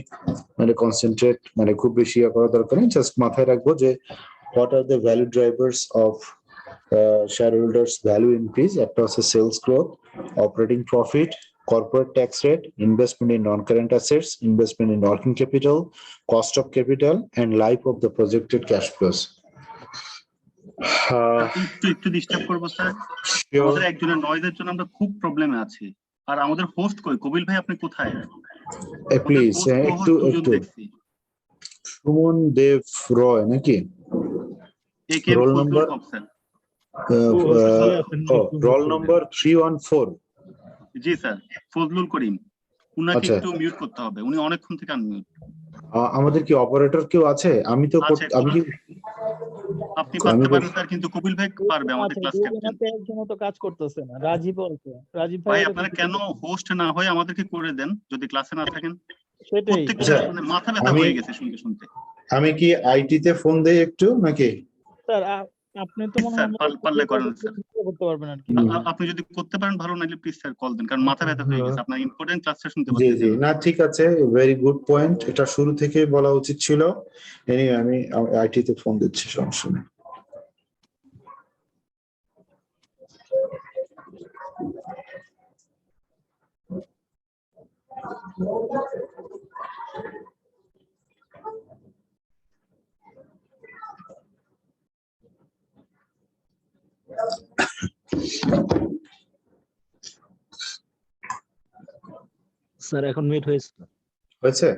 কনসেন্ট্রেট খুব বেশি করা দরকার নেই, জাস্ট মাথায় রাখবো যে what are the value drivers of shareholders value increase. একটা হচ্ছে sales growth, operating profit, corporate tax rate, investment in non-current assets, investment in working capital, cost of capital, and life of the projected cash flows. একটু disturb করবো sir, আমাদের একজনের নয়েজের জন্য আমরা খুব প্রবলেমে আছি। আর আমাদের হোস্ট কই? কবিল ভাই আপনি কোথায়? প্লিজ একটু সুমন দেব রয় নাকি? Roll number roll number 314. জি স্যার, ফজলুল করিম, উনাকে আচ্ছা। একটু মিউট করতে হবে, উনি অনেকক্ষণ থেকে আনমিউট আমাদের কি অপারেটর কেউ আছে? আমি তো আছে। আমি কি আপনি পারতে পারেন স্যার, কিন্তু কপিল ভাই পারবে, আমাদের ক্লাস ক্যাপ্টেন। একজনও তো কাজ করতেছে না, রাজীব অল্প। রাজীব ভাই ভাই আপনারা কেন হোস্ট না হয়ে আমাদেরকে করে দেন যদি ক্লাসে না থাকেন? সেটাই। প্রত্যেকটা মানে মাথা ব্যথা হয়ে গেছে শুনতে শুনতে। আমি কি আইটি তে ফোন দেই একটু নাকি? স্যার আপনি তো মনে হয় পারলে করেন স্যার, করতে পারবেন আর কি। আপনি যদি করতে পারেন ভালো, নাইলে প্লিজ স্যার কল দেন, কারণ মাথা ব্যথা হয়ে গেছে, আপনার ইম্পর্টেন্ট ক্লাসটা শুনতে জি পাচ্ছি জি, না ঠিক আছে, ভেরি গুড পয়েন্ট, এটা শুরু থেকে বলা উচিত ছিল। এনিওয়ে আমি আইটি তে ফোন দিচ্ছি, সমস্যা নেই। স্যার এখন মিট হয়েছে,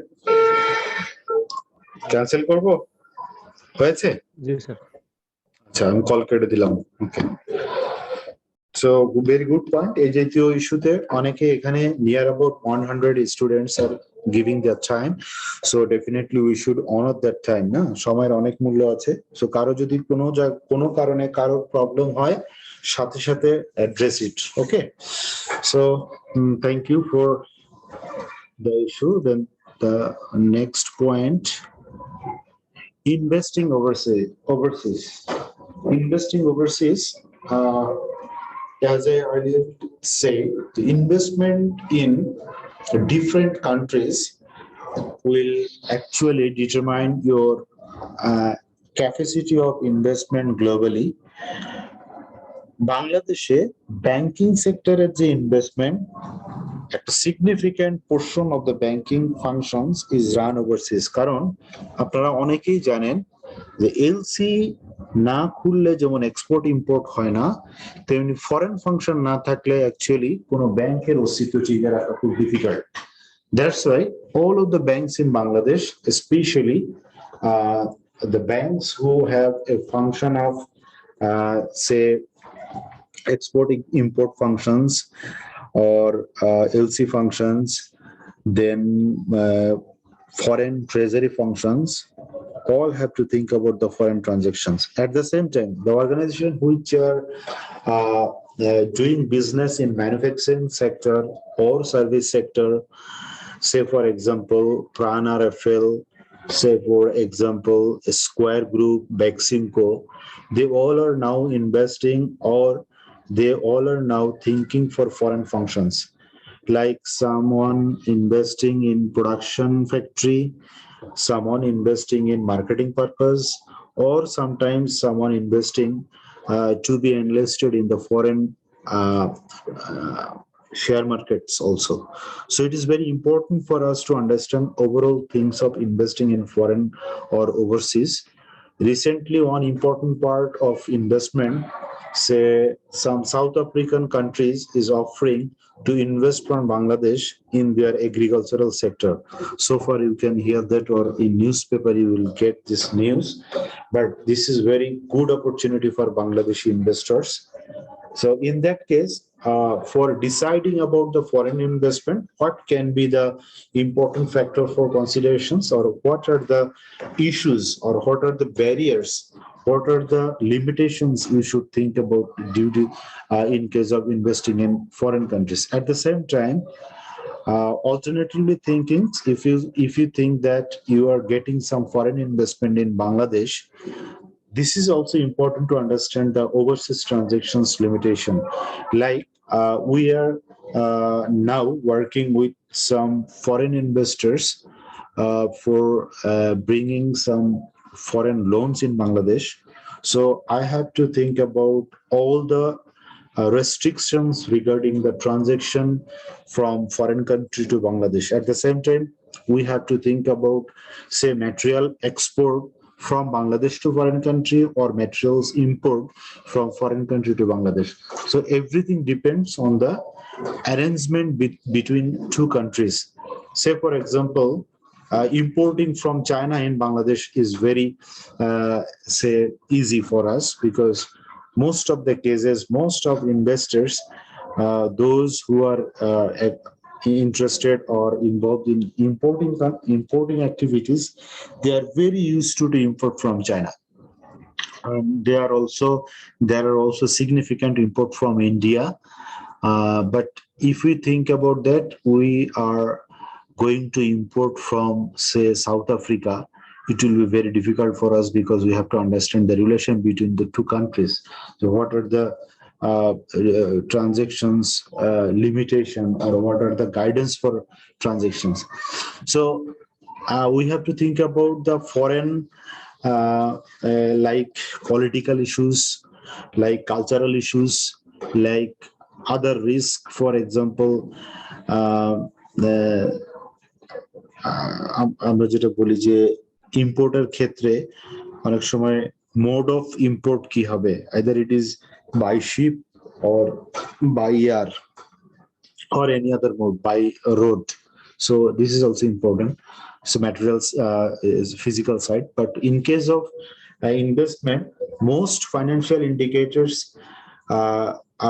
ক্যান্সেল করব? হয়েছে? জি স্যার। আচ্ছা, আমি কল কেটে দিলাম। ওকে, সো ভেরি গুড পয়েন্ট। এই জাতীয় ইস্যুতে অনেকে এখানে near about 100 students are giving there time, so definitely we should honour that time. না, সময়ের অনেক মূল্য আছে। সো কারো যদি কোনো কারণে কারো প্রবলেম হয়, সাথে সাথে address it. Okay, so thank you for the issue. Then the next point, investing overseas. Investing overseas, as I earlier said, the investment in different countries will actually determine your capacity of investment globally. বাংলাদেশে banking সেক্টরের যে investment, একটা significant portion of the banking functions is run overseas. কারণ আপনারা অনেকেই জানেন যে LC না খুললে যেমন এক্সপোর্ট ইম্পোর্ট হয় না, তেমনি ফরেন ফাংশন না থাকলে অ্যাকচুয়ালি কোনো ব্যাংকের অস্তিত্ব টিকে রাখা খুব difficult. That's why all of the banks in Bangladesh, especially the banks who have a function of say exporting import functions or LC functions, then foreign treasury functions, all have to think about the foreign transactions. At the same time, the organization which are doing business in manufacturing sector or service sector, say for example Prana Rafael, say for example Square Group, Beximco, they all are now investing, or they all are now thinking for foreign functions, like someone investing in production factory, someone investing in marketing purpose, or sometimes someone investing to be enlisted in the foreign share markets also. So it is very important for us to understand overall things of investing in foreign or overseas. Recently, one important part of investment, say some South African countries is offering to invest from Bangladesh in their agricultural sector. So far you can hear that, or in newspaper you will get this news, but this is very good opportunity for Bangladeshi investors. So in that case, for deciding about the foreign investment, what can be the important factor for considerations, or what are the issues, or what are the barriers, what are the limitations you should think about due to in case of investing in foreign countries? At the same time, alternatively thinking, if you think that you are getting some foreign investment in Bangladesh, this is also important to understand the overseas transactions limitation. Like we are now working with some foreign investors for bringing some foreign loans in Bangladesh. So I have to think about all the restrictions regarding the transaction from foreign country to Bangladesh. At the same time, we have to think about, say, material export from Bangladesh to foreign country, or materials import from foreign country to Bangladesh. So everything depends on the arrangement between two countries. Say for example, importing from China in Bangladesh is very say easy for us, because most of the cases, most of investors, those who are interested or involved in importing activities, they are very used to import from China. There are also significant import from India. But if we think about that, we are going to import from, say, South Africa. It will be very difficult for us because we have to understand the relation between the two countries. So what are the transactions limitation, or what are the guidance for transactions? So we have to think about the foreign like political issues, like cultural issues, like other risk. For example, আমরা যেটা বলি যে ইম্পোর্টের ক্ষেত্রে অনেক সময় mode of import কি হবে, either it is by ship or by air or any other mode, by road. So this is also important. So materials is physical side, but in case of investment, most financial indicators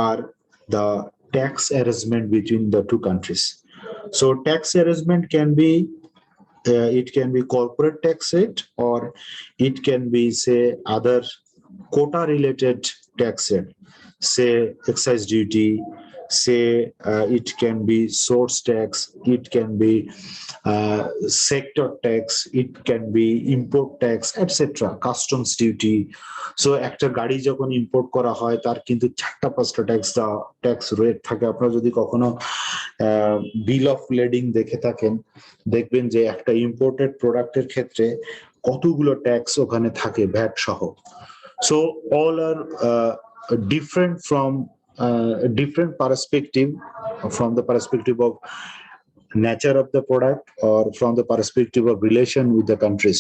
are the tax arrangement between the two countries. So tax arrangement can be it can be corporate tax rate, or it can be, say, other quota related tax rate, say excise duty, say it can be source tax, it can be sector tax, it can be import tax, etc., customs duty. So একটা গাড়ি যখন import করা হয় তার কিন্তু 4-5টা tax rate থাকে। আপনারা যদি কখনো বিল অফ লেডিং দেখে থাকেন, দেখবেন যে একটা ইম্পোর্টেড প্রোডাক্টের ক্ষেত্রে কতগুলো ট্যাক্স ওখানে থাকে, ভ্যাট সহ। So all are different from different perspective, from the perspective of nature of the product or from the perspective of relation with the countries.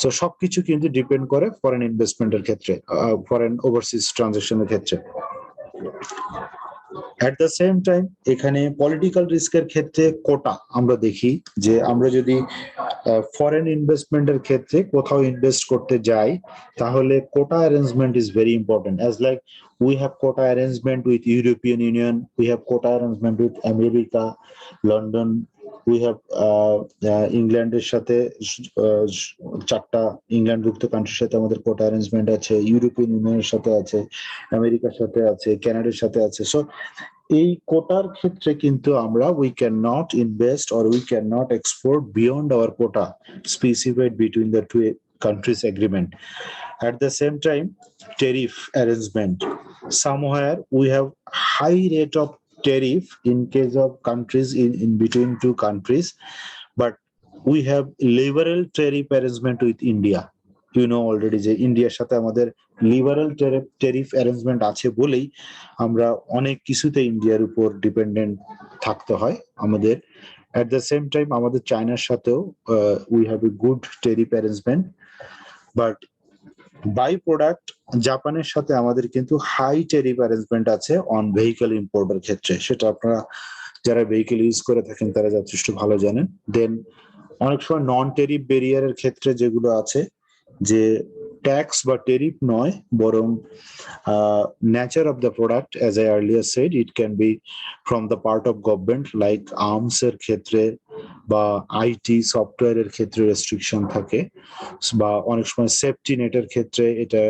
So সবকিছু কিন্তু ডিপেন্ড করে ফরেন ইনভেস্টমেন্টের ক্ষেত্রে, ফরেন ওভারসিজ ট্রানজাকশনের ক্ষেত্রে। At the same time, এখানে political রিস্কের ক্ষেত্রে কোটা আমরা দেখি যে আমরা যদি ফরেন ইনভেস্টমেন্টের ক্ষেত্রে কোথাও ইনভেস্ট করতে যাই, তাহলে quota arrangement is very important. As like we have quota arrangement with European Union, we have quota arrangement with America, London, we have ইংল্যান্ডের সাথে 4টা ইংল্যান্ডভুক্ত কান্ট্রির সাথে আমাদের কোটা অ্যারেঞ্জমেন্ট আছে, ইউরোপিয়ান ইউনিয়নের সাথে আছে, আমেরিকার সাথে আছে, কানাডার সাথে আছে। সো এই কোটার ক্ষেত্রে কিন্তু আমরা we cannot invest or we cannot export beyond our quota specified between the two countries agreement. At the same time, tariff arrangement, somewhere we have high rate of tariff in case of countries in between two countries, but we have liberal tariff arrangement with India. You know already যে ইন্ডিয়ার সাথে আমাদের liberal tariff arrangement আছে বলেই আমরা অনেক কিছুতে ইন্ডিয়ার উপর ডিপেন্ডেন্ট থাকতে হয় আমাদের। At the same time, আমাদের চায়নার সাথেও we have a good tariff arrangement, but by product জাপানের সাথে আমাদের কিন্তু হাই ট্যারিফ অ্যারেঞ্জমেন্ট আছে অন ভেহিকল ইম্পোর্টের ক্ষেত্রে। সেটা আপনারা যারা ভেহিকল ইউজ করে থাকেন তারা যথেষ্ট ভালো জানেন। দেন অনেক সময় নন ট্যারিফ ব্যারিয়ারের ক্ষেত্রে যেগুলো আছে, যে ট্যাক্স বা ট্যারিফ নয়, বরং nature of the product, as I earlier said, it can be from the part of government, like arms এর ক্ষেত্রে বা আইটি সফটওয়্যার এর ক্ষেত্রে রেস্ট্রিকশন থাকে, বা অনেক সময় সেফটি নেটের ক্ষেত্রে এটা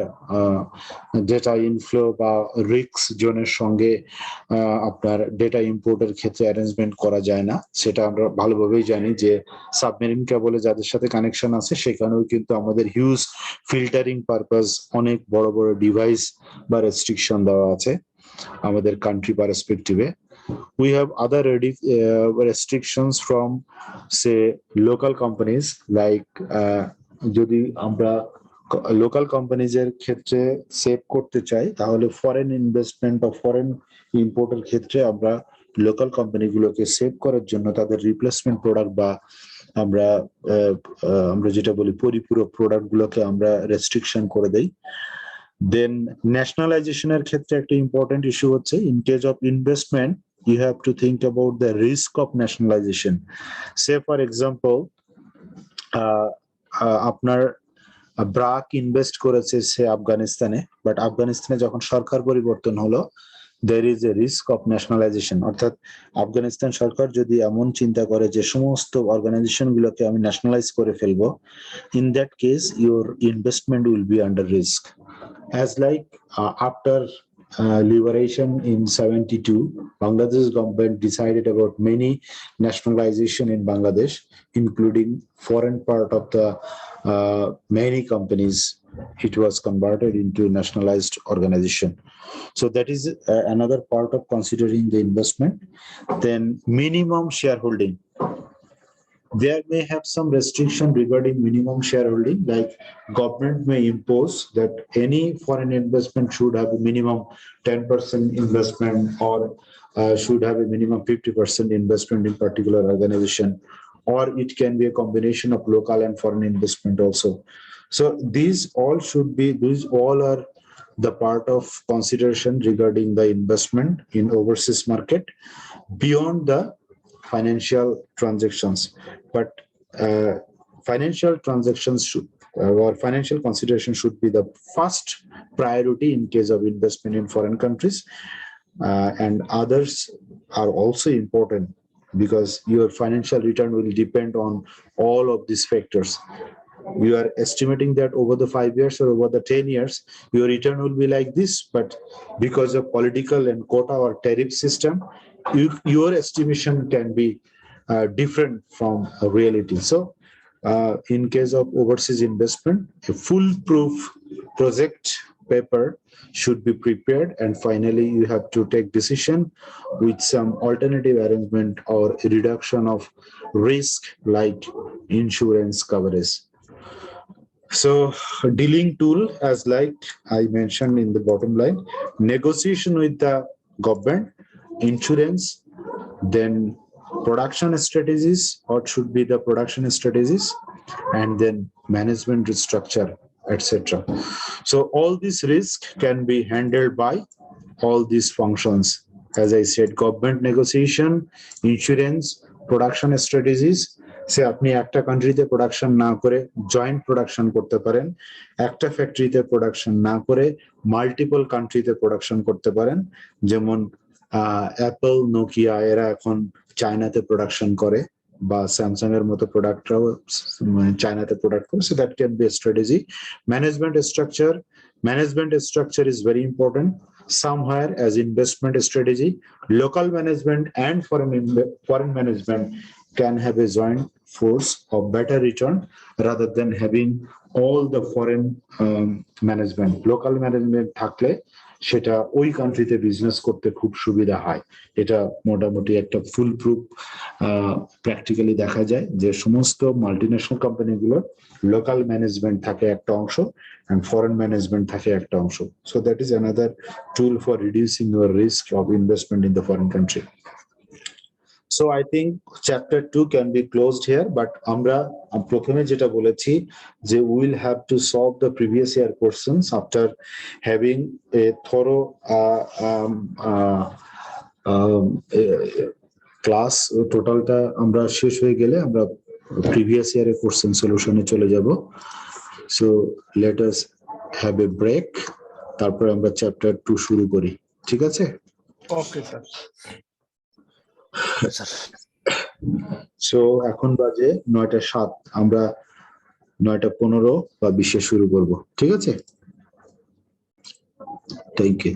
ডেটা ইনফ্লো বা রিস্ক জোনের সঙ্গে আপনার ডেটা ইম্পোর্টের ক্ষেত্রে অ্যারেঞ্জমেন্ট করা যায় না। সেটা আমরা ভালোভাবেই জানি যে সাবমেরিন কেবলে যাদের সাথে কানেকশন আছে সেখানেও কিন্তু আমাদের হিউজ ফিল্টারিং পারপাস অনেক বড় বড় ডিভাইস বা রেস্ট্রিকশন দেওয়া আছে আমাদের country পার্সপেক্টিভে। We have other restrictions from, say, local companies, like যদি আমরা লোকাল কোম্পানিজ এর ক্ষেত্রে সেভ করতে চাই তাহলে ফরেন ইনভেস্টমেন্ট বা ফরেন ইম্পোর্টের ক্ষেত্রে আমরা লোকাল কোম্পানিগুলোকে সেভ করার জন্য তাদের রিপ্লেসমেন্ট প্রোডাক্ট বা আমরা যেটা বলি পরিপূরক প্রোডাক্ট গুলোকে আমরা রেস্ট্রিকশন করে দেই। দেন ন্যাশনালাইজেশনের ক্ষেত্রে একটা ইম্পর্টেন্ট ইস্যু হচ্ছে, in case of investment you have to think about the risk of nationalization. Say for example, আপনার ব্রাক ইনভেস্ট করেছে সে আফগানিস্তানে, বাট আফগানিস্তানে যখন সরকার পরিবর্তন হলো there is a risk of nationalization, অর্থাৎ আফগানিস্তান সরকার যদি এমন চিন্তা করে যে সমস্ত অর্গানাইজেশন গুলোকে আমি ন্যাশনালাইজ করে ফেলবো, in that case your investment will be under risk. As like after liberation in 72, Bangladesh government decided about many nationalization in Bangladesh, including foreign part of the many companies. It was converted into nationalized organization. So that is another part of considering the investment. Then minimum shareholding. There may have some restriction regarding minimum shareholding, like government may impose that any foreign investment should have a minimum 10% investment or should have a minimum 50% investment in particular organization, or it can be a combination of local and foreign investment also. So these all are the part of consideration regarding the investment in overseas market beyond the financial transactions. But financial transactions should or financial consideration should be the first priority in case of investment in foreign countries, and others are also important because your financial return will depend on all of these factors. You are estimating that over the 5 years or over the 10 years, your return will be like this, but because of political and quota or tariff system, your estimation can be different from reality. So in case of overseas investment, a foolproof project paper should be prepared, and finally you have to take decision with some alternative arrangement or a reduction of risk like insurance coverage. So dealing tool, as like I mentioned in the bottom line, negotiation with the government, insurance, then production strategies, what should be the production strategies, and then management restructure, etc. So all this risk can be handled by all these functions. As I said, government negotiation, insurance, production strategies. সে আপনি একটা কান্ট্রিতে production না করে joint production করতে পারেন, একটা ফ্যাক্টরিতে production না করে মাল্টিপল কান্ট্রিতে প্রোডাকশন করতে পারেন, যেমন অ্যাপল, নোকিয়া এরা এখন চায়নাতে প্রোডাকশন করে, বা স্যামসাং এর মতো প্রোডাক্টরাও চায়নাতে প্রোডাক্ট করে। So that can be a strategy. Management structure is very important. Somewhere as investment strategy, local management and foreign management can have a joint force of better return rather than having all the foreign management. Local management থাকলে সেটা ওই কান্ট্রিতে business করতে খুব সুবিধা হয়। এটা মোটামুটি একটা ফুল প্রুফ প্র্যাকটিক্যালি দেখা যায় যে সমস্ত মাল্টিন্যাশনাল কোম্পানিগুলো লোকাল ম্যানেজমেন্ট থাকে একটা অংশ and foreign management থাকে একটা অংশ. So that is another tool for reducing your risk of investment in the foreign country. So I think chapter 2 can be closed here, but আমরা প্রথমে যেটা বলেছি যে we will have to solve the previous year questions after having a thorough class. টোটালটা আমরা শেষ হয়ে গেলে আমরা previous year question solution এ চলে যাব. So let us have a break, তারপর আমরা চ্যাপ্টার 2 শুরু করি, ঠিক আছে? Okay sir. সো এখন বাজে 9:07, আমরা 9:15 বা 20 শুরু করব, ঠিক আছে? Thank you.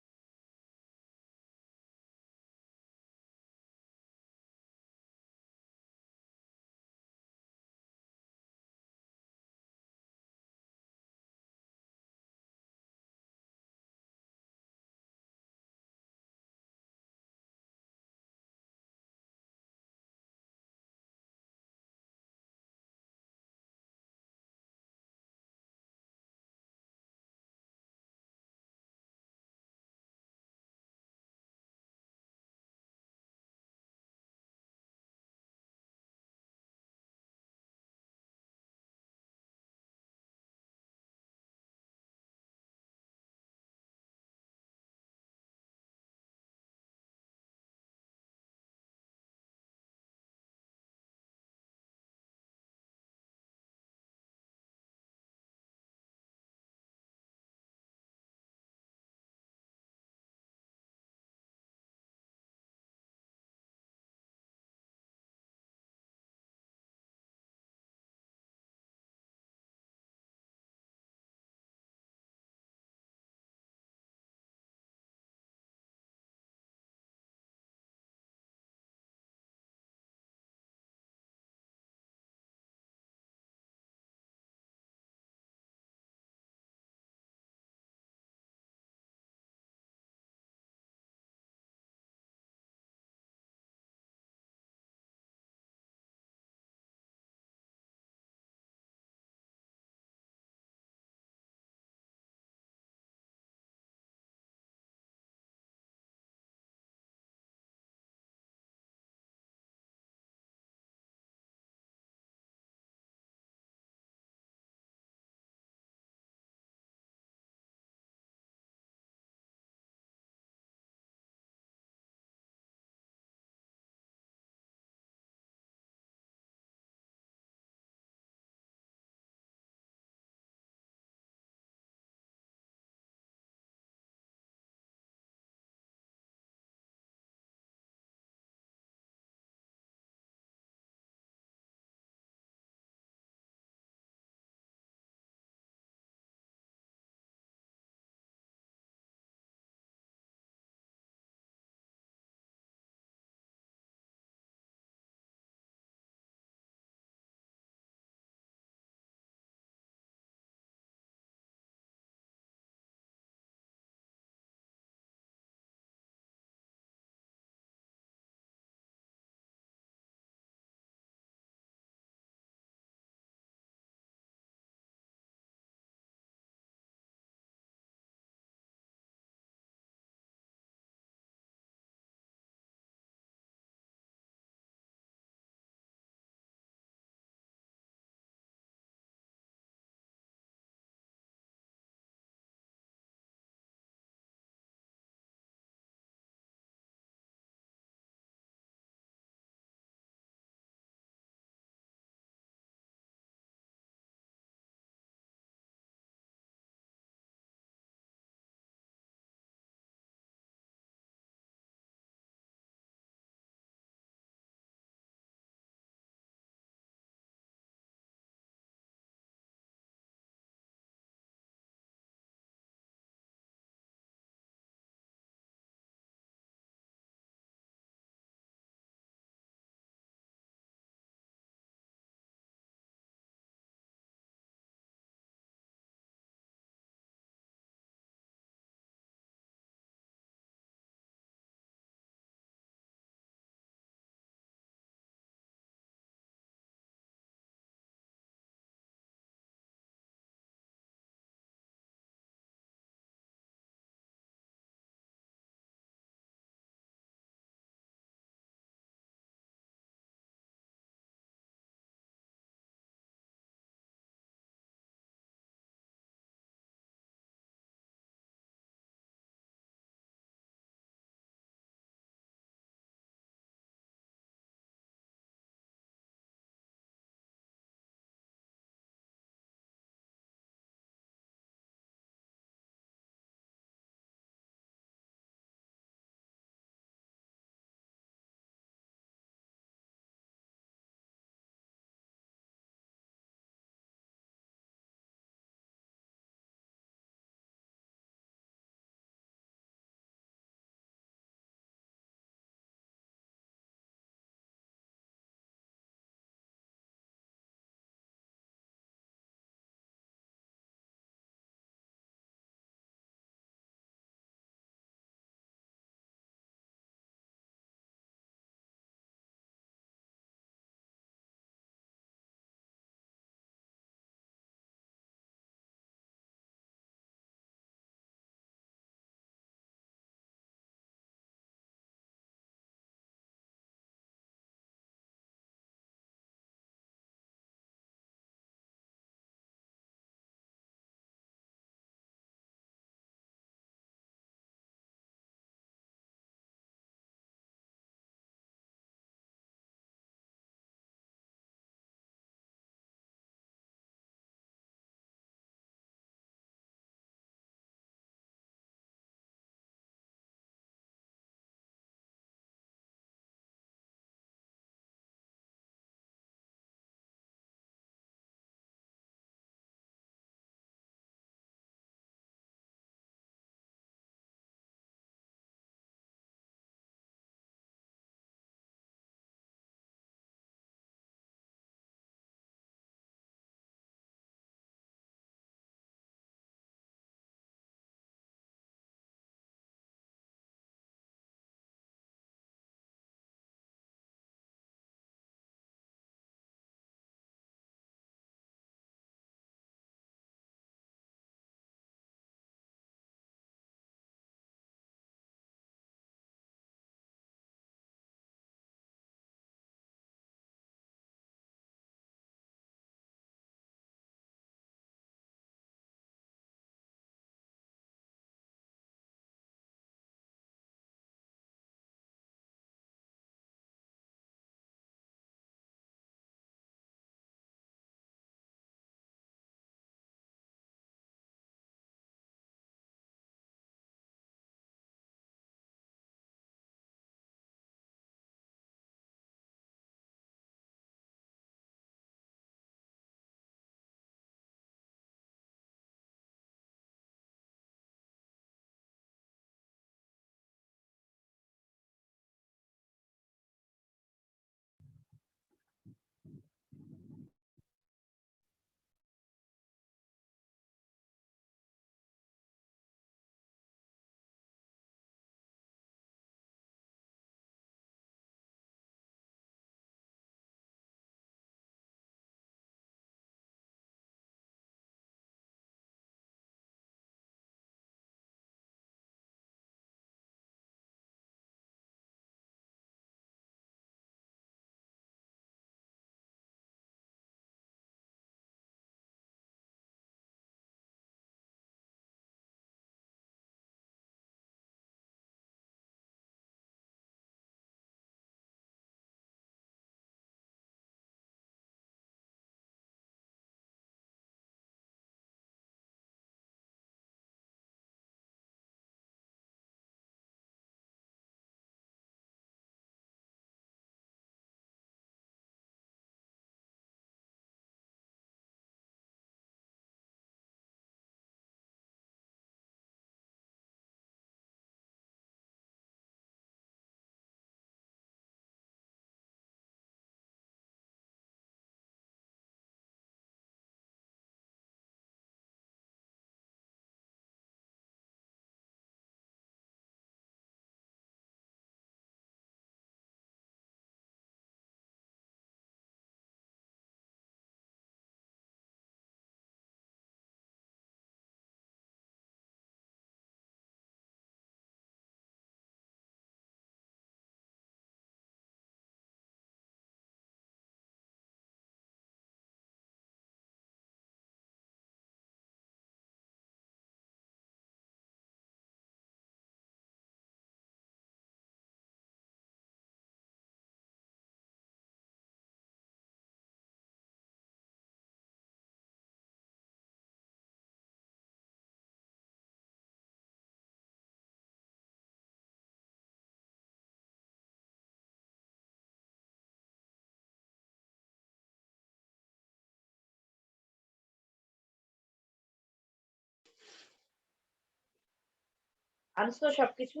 আনছো সবকিছু?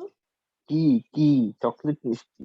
কি চকলেট মিষ্টি?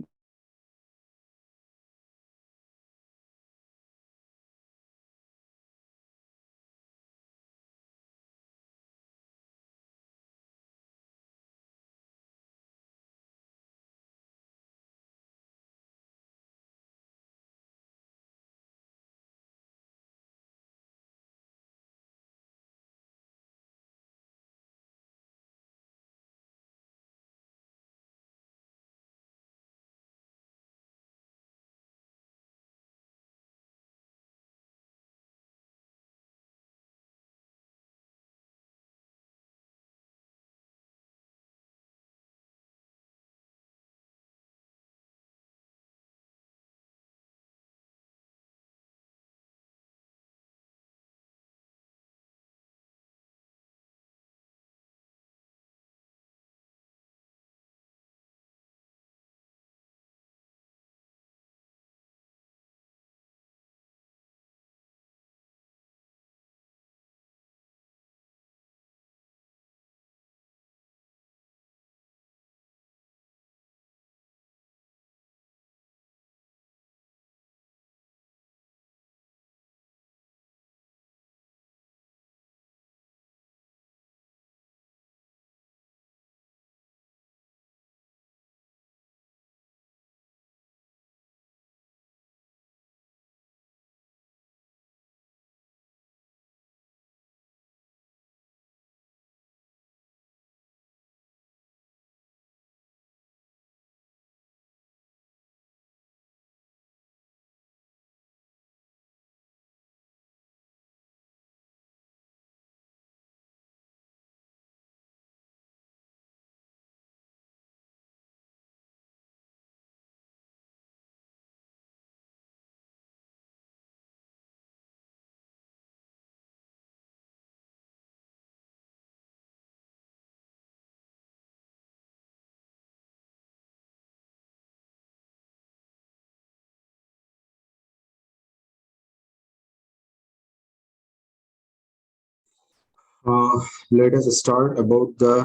Let us start about the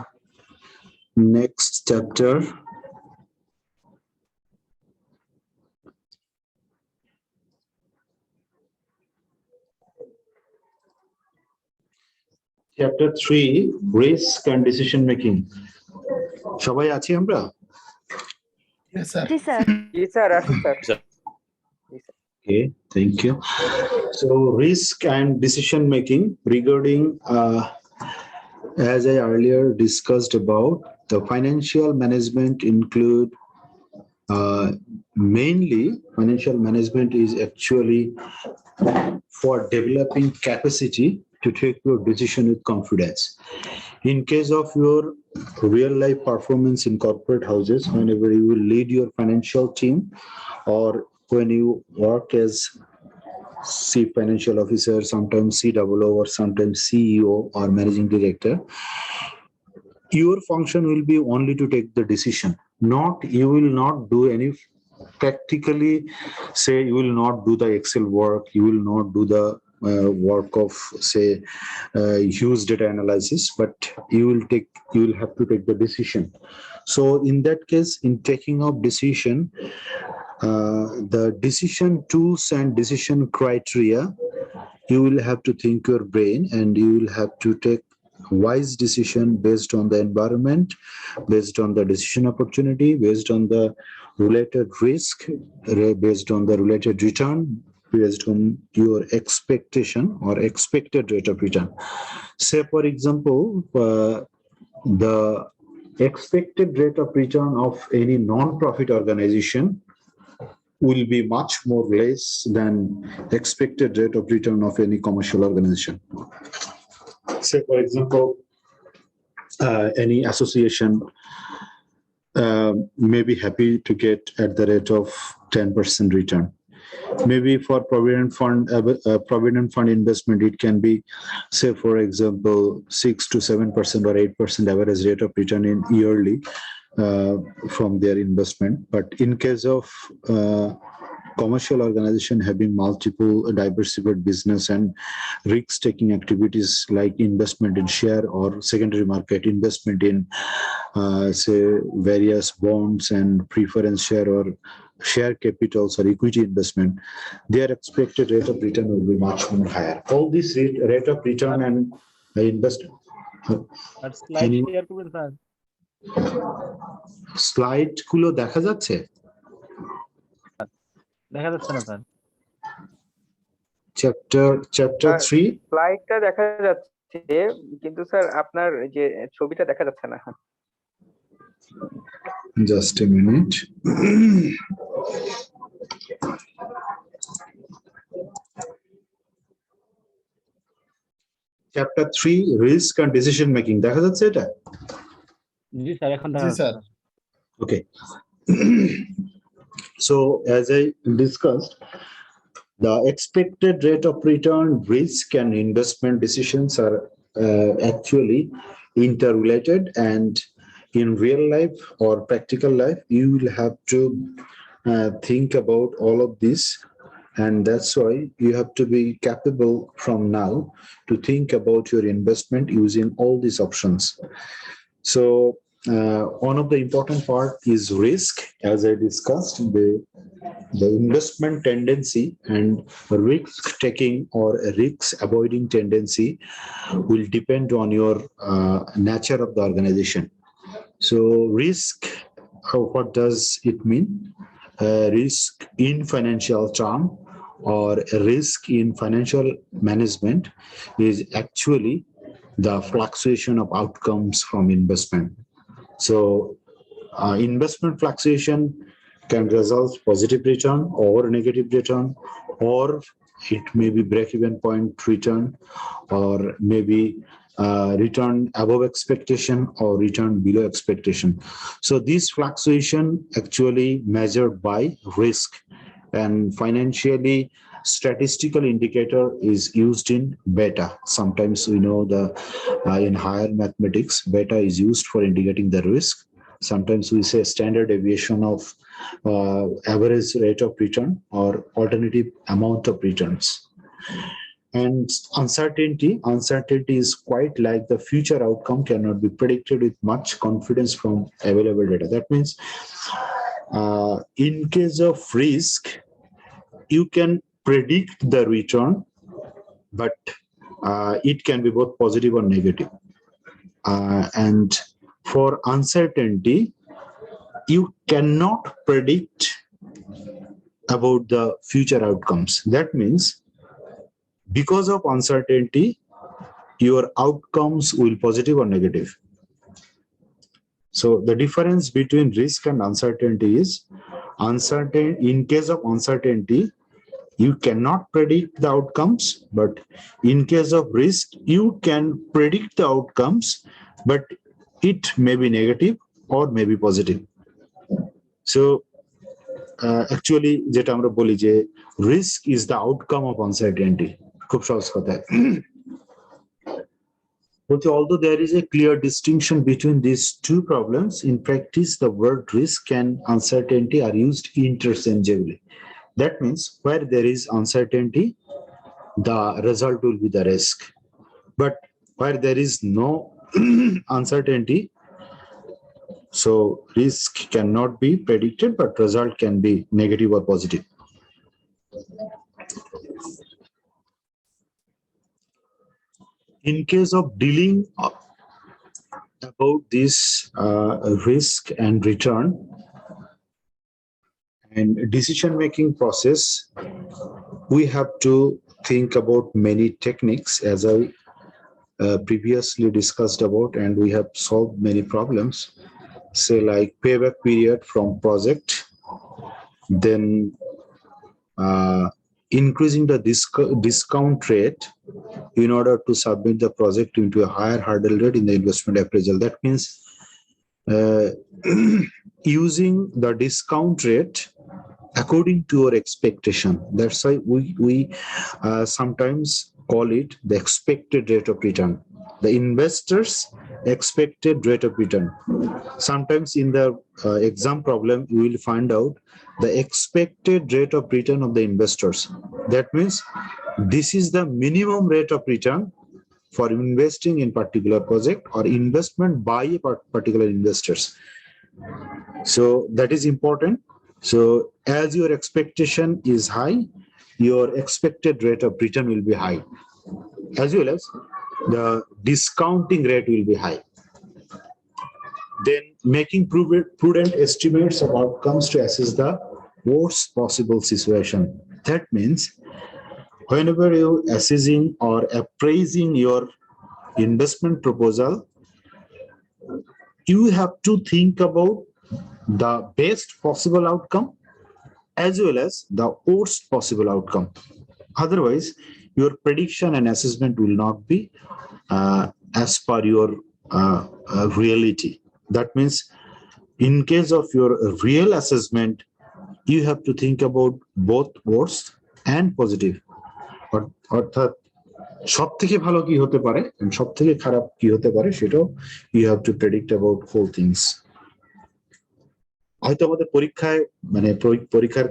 next chapter. Chapter 3, Risk and Decision Making. সবাই আছি আমরা? Yes, sir. জি স্যার। জি স্যার, আসি sir. Okay, thank you. So risk and decision making regarding, as I earlier discussed about, the financial management include mainly financial management is actually for developing capacity to take your decision with confidence. In case of your real life performance in corporate houses, whenever you will lead your financial team or when you work as chief financial officer, sometimes COO or sometimes CEO or managing director, your function will be only to take the decision. You will not do any practically, say you will not do the Excel work, you will not do the work of say huge data analysis, but you will have to take the decision. So in that case, in taking of decision, the decision tools and decision criteria, you will have to think your brain and you will have to take wise decision based on the environment, based on the decision opportunity, based on the related risk, based on the related return, based on your expectation or expected rate of return. Say for example, the expected rate of return of any non-profit organization will be much more less than expected rate of return of any commercial organization. Say for example, any association may be happy to get at the rate of 10% return. Maybe for provident fund investment, it can be, say for example, 6 to 7% or 8% average rate of return in yearly from their investment. But in case of commercial organization having multiple diversified business and risk-taking activities like investment in share or secondary market, investment in say various bonds and preference share or share capitals or equity investment, their expected rate of return will be much more higher. All this rate of return and investment. Slide গুলো দেখা যাচ্ছে? দেখা যাচ্ছে না sir. Chapter 3 স্লাইডটা দেখা যাচ্ছে কিন্তু sir আপনার যে ছবিটা দেখা যাচ্ছে না। Just a minute. Chapter 3 risk and decision making দেখা যাচ্ছে এটা? জি স্যার, এখন দেখা যাচ্ছে। Okay. So as I discussed, the expected rate of return, risk and investment decisions are actually interrelated, and in real life or practical life, you will have to think about all of this, and that's why you have to be capable from now to think about your investment using all these options. So one of the important part is risk. As I discussed, the investment tendency and risk taking or risk avoiding tendency will depend on your nature of the organization. So risk, what does it mean? Risk in financial term or risk in financial management is actually the fluctuation of outcomes from investment. So investment fluctuation can result positive return or negative return, or it may be break-even point return, or maybe return above expectation or return below expectation. So this fluctuation actually measured by risk, and financially statistical indicator is used in beta. Sometimes we know the in higher mathematics, beta is used for indicating the risk. Sometimes we say standard deviation of average rate of return or alternative amount of returns. And uncertainty is quite like the future outcome cannot be predicted with much confidence from available data. That means in case of risk, you can predict the return, but it can be both positive or negative. And for uncertainty, you cannot predict about the future outcomes. That means because of uncertainty, your outcomes will be positive or negative. So the difference between risk and uncertainty is in case of uncertainty, you cannot predict the outcomes, but in case of risk, you can predict the outcomes, but it may be negative or may be positive. So actually, যেটা আমরা বলি যে risk is the outcome of uncertainty. খুব সহজ কথা। But although there is a clear distinction between these two problems, in practice, the word risk and uncertainty are used interchangeably. That means where there is uncertainty, the result will be the risk. But where there is no uncertainty, so risk cannot be predicted, but result can be negative or positive. In case of dealing about this risk and return and decision-making process, we have to think about many techniques, as I previously discussed about, and we have solved many problems, say like payback period from project, then increasing the discount rate in order to submit the project into a higher hurdle rate in the investment appraisal. That means using the discount rate according to your expectation. That's why we sometimes call it the expected rate of return. The investors' expected rate of return. Sometimes in the exam problem, you will find out the expected rate of return of the investors. That means this is the minimum rate of return for investing in particular project or investment by a particular investors. So that is important. So as your expectation is high, your expected rate of return will be high, as well as the discounting rate will be high. Then making prudent estimates of outcomes to assess the worst possible situation. That means whenever you're assessing or appraising your investment proposal, you have to think about the best possible outcome as well as the worst possible outcome. Otherwise, your prediction and assessment will not be as per your reality. That means in case of your real assessment, you have to think about both worst and positive. অর্থাৎ সব থেকে ভালো কি হতে পারে and সব থেকে খারাপ কি হতে পারে সেটাও you have to predict about whole things. হয়তো আমাদের পরীক্ষায় মানে পরীক্ষার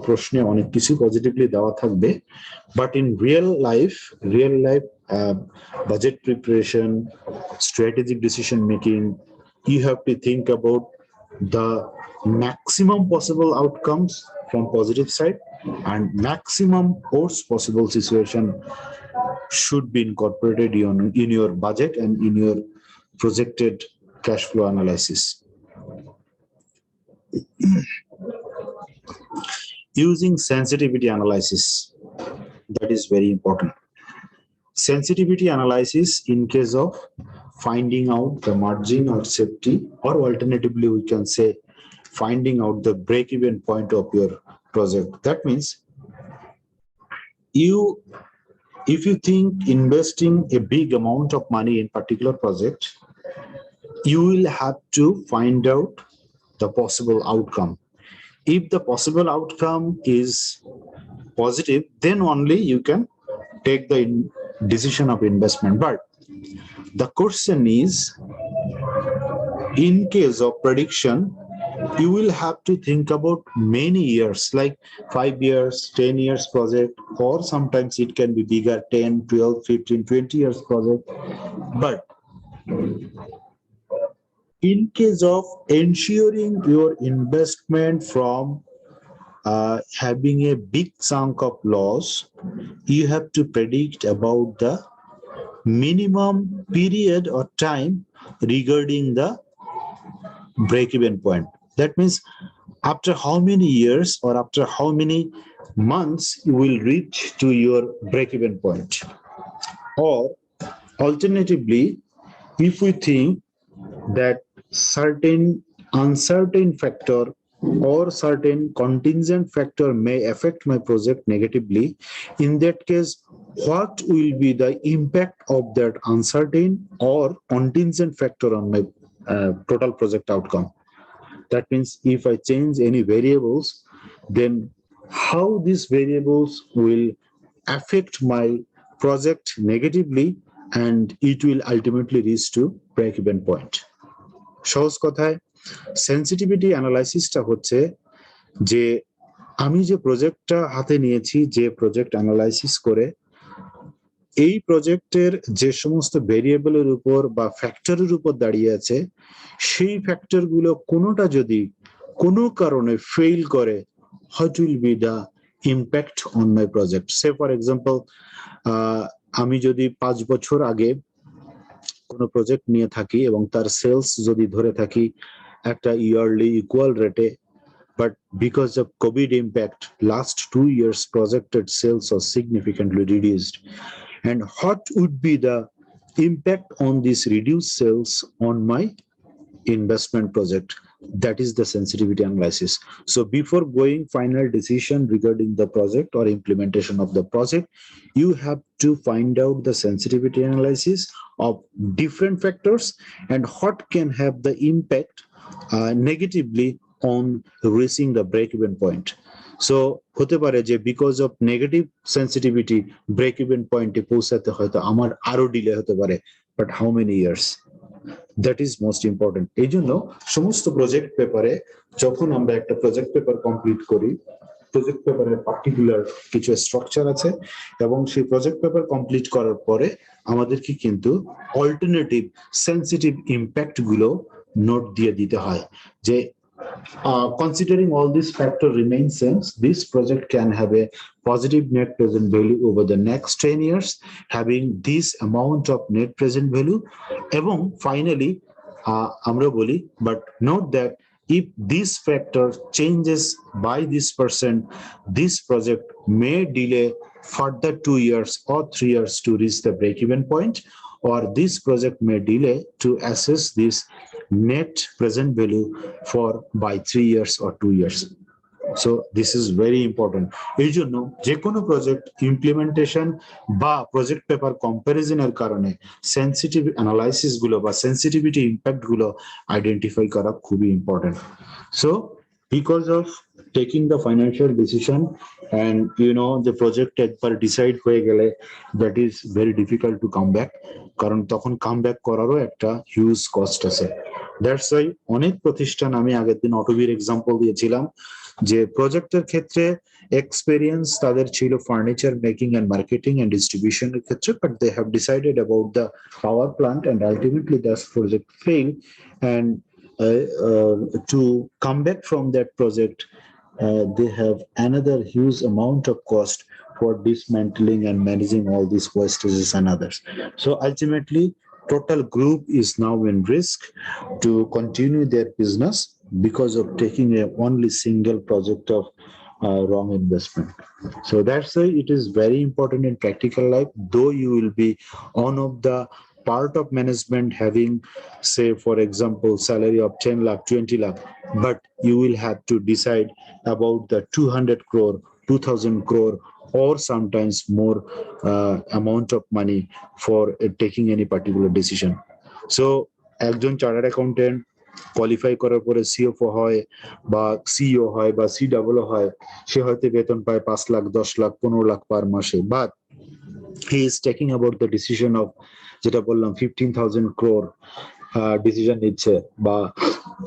প্রশ্নে অনেক কিছু পজিটিভলি দেওয়া থাকবে, but in real life budget preparation, strategic decision making, you have to think about the maximum possible outcomes from positive side and maximum worst possible situation should be incorporated in your budget and in your projected cash flow analysis. Using sensitivity analysis, that is very important. Sensitivity analysis in case of finding out the margin or safety, or alternatively we can say finding out the break-even point of your project. That means if you think investing a big amount of money in particular project, you will have to find out the possible outcome. If the possible outcome is positive, then only you can take the decision of investment. But the question is, in case of prediction, you will have to think about many years, like 5 years, 10 years project, or sometimes it can be bigger, 10, 12, 15, 20 years project. But in case of ensuring your investment from having a big chunk of loss, you have to predict about the minimum period or time regarding the break-even point. That means after how many years or after how many months you will reach to your break-even point. Or alternatively, if we think that certain uncertain factor or certain contingent factor may affect my project negatively, in that case, what will be the impact of that uncertain or contingent factor on my total project outcome? That means if I change any variables, then how these variables will affect my project negatively, and it will ultimately reach to break-even point. সহজ কথায় sensitivity অ্যানালাইসিসটা হচ্ছে যে আমি যে প্রজেক্টটা হাতে নিয়েছি, যে প্রজেক্ট অ্যানালাইসিস করে এই প্রজেক্টের যে সমস্ত ভেরিয়েবলের উপর বা ফ্যাক্টরের উপর দাঁড়িয়ে আছে, সেই ফ্যাক্টরগুলো কোনোটা যদি কোনো কারণে ফেল করে, what will be the impact on my project? Say for example, আমি যদি 5 বছর আগে কোনো প্রজেক্ট নিয়ে থাকি এবং তার সেলস যদি ধরে থাকি একটা ইয়ারলি ইকুয়াল রেটে, but because of COVID impact, last 2 years projected sales are significantly reduced. And what would be the impact on these reduced sales on my investment project? That is the sensitivity analysis. So before going final decision regarding the project or implementation of the project, you have to find out the sensitivity analysis of different factors and what can have the impact negatively on reaching the break-even point. So হতে পারে যে because of negative sensitivity break even পয়েন্টে পৌঁছাতে হয়তো আমার আরো delay হতে পারে, but how many years, that is most important. এই জন্য সমস্ত প্রজেক্ট পেপারে যখন আমরা একটা প্রজেক্ট পেপার কমপ্লিট করি, প্রজেক্ট পেপারের পার্টিকুলার কিছু স্ট্রাকচার আছে এবং সেই প্রজেক্ট পেপার কমপ্লিট করার পরে আমাদেরকে কিন্তু অল্টারনেটিভ সেন্সিটিভ ইম্প্যাক্ট গুলো নোট দিয়ে দিতে হয় যে considering all these factors remain same, this project can have a positive net present value over the next 10 years, having this amount of net present value. এবং finally, আমরা বলি, but note that if this factor changes by this percent, this project may delay further 2 years or 3 years to reach the break-even point, or this project may delay to assess this net present value for by 3 years or 2 years. So this is very important. এই জন্য যে কোনো project implementation বা project paper কম্পারিজনের কারণে sensitive analysis গুলো বা sensitivity impact গুলো identify করা খুবই important. So because of taking the financial decision and the project একবার ডিসাইড হয়ে গেলে that is very difficult to come back, কারণ তখন কাম ব্যাক করারও একটা হিউজ কস্ট আছে। দ্যাটস ওয়াই অনেক প্রতিষ্ঠান, আমি আগের দিন অটোবির এক্সাম্পল দিয়েছিলাম যে প্রজেক্টের ক্ষেত্রে এক্সপেরিয়েন্স তাদের ছিল furniture making and marketing and ডিস্ট্রিবিউশনের ক্ষেত্রে, but they have decided about the power plant and ultimately that project fail, and to come back from that project they have another huge amount of cost for dismantling and managing all these wastages and others. So ultimately total group is now in risk to continue their business because of taking a only single project of wrong investment. So that's why it is very important in practical life, though you will be one of the part of management having, say for example, salary of 10 lakh 20 lakh, but you will have to decide about the 200 crore 2000 crore or sometimes more amount of money for taking any particular decision. So একজন chartered accountant qualify করার পরে CFO হয় বা CEO হয় বা CW হয়, সে হয়তো বেতন পায় 5 লাখ 10 লাখ 15 লাখ পার মাসে, but he is taking about the decision of যেটা বললাম 15,000 crore ডিসিশন নিচ্ছে বা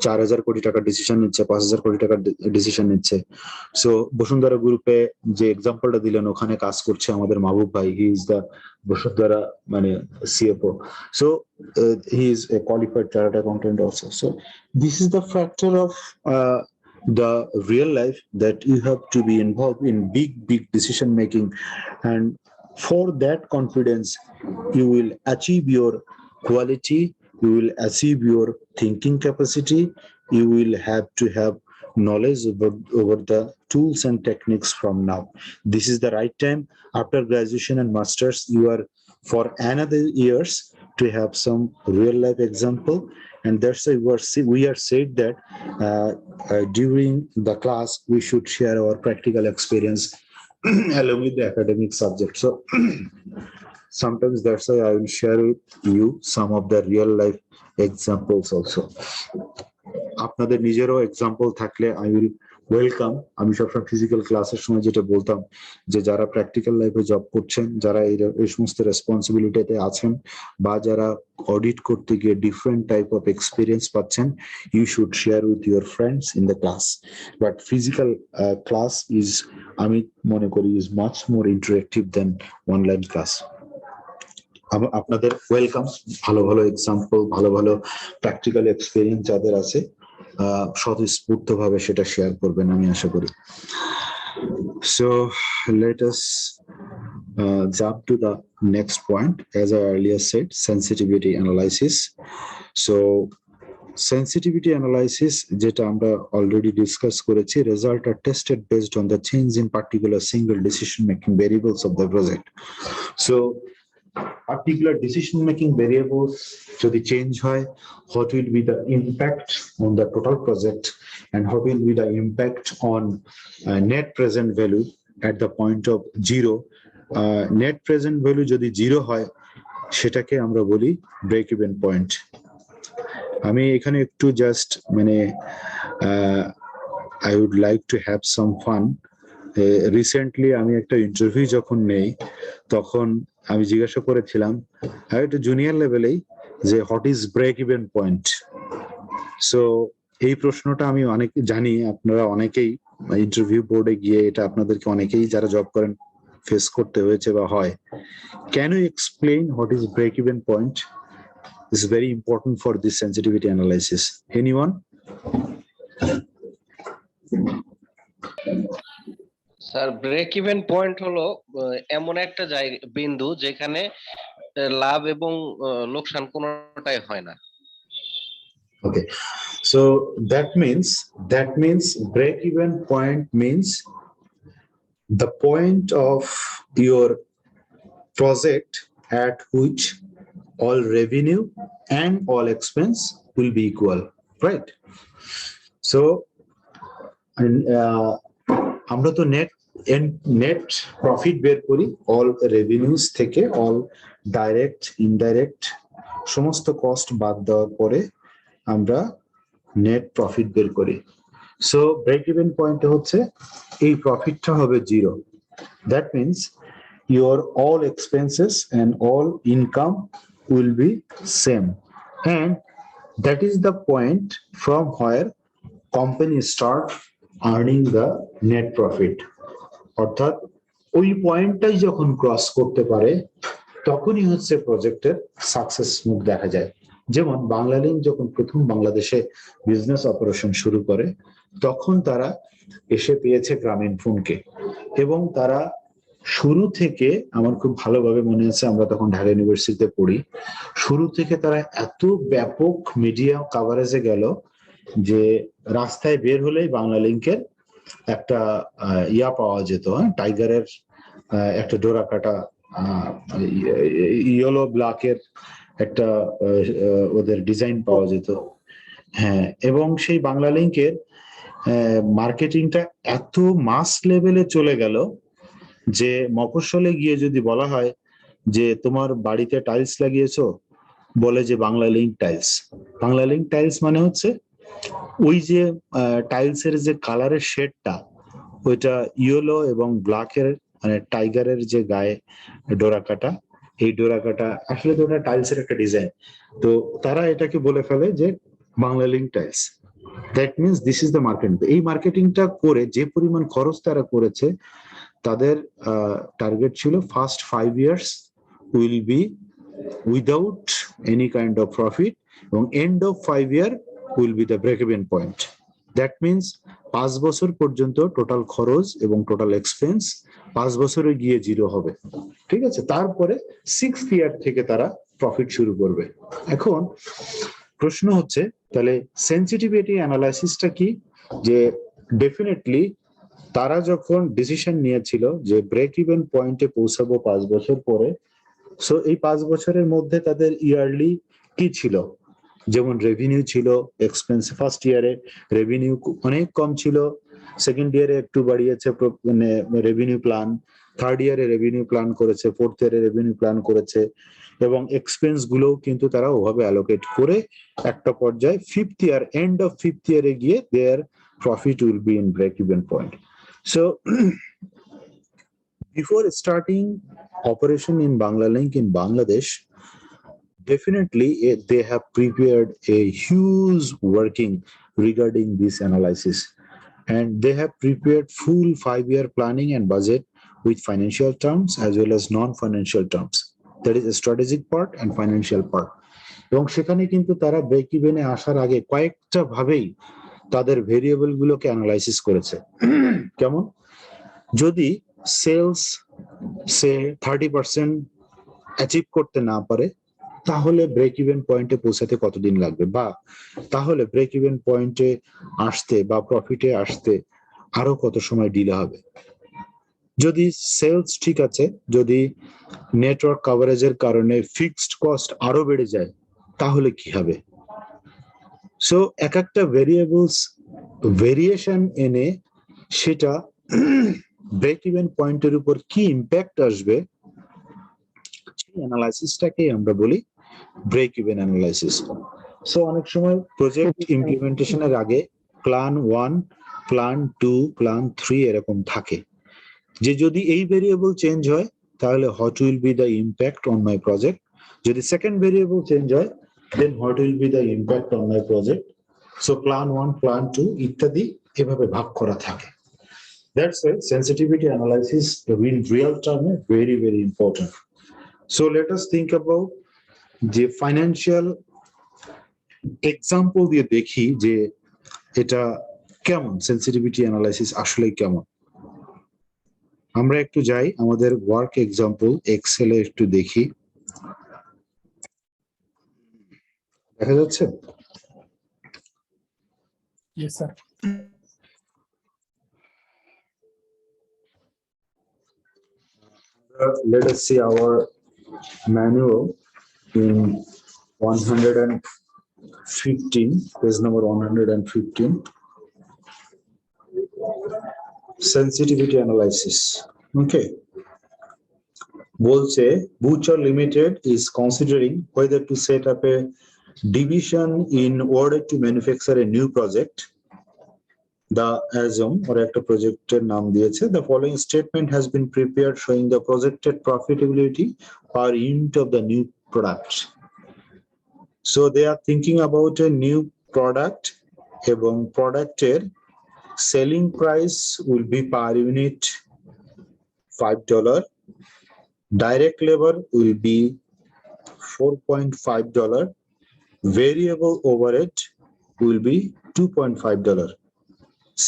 4,000 কোটি টাকার ডিসিশন নিচ্ছে, 5,000 কোটি টাকার ডিসিশন নিচ্ছে। সো বসুন্ধরা গ্রুপে যে এক্সাম্পলটা দিলেন, ওখানে কাজ করছে আমাদের মাহবুব ভাই, হি ইজ দ্য বসুন্ধরা মানে CFO, so he is a qualified chartered accountant also. So this is the factor of the real life that you have to be involved in big decision making, and for that confidence you will achieve your quality, you will achieve your thinking capacity, you will have to have knowledge over the tools and techniques from now. This is the right time. After graduation and masters, you are for another years to have some real life example, and that's why we are said that during the class we should share our practical experience along with the academic subject. So sometimes that's why I will share with you some of the real life examples also. আপনাদের নিজেরও example থাকলে I will welcome. আমি সবসময় physical ক্লাসের সময় যেটা বলতাম যে যারা প্র্যাকটিক্যাল লাইফে জব করছেন, যারা এই সমস্ত রেসপন্সিবিলিটিতে আছেন বা যারা অডিট করতে গিয়ে ডিফারেন্ট টাইপ অফ এক্সপিরিয়েন্স পাচ্ছেন, you should share with your friends in the class. But physical class is, আমি মনে করি, is much more interactive than online class. আপনাদের ওয়েলকাম। ভালো ভালো এক্সাম্পল, ভালো ভালো প্র্যাকটিক্যাল এক্সপিরিয়েন্স যাদের আছে স্বতঃস্ফূর্ত ভাবে সেটা শেয়ার করবেন আমি আশা করি। So let us jump to the next point. As I earlier said, sensitivity analysis. So sensitivity analysis যেটা আমরা অলরেডি ডিসকাস করেছি, result are tested based on the change in particular single decision making variables of the project. So particular decision making variables যদি change হয়, what will be the impact on the total project and what will be the impact on net present value at the point of zero. Net present value যদি zero হয় সেটাকে আমরা বলি break even point. আমি এখানে একটু just মানে I would like to have some fun recently আমি একটা ইন্টারভিউ যখন নেই তখন আমি জিজ্ঞাসা করেছিলাম একটু জুনিয়র লেভেলেই যে what is break even point. So এই প্রশ্নটা আমি অনেক জানি আপনারা অনেকেই ইন্টারভিউ বোর্ডে গিয়ে এটা আপনাদেরকে অনেকেই যারা জব করেন ফেস করতে হয়েছে বা হয়। Can you explain what is break even point? Is very important for this sensitivity analysis. Anyone? Sir break even point হলো এমন একটা বিন্দু যেখানে লাভ এবং লোকসান কোনোটাই হয় না। Okay, so that means break even point means the point of your project at which all revenue and all expense will be equal, right? So আমরা তো net profit বের করি all revenues থেকে, all direct indirect সমস্ত cost বাদ দেওয়ার পরে আমরা নেট প্রফিট বের করি। সো ব্রেক ইভেন পয়েন্টে হচ্ছে এই প্রফিটটা হবে 0। That means your all expenses and all income will be same, and that is the point from where company start earning the net profit. অর্থাৎ ওই পয়েন্টটাই যখন ক্রস করতে পারে তখনই হচ্ছে প্রজেক্টের সাকসেস মুখ দেখা যায়। যেমন বাংলালিংক যখন প্রথম বাংলাদেশে বিজনেস অপারেশন শুরু করে তখন তারা এসে পেয়েছে গ্রামীণ ফোনকে, এবং তারা শুরু থেকে, আমার খুব ভালোভাবে মনে আছে আমরা তখন ঢাকা ইউনিভার্সিটিতে পড়ি, শুরু থেকে তারা এত ব্যাপক মিডিয়া কাভারেজে গেল যে রাস্তায় বের হলেই বাংলালিংকের একটা পাওয়া যেত, টাইগারের একটা ডোরা কাটা ইয়েলো ব্ল্যাকের একটা ওদের ডিজাইন পাওয়া যেত। হ্যাঁ, এবং সেই বাংলালিংকের মার্কেটিংটা এত মাস লেভেলে চলে গেল যে মফস্বলে গিয়ে যদি বলা হয় যে তোমার বাড়িতে টাইলস লাগিয়েছো, বলে যে বাংলালিংক টাইলস। বাংলালিংক টাইলস মানে হচ্ছে ওই যে টাইলসের যে কালারের শেডটা ওইটা ইয়েলো এবং ব্ল্যাকের, মানে টাইগারের যে গায়ে ডোরা কাটা, এই ডোরা কাটা আসলে তো ওটা টাইলসের একটা ডিজাইন, তো তারা এটাকে বলে ফেলে যে Banglalink tiles. That means this is the marketing. এই মার্কেটিংটা করে যে পরিমাণ খরচ তারা করেছে, তাদের টার্গেট ছিল first 5 years will be without any kind of profit, এবং end of 5 year will be the break even point. That means 5 বছর পর্যন্ত টোটাল খরচ এবং টোটাল এক্সপেন্স 5 বছরে গিয়ে 0 হবে, ঠিক আছে? তারপরে 6th year থেকে তারা প্রফিট শুরু করবে। এখন প্রশ্ন হচ্ছে তাহলে সেন্সিটিভিটি অ্যানালাইসিসটা কি? যে ডেফিনেটলি তারা যখন ডিসিশন নিয়েছিল যে ব্রেক ইভেন পয়েন্টে পৌঁছাবো 5 বছর পরে, সো এই 5 বছরের মধ্যে তাদের ইয়ারলি কি ছিল? যেমন রেভিনিউ ছিল, এক্সপেন্স ফার্স্ট ইয়ারে রেভিনিউ অনেক কম ছিল, সেকেন্ড ইয়ারে একটু বাড়িয়েছে মানে রেভিনিউ প্ল্যান, থার্ড ইয়ারে রেভিনিউ প্ল্যান করেছে, ফোর্থ ইয়ারে রেভিনিউ প্ল্যান করেছে, এবং এক্সপেন্স গুলোও কিন্তু তারা ওভাবে অ্যালোকেট করে একটা পর্যায়ে 5th year, end of 5th ইয়ারে গিয়ে their profit will be in break even point. So before starting operation in Banglalink in Bangladesh, definitely they have prepared a huge working regarding this analysis, and they have prepared full 5-year planning and budget with financial terms as well as non-financial terms. That is a strategic part and financial part. এবং সেখানে কিন্তু তারা break ইভেনে আসার আগে কয়েকটা ভাবেই তাদের variable গুলোকে অ্যানালাইসিস করেছে। কেমন? যদি সেলস সে 30% অ্যাচিভ করতে না পারে তাহলে ব্রেক ইভেন পয়েন্টে পৌঁছাতে কতদিন লাগবে, বা তাহলে ব্রেক ইভেন পয়েন্টে আসতে বা প্রফিটে আসতে আরো কত সময় ডিলে হবে। যদি সেলস ঠিক আছে, যদি নেটওয়ার্ক কভারেজের কারণে ফিক্সড কস্ট আরো বেড়ে যায় তাহলে কি হবে? সো এক একটা ভেরিয়েবলস ভেরিয়েশন এনে সেটা ব্রেক ইভেন পয়েন্টের উপর কি ইম্প্যাক্ট আসবে সেই অ্যানালাইসিসটাকে আমরা বলি ব্রেক ইভেন অ্যানালাইসিস। সো অনেক সময় প্রজেক্ট ইমপ্লিমেন্টেশনের আগে প্ল্যান 1, প্ল্যান 2, প্ল্যান 3 এরকম থাকে। যে যদি এই ভেরিয়েবল চেঞ্জ হয় তাহলে what will be the impact on my project, যদি সেকেন্ড ভেরিয়েবল চেঞ্জ হয় then what will be the impact on my project. So plan 1, plan 2 ইত্যাদি এভাবে ভাগ করা থাকে. That's why sensitivity analysis in real term is very, very important. So let us think about the financial example দিয়ে দেখি যে এটা কেমন, sensitivity analysis আসলে কেমন. আমরা একটু যাই আমাদের ওয়ার্ক এক্সাম্পল এক্সেলে একটু দেখি, দেখা যাচ্ছে? Yes, sir. Let us see our manual in 115, page number 115. Sensitivity analysis. Okay. বলছে Butcher Limited is considering whether to set up a division in order to manufacture a new project. The assume or একটা projected নাম দিয়েছে. The following statement has been prepared showing the projected profitability per unit of the new product. So they are thinking about a new product এবং productের selling price will be per unit $5. Direct labor will be $4.5. Variable overhead will be $2.5.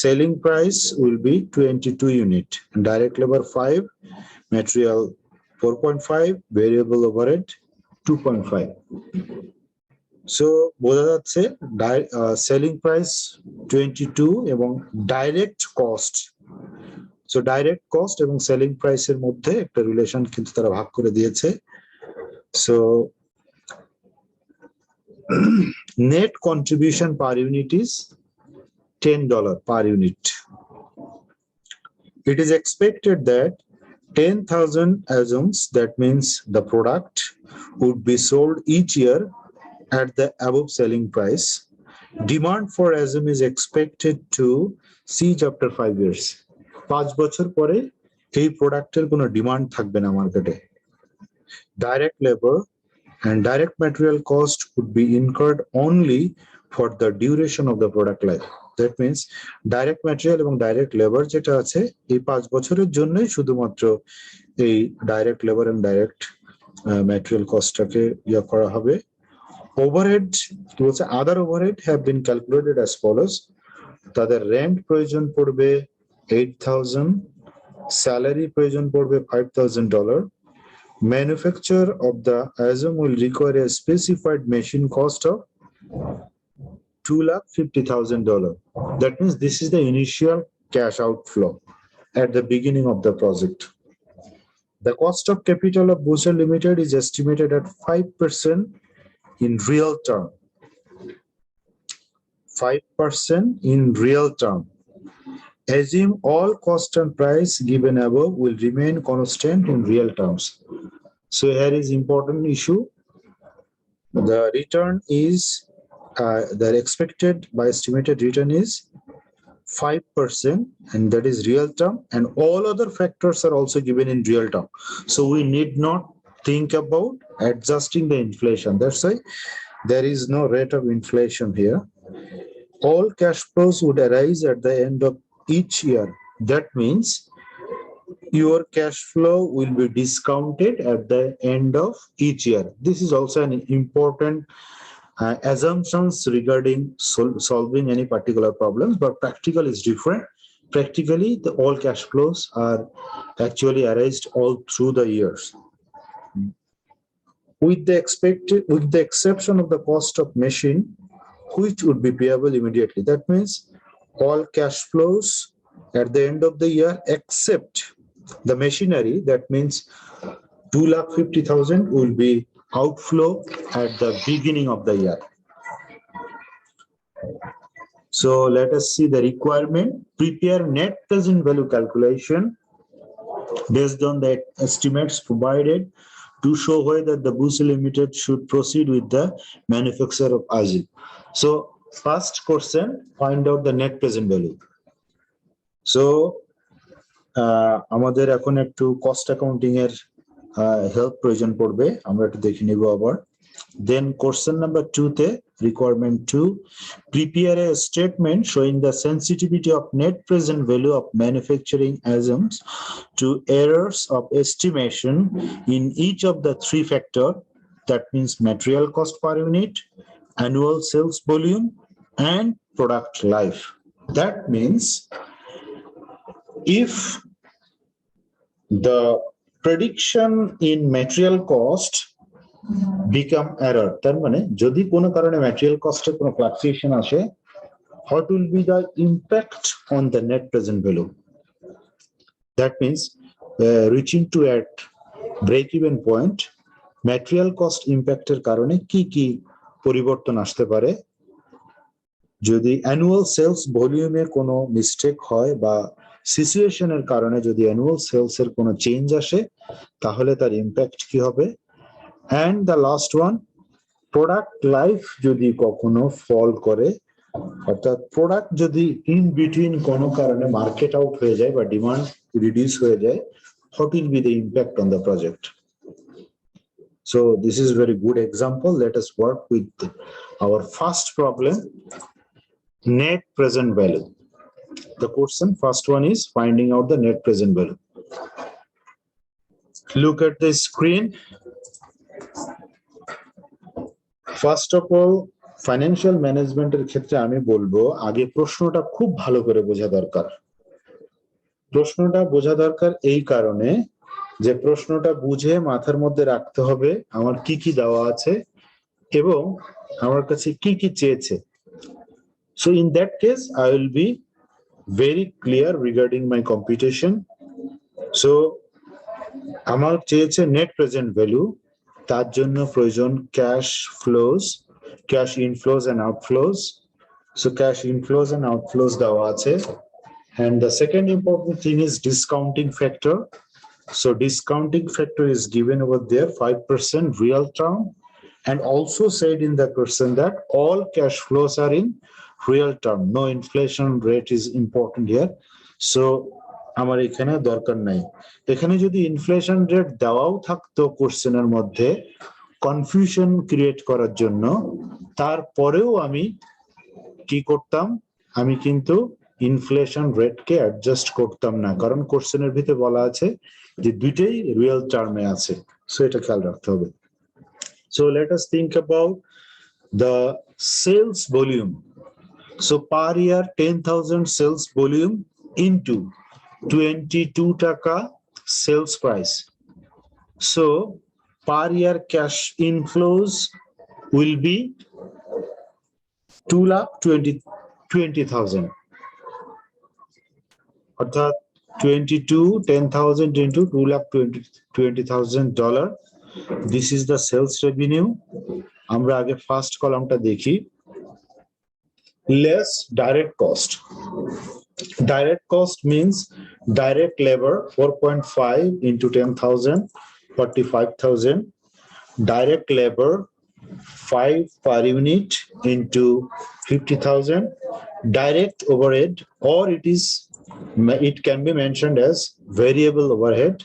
Selling price will be 22 unit. Direct labor 5, material 4.5, variable overhead 2.5. So বোঝা যাচ্ছে selling price 22 এবং direct cost. So direct cost এবং selling price এর মধ্যে একটা relation কিন্তু তারা ভাগ করে দিয়েছে. So net contribution per unit is $10 per unit. It is expected that 10,000 assumes, that means the product would be sold each year at the above selling price. Demand for assume is expected to siege after 5 years. 5 বছর পরে এই প্রোডাক্টের কোনো demand থাকবে না মার্কেটে. Direct labor and direct material cost would be incurred only for the duration of the product life. That means direct material এবং direct labor যেটা আছে এই 5 বছরের জন্যই শুধুমাত্র এই direct labor and direct material cost-টাকে করা হবে. Overhead, other overhead have been calculated as follows. তাদের rent প্রয়োজন পড়বে 8,000, salary প্রয়োজন পড়বে $5,000. Manufacture of the assume will require a specified machine cost of $250,000. That means this is the initial cash outflow at the beginning of the project. The cost of capital of Butcher Limited is estimated at 5% in real term. 5% in real term. Assume all cost and price given above will remain constant in real terms. So here is important issue. The return is the expected by estimated return is 5%, and that is real term, and all other factors are also given in real term. So we need not think about adjusting the inflation. That's why there is no rate of inflation here. All cash flows would arise at the end of each year. That means your cash flow will be discounted at the end of each year. This is also an important assumptions regarding solving any particular problems, but practical is different. Practically, all cash flows are actually arised all through the years. With the exception of the cost of machine, which would be payable immediately. That means all cash flows at the end of the year except the machinery. That means 250,000 will be outflow at the beginning of the year. So let us see the requirement. Prepare net present value calculation based on the estimates provided to show whether the Butcher Limited should proceed with the manufacture of ASIL. So first question, find out the net present value. So আমাদের এখন একটু cost accounting এর help প্রয়োজন পড়বে, আমরা একটু দেখে নিব আবার। Then question number 2 te requirement 2, prepare a statement showing the sensitivity of net present value of manufacturing items to errors of estimation in each of the three factor, that means material cost per unit, annual sales volume and product life. That means if the prediction in material cost become error, তার মানে যদি কোনো কারণে material কস্টে কোনো fluctuation আসে, what will be the impact on the net present value? That means reaching to at break even point, material cost impact এর কারণে কি কি পরিবর্তন আসতে পারে। যদি অ্যানুয়াল সেলস ভলিউমে কোনো মিস্টেক হয় বা সিচুয়েশনের কারণে যদি অ্যানুয়াল সেলস এর কোনো চেঞ্জ আসে, তাহলে তার ইম্প্যাক্ট কি হবে। And the last one, product life যদি কখনো ফল করে, অর্থাৎ প্রোডাক্ট যদি ইন বিটুইন কোনো কারণে মার্কেট আউট হয়ে যায় বা ডিমান্ড রিডিউস হয়ে যায়, what will be the impact on the project? So this is very good example. Let us work with our first problem, net present value. The question first one is finding out the net present value. Look at the screen. First of all, financial ম্যানেজমেন্টের ক্ষেত্রে আমি বলবো আগে প্রশ্নটা খুব ভালো করে বোঝা দরকার। প্রশ্নটা বোঝা দরকার এই কারণে যে প্রশ্নটা বুঝে মাথার মধ্যে রাখতে হবে আমার কি কি দেওয়া আছে এবং আমার কাছে কি কি চেয়েছে। So in that case, I will be very clear regarding my computation. So আমার চেয়েছে নেট প্রেজেন্ট ভ্যালু, তার জন্য প্রয়োজন cash flows, cash inflows and outflows. So cash inflows and outflows দেওয়া আছে। And the second important thing is discounting factor. So discounting factor is given over there 5% real term, and also said in the question that all cash flows are in real term. No inflation rate is important here. So আমার এখানে দরকার নাই। এখানে যদি inflation rate দেওয়াও থাকতো কোশ্চেনের মধ্যে কনফিউশন ক্রিয়েট করার জন্য, তারপরেও আমি কি করতাম, আমি কিন্তু ইনফ্লেশন রেটকে অ্যাডজাস্ট করতাম না, কারণ কোশ্চেনের ভিতরে বলা আছে যে দুইটাই রিয়েল টার্মে আছে। সো এটা খেয়াল রাখতে হবে। So let us think about the sales volume. So per year 10,000 sales volume into 22 taka sales price. So per year cash inflows will be 2,20,000. অর্থাৎ 10,000 into $2,20,000. This is the sales revenue. আমরা আগে first কলামটা দেখি। Less direct cost. Direct cost means direct labor 4.5 into 10,000, 45,000. Direct labor 5 per unit into 50,000. Direct overhead, or it can be mentioned as variable overhead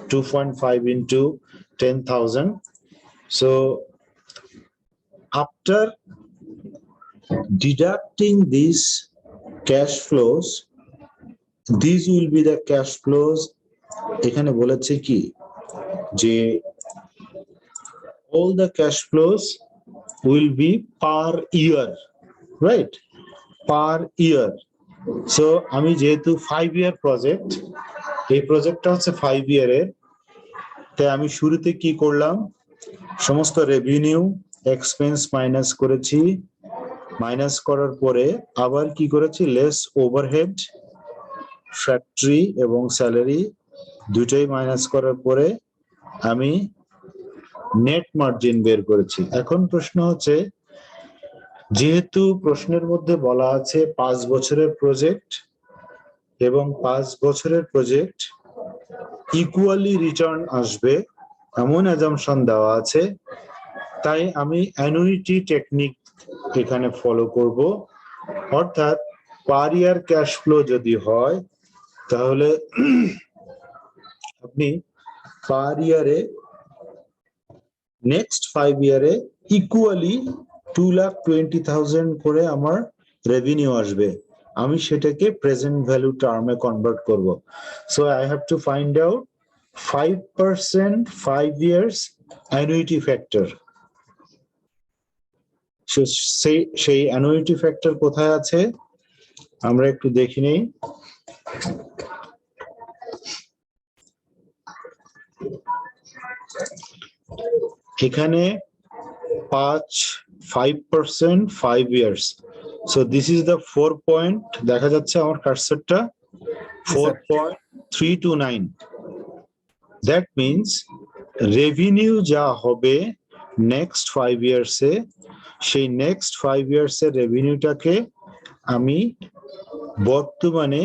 2.5 into 10,000. So after deducting these cash flows, these will be the cash flows. এখানে বলেছে কি যে all the cash flows will be per year, right? Per year. So আমি যেহেতু 5 year project, এই প্রজেক্টটা হচ্ছে 5 year এর, তাই আমি শুরুতে কি করলাম, সমস্ত রেভিনিউ এক্সপেন্স মাইনাস করেছি, মাইনাস করার পরে আবার কি করেছি, লেস ওভারহেড, ফ্যাক্টরি এবং স্যালারি দুটোই মাইনাস করার পরে আমি নেট মার্জিন বের করেছি। এখন প্রশ্ন হচ্ছে, যেহেতু প্রশ্নের মধ্যে বলা আছে 5 বছরের প্রজেক্ট এবং 5 বছরের প্রজেক্ট ইকুয়ালি রিটার্ন আসবে এমন অ্যাজাম্পশন দেওয়া আছে, তাই আমি অ্যানুইটি টেকনিক এখানে ফলো করব। অর্থাৎ পার ইয়ার ক্যাশ ফ্লো যদি হয় তাহলে আপনি পার ইয়ারে নেক্সট 5 ইয়ারে ইকুয়ালি 2,20,000 করে আমার রেভিনিউ আসবে, আমি সেটাকে প্রেজেন্ট ভ্যালু টার্মে কনভার্ট করব। So I have to find out 5% 5 years annuity factor. সেই অ্যানুইটি ফ্যাক্টর কোথায় আছে আমরা একটু দেখি নেই। এখানে 5% 5 years. So this is the 4 point, দেখা যাচ্ছে আমার কার্সরটা 4.329. That means revenue যা হবে next 5 years এ, সেই next 5 years এর রেভিনিউটাকে আমি বর্তমানে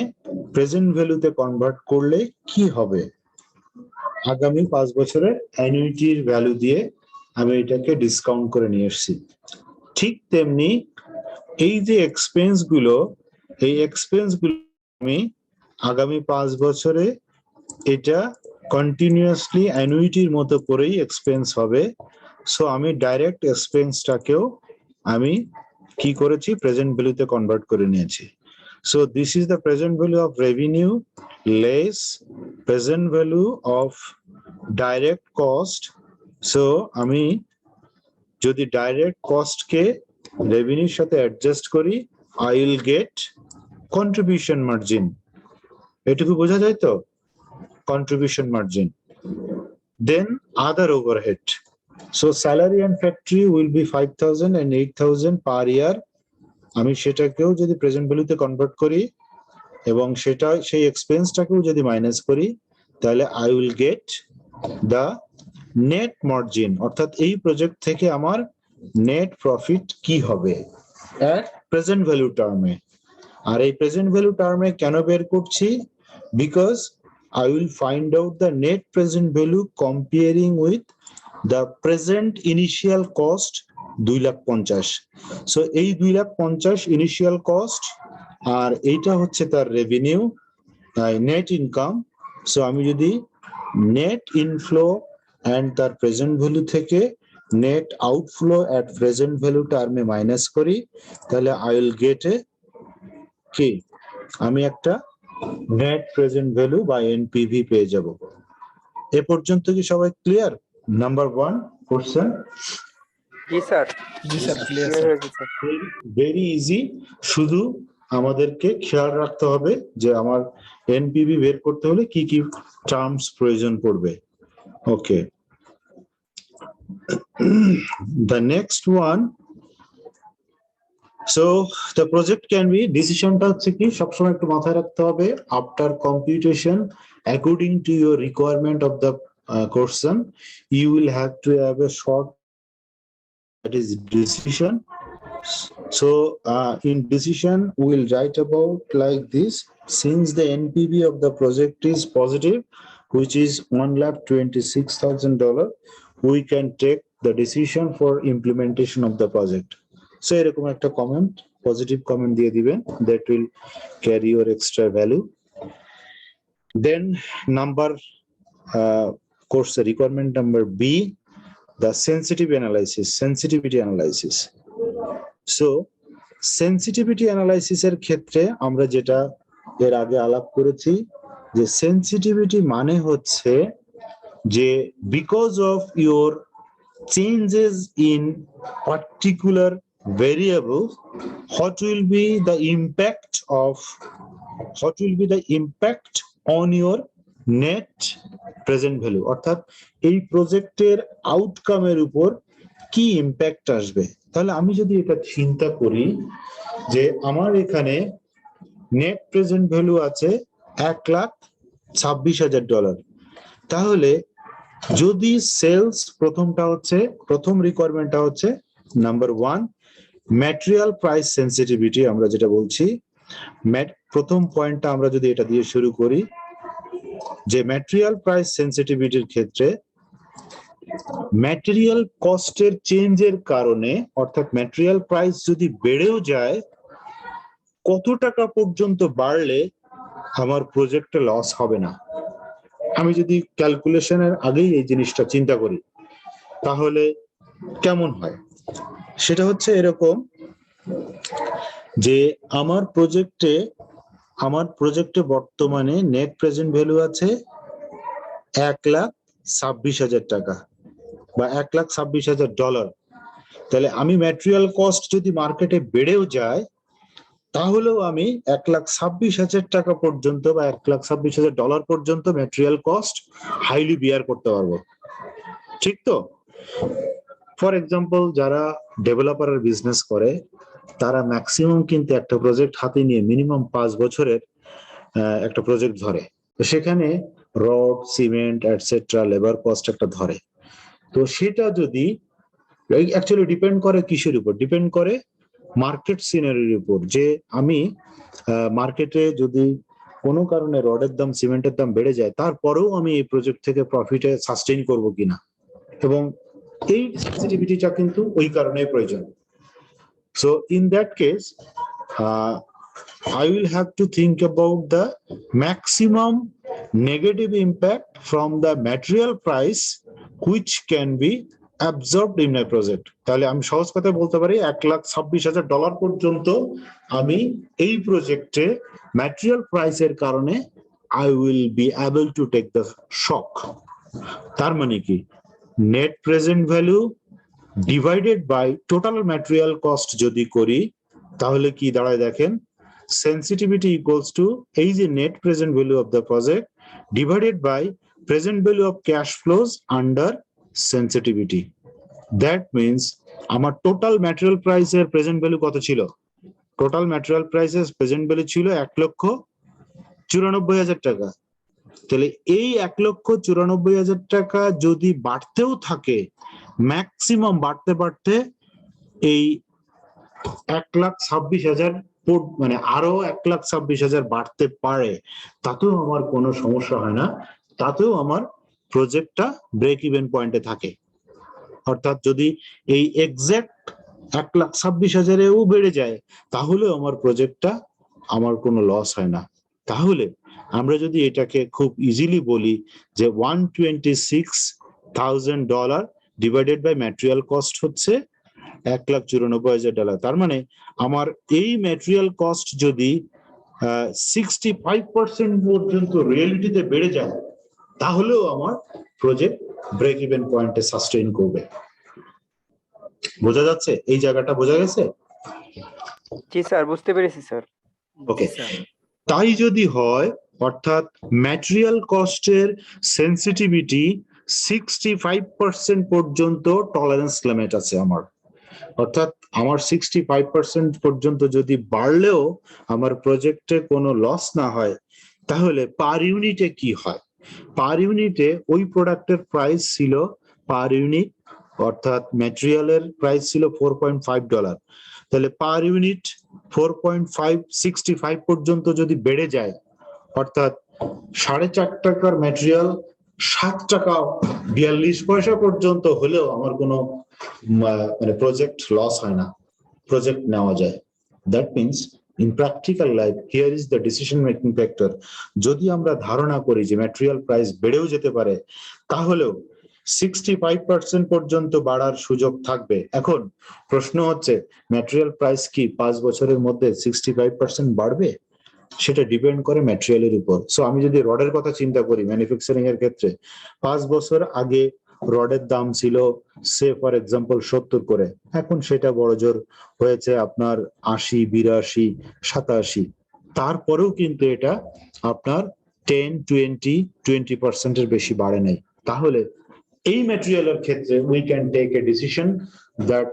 প্রেজেন্ট ভ্যালুতে কনভার্ট করলে কি হবে, আগামী 5 বছরের অ্যানুইটির ভ্যালু দিয়ে আমি এটাকে ডিসকাউন্ট করে নিয়ে এসেছি। ঠিক তেমনি এই যে এক্সপেন্স গুলো, এই এক্সপেন্স গুলো আমি আগামী 5 বছরে এটা কন্টিনিউয়াসলি অ্যানুইটির মতো করেই এক্সপেন্স হবে। সো আমি ডাইরেক্ট এক্সপেন্সটাকেও আমি কি করেছি, প্রেজেন্ট ভ্যালুতে কনভার্ট করে নিয়েছি। So this is the present value of revenue less present value of direct cost. So আমি যদি ডাইরেক্ট কস্টকে রেভিনিউর সাথে অ্যাডজাস্ট করি, I will get contribution margin. এটুকু বোঝা যায় তো, contribution margin. Then other overhead. So salary and factory will be 5,000 and 8,000 per year. আমি সেটাকেও যদি প্রেজেন্ট ভ্যালুতে কনভার্ট করি এবং সেটা সেই এক্সপেন্সটাকেও যদি মাইনাস করি, তাহলে I will get the net margin, অর্থাৎ এই প্রজেক্ট থেকে আমার নেট প্রফিট কি হবে এট প্রেজেন্ট ভ্যালু টার্মে। আর এই প্রেজেন্ট ভ্যালু টার্মে কেন বের করছি, because I will find out the net present value comparing with the present initial cost 2,50,000. So এই 2,50,000 initial cost আর এইটা হচ্ছে তার রেভিনিউ, নেট ইনকাম। সো আমি যদি নেট ইনফ্লো এন্ড তার প্রেজেন্ট ভ্যালু থেকে net outflow at present value টার্মে minus করি, তাহলে আই উইল গেট এ কি, আমি একটা নেট প্রেজেন্ট ভ্যালু বা এনপিভি পেয়ে যাব। এ পর্যন্ত কি সবাই ক্লিয়ার? Number 1 question. জি স্যার, জি স্যার, ক্লিয়ার clear স্যার। হয়ে গেছে। ভেরি ইজি, শুধু আমাদেরকে খেয়াল রাখতে হবে যে আমার এনপিভি বের করতে হলে কি কি টার্মস প্রয়োজন পড়বে। ওকে, the next one. So the project can be, decisionটা হচ্ছে কি সবসময় একটু মাথায় রাখতে হবে, after computation according to your requirement of the question, you will have to have a short, that is decision. So in decision we will write about like this: since the NPV of the project is positive, which is $1,26,000, we can take the decision for implementation of the project. So এরকম একটা comment, positive comment দিয়ে দিবেন, that will carry your extra value. Then number course requirement number B, the sensitivity analysis. So sensitivity analysis এর ক্ষেত্রে আমরা যেটা এর আগে আলাপ করেছি, যে sensitivity মানে হচ্ছে যে because of your changes in particular variable, what will be the impact on your net present value, অর্থাৎ এই প্রজেক্টের আউটকামের উপর কি ইম্প্যাক্ট আসবে। তাহলে আমি যদি এটা চিন্তা করি যে আমার এখানে নেট প্রেজেন্ট ভ্যালু আছে $1,26,000, তাহলে যদি সেলস, প্রথম রিকোয়ারমেন্টটা হচ্ছে নাম্বার 1 ম্যাটেরিয়াল প্রাইস সেন্সিটিভিটি, আমরা যেটা বলছি প্রথম পয়েন্টটা আমরা যদি এটা দিয়ে শুরু করি, যে ম্যাটেরিয়াল প্রাইস সেন্সিটিভিটির ক্ষেত্রে ম্যাটেরিয়াল কস্টের চেঞ্জের কারণে, অর্থাৎ ম্যাটেরিয়াল প্রাইস যদি বেড়েও যায়, কত টাকা পর্যন্ত বাড়লে আমার প্রজেক্টে লস হবে না। আমি যদি ক্যালকুলেশনের আগেই এই জিনিসটা চিন্তা করি তাহলে কেমন হয়? সেটা হচ্ছে এরকম যে আমার প্রজেক্টে বর্তমানে নেট প্রেজেন্ট ভ্যালু আছে 1,26,000 টাকা বা $1,26,000। তাহলে আমি ম্যাটেরিয়াল কস্ট যদি মার্কেটে বেড়েও যায় তাহলেও আমি 1,26,000 টাকা পর্যন্ত বা $1,26,000 পর্যন্ত ম্যাটেরিয়াল কস্ট হাইলি বিয়ার করতে পারবো। ঠিক তো? ফর এক্সাম্পল, যারা ডেভেলপারের বিজনেস করে তারা ম্যাক্সিমাম কিন্তু একটা প্রজেক্ট হাতে নিয়ে মিনিমাম 5 বছরের একটা প্রজেক্ট ধরে। তো সেখানে rod, cement etcetera, labour cost একটা ধরে। তো সেটা যদি অ্যাকচুয়ালি ডিপেন্ড করে কিসের উপর? ডিপেন্ড করে মার্কেট সিনারির উপর, যে আমি মার্কেটে যদি কোনো কারণে রডের দাম, সিমেন্টের দাম বেড়ে যায়, তারপরেও আমি এই প্রজেক্ট থেকে প্রফিটে সাস্টেইন করব কিনা। এবং এই সেনসিটিভিটিটা কিন্তু ওই কারণেই প্রয়োজন। So in that case I will have to think about the maximum negative impact from the material price which can be absorbed in my project. তাহলে আমি সহজ কথা বলতে পারি $1,26,000 পর্যন্ত আমি এই প্রজেক্টে ম্যাটেরিয়াল প্রাইসের কারণে I will be able to take the shock. তার মানে কি, net present value divided by total material cost যদি করি তাহলে কি দাঁড়ায় দেখেন, sensitivity equals to এই যে net present value of the project divided by present value of cash flows under sensitivity. That means আমার total material price এর present value কত ছিল? Total material price এর present value ছিল 1,94,000 টাকা। তাহলে এই 1,94,000 টাকা যদি বাড়তেও থাকে, ম্যাক্সিমাম বাড়তে বাড়তে এই 1,26,000 মানে আরো 1,26,000 বাড়তে পারে, তাতেও আমার কোনো সমস্যা হয় না, তাতেও আমার প্রজেক্টটা ব্রেক ইভেন পয়েন্টে থাকে। অর্থাৎ যদি এই এক্সাক্ট 1,26,000-এও বেড়ে যায় তাহলেও আমার প্রজেক্টটা, আমার কোনো লস হয় না। তাহলে আমরা যদি এটাকে খুব ইজিলি বলি যে $126,000 ডিভাইডেড বাই ম্যাটেরিয়াল কস্ট হচ্ছে $1,94,000। তার মানে আমার এই ম্যাটেরিয়াল কস্ট যদি 65% পর্যন্ত রিয়েলিটিতে বেড়ে যায় তাহলেও আমার প্রজেক্ট ব্রেক ইভেন পয়েন্টে সাস্টেইন করবে। বোঝা যাচ্ছে? এই জায়গাটা বোঝা গেছে? জি স্যার, বুঝতে পেরেছি স্যার। ওকে, তাই যদি হয়, অর্থাৎ ম্যাটেরিয়াল কস্টের সেনসিটিভিটি 65% পর্যন্ত টলারেন্স লিমিট আছে আমার। অর্থাৎ আমার 65% পর্যন্ত যদি বাড়লেও আমার প্রজেক্টে কোনো লস না হয়, তাহলে পার ইউনিটে কি হয়? পার ইউনিটে ওই প্রোডাক্টের প্রাইস ছিল পার ইউনিট, অর্থাৎ ম্যাটেরিয়ালের প্রাইস ছিল $4.5। তাহলে পার ইউনিট 4.565 পর্যন্ত যদি বেড়ে যায়, অর্থাৎ 4.5 টাকার ম্যাটেরিয়াল 7 টাকা 42 পয়সা পর্যন্ত হলেও আমার কোনো মানে প্রজেক্ট লস হয় না, প্রজেক্ট নেওয়া যায়। That means in practical life here is the decision making factor. যদি আমরা ধারণা করি যে ম্যাটেরিয়াল প্রাইস বেড়েও যেতে পারে, তাহলেও 65% পর্যন্ত বাড়ার সুযোগ থাকবে। এখন প্রশ্ন হচ্ছে, ম্যাটেরিয়াল প্রাইস কি 5 বছরের মধ্যে 65% বাড়বে? সেটা ডিপেন্ড করে ম্যাটেরিয়ালের উপর। সো আমি যদি রডের কথা চিন্তা করি, ম্যানুফ্যাকচারিং এর ক্ষেত্রে 5 বছর আগে রডের দাম ছিল সে ফর এক্সাম্পল 70 করে, এখন সেটা বড়জোর হয়েছে আপনার 80, 82, 87। তারপরেও কিন্তু এটা আপনার 10-20% এর বেশি বাড়ে নাই। তাহলে এই ম্যাটেরিয়ালের ক্ষেত্রে we can take a decision that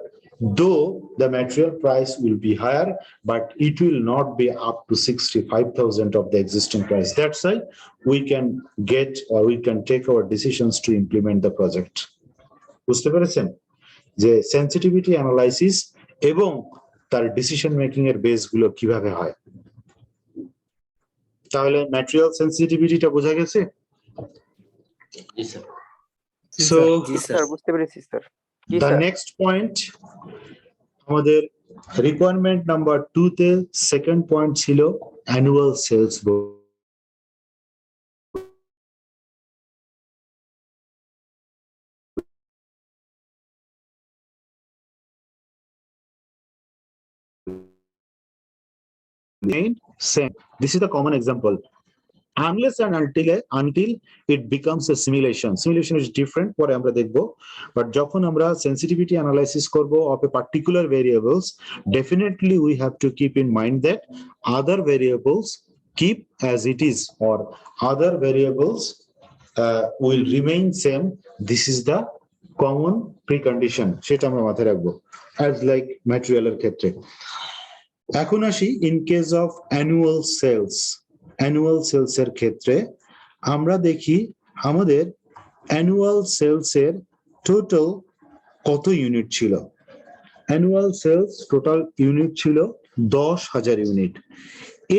though the material price will be higher, but it will not be up to 65,000 of the existing price. That's why we can get or we can take our decisions to implement the project. বুঝতে পেরেছেন যে sensitivity analysis এবং তার decision making এর base গুলো কিভাবে হয়? তাহলে ম্যাটেরিয়াল সেনসিটিভিটিটা বোঝা গেছে? জি স্যার। So স্যার, বুঝতে পেরেছি স্যার। the next point, আমাদের রিকোয়ারমেন্ট নাম্বার 2 তে সেকেন্ড পয়েন্ট ছিল annual sales. remain same. This is the common example. Unless and until it becomes a simulation. Simulation is different পরে আমরা দেখব, but যখন আমরা sensitivity analysis করব of a particular variables, definitely we have to keep in mind that other variables keep as it is, or other variables will remain same. This is the common precondition, সেটা আমরা মাথায় রাখবো, as like material এর ক্ষেত্রে। এখন আসি in case of annual sales এর ক্ষেত্রে আমরা দেখি আমাদের অ্যানুয়াল সেলস এর টোটাল কত ইউনিট ছিল। অ্যানুয়াল সেলস টোটাল ইউনিট ছিল 10,000 ইউনিট।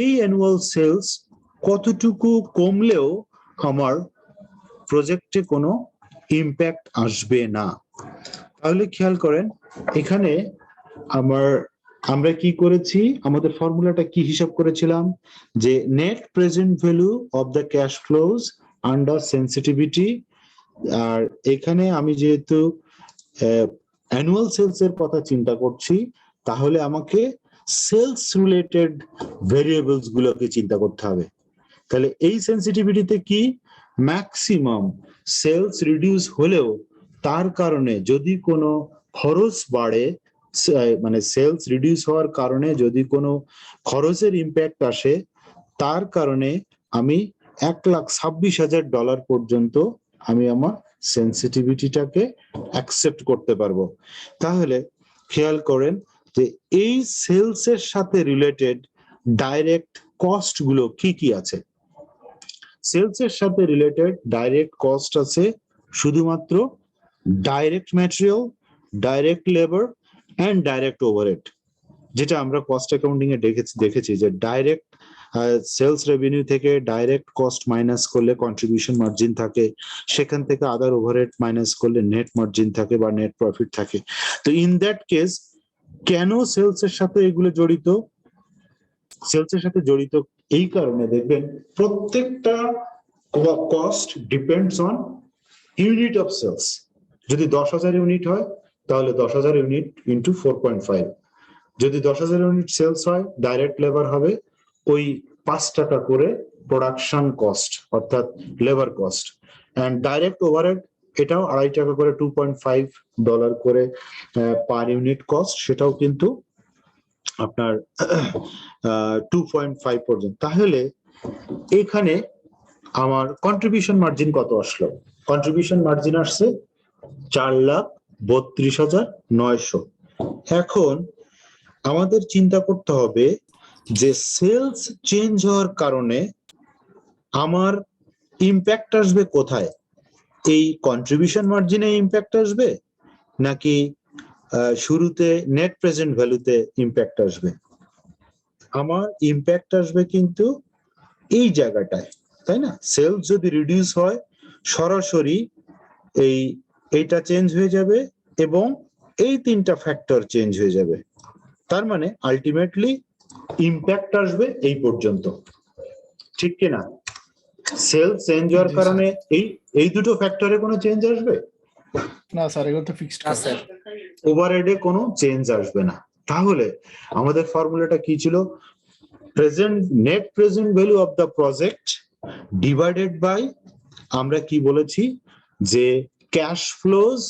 এই অ্যানুয়াল সেলস কতটুকু কমলেও আমার প্রজেক্টে কোনো ইম্প্যাক্ট আসবে না। তাহলে খেয়াল করেন এখানে আমরা কি করেছি, আমাদের ফর্মুলাটা কি হিসাব করেছিলাম, যে net present value of the cash flows under sensitivity. আর এখানে আমি যেহেতু অ্যানুয়াল সেলস এর কথা চিন্তা করছি, তাহলে আমাকে সেলস রিলেটেড ভেরিয়েবলস গুলোকে চিন্তা করতে হবে। তাহলে এই সেন্সিটিভিটিতে কি ম্যাক্সিমাম সেলস রিডিউস হলেও তার কারণে যদি কোনো খরচ বাড়ে, মানে সেলস রিডিউস হওয়ার কারণে যদি কোনো খরচের ইম্প্যাক্ট আসে, তার কারণে আমি $1,26,000 পর্যন্ত আমি আমার সেন্সিটিভিটিটাকে অ্যাকসেপ্ট করতে পারবো। তাহলে খেয়াল করেন যে এই সেলস এর সাথে রিলেটেড ডাইরেক্ট কস্ট গুলো কি কি আছে। সেলস এর সাথে রিলেটেড ডাইরেক্ট কস্ট আছে শুধুমাত্র direct material, direct labour and direct overhead, যেটা আমরা কস্ট অ্যাকাউন্টিং এ দেখেছি যে ডাইরেক্ট সেলস রেভিনিউ থেকে ডাইরেক্ট কস্ট মাইনাস করলে কন্ট্রিবিউশন মার্জিন থাকে, সেখান থেকে আদার ওভারহেড মাইনাস করলে নেট মার্জিন থাকে বা নেট প্রফিট থাকে। তো ইন দ্যাট কেস কেন সেলস এর সাথে এগুলো জড়িত? সেলস এর সাথে জড়িত এই কারণে দেখবেন প্রত্যেকটা cost depends on unit of sales. যদি 10,000 ইউনিট হয় তাহলে 10,000 ইউনিট ইন্টু 4.5। যদি 10,000 ইউনিট সেলস হয়, ডাইরেক্ট লেবার হবে ওই 5 টাকা করে প্রোডাকশন কস্ট অর্থাৎ labour cost, and direct overhead এটাও 2.5 টাকা করে $2.5 করে পার ইউনিট কস্ট, সেটাও কিন্তু আপনার 2.5 পর্যন্ত। তাহলে এখানে আমার কন্ট্রিবিউশন মার্জিন কত আসলো? কন্ট্রিবিউশন মার্জিন আসছে 4,32,900। এখন আমাদের চিন্তা করতে হবে যে সেলস চেঞ্জ হওয়ার কারণে আমার ইম্প্যাক্ট আসবে কোথায়? এই কন্ট্রিবিউশন মার্জিনে ইম্প্যাক্ট আসবে নাকি শুরুতে নেট প্রেজেন্ট ভ্যালুতে ইম্প্যাক্ট আসবে? আমার ইম্প্যাক্ট আসবে কিন্তু এই জায়গাটায়, তাই না? সেলস যদি রিডিউস হয় সরাসরি এইটা চেঞ্জ হয়ে যাবে এবং এই 3টা ফ্যাক্টর চেঞ্জ হয়ে যাবে। তার মানে আলটিমেটলি ইম্প্যাক্ট আসবে এই পর্যন্ত, ঠিক কিনা? সেল চেঞ্জ হওয়ার কারণে এই দুটো ফ্যাক্টরে কোনো চেঞ্জ আসবে না স্যার, এগুলো তো ফিক্সড আছে। ওভারহেডে কোনো চেঞ্জ আসবে না। তাহলে আমাদের ফর্মুলাটা কি ছিল? Net present value of the project divided by, আমরা কি বলেছি যে ক্যাশ ফ্লোজ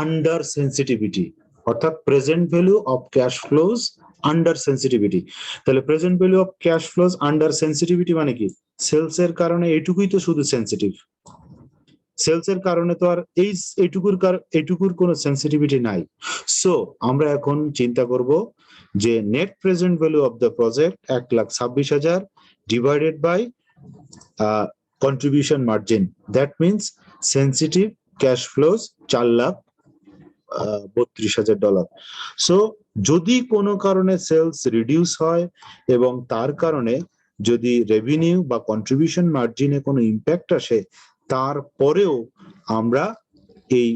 আন্ডার সেন্সিটিভিটি, অর্থাৎ present value of cash flows under sensitivity. তাহলে present value of cash flows under sensitivity মানে কি? সেলস এর কারণে এইটুকুই তো শুধু সেন্সিটিভ, সেলস এর কারণে তো আর এইটুকুর কোনো সেন্সিটিভিটি নাই। সো আমরা এখন চিন্তা করব যে net present value of the project 1,26,000 divided by contribution margin, that means sensitive cash flows $4,32,000। So যদি কোনো কারণে সেলস রিডিউস হয় এবং তার কারণে যদি রেভিনিউ বা কন্ট্রিবিউশন মার্জিনে কোনো ইম্প্যাক্ট আসে, তারপরেও আমরা এই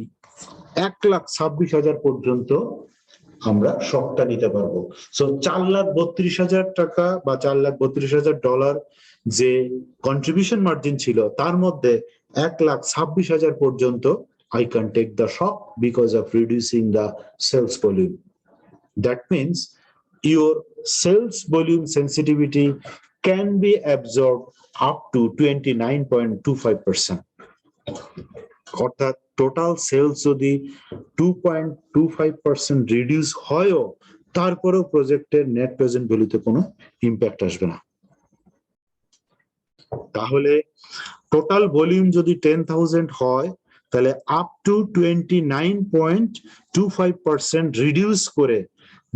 1,26,000 পর্যন্ত আমরা শকটা নিতে পারবো। সো $4,32,000 বা $4,32,000 যে কন্ট্রিবিউশন মার্জিন ছিল, তার মধ্যে 1,26,000 পর্যন্ত I can take the shock because of reducing the sales volume. That means your sales volume sensitivity can be absorbed up to 29.25%. অর্থাৎ টোটাল সেলস যদি 2.25% রিডিউস হয়ও তারপরেও প্রজেক্টের নেট প্রেজেন্ট ভ্যালুতে কোনো ইম্প্যাক্ট আসবে না। তাহলে টোটাল ভলিউম যদি 10,000 হয় তাহলে আপ টু 29.25% রিডিউস করে,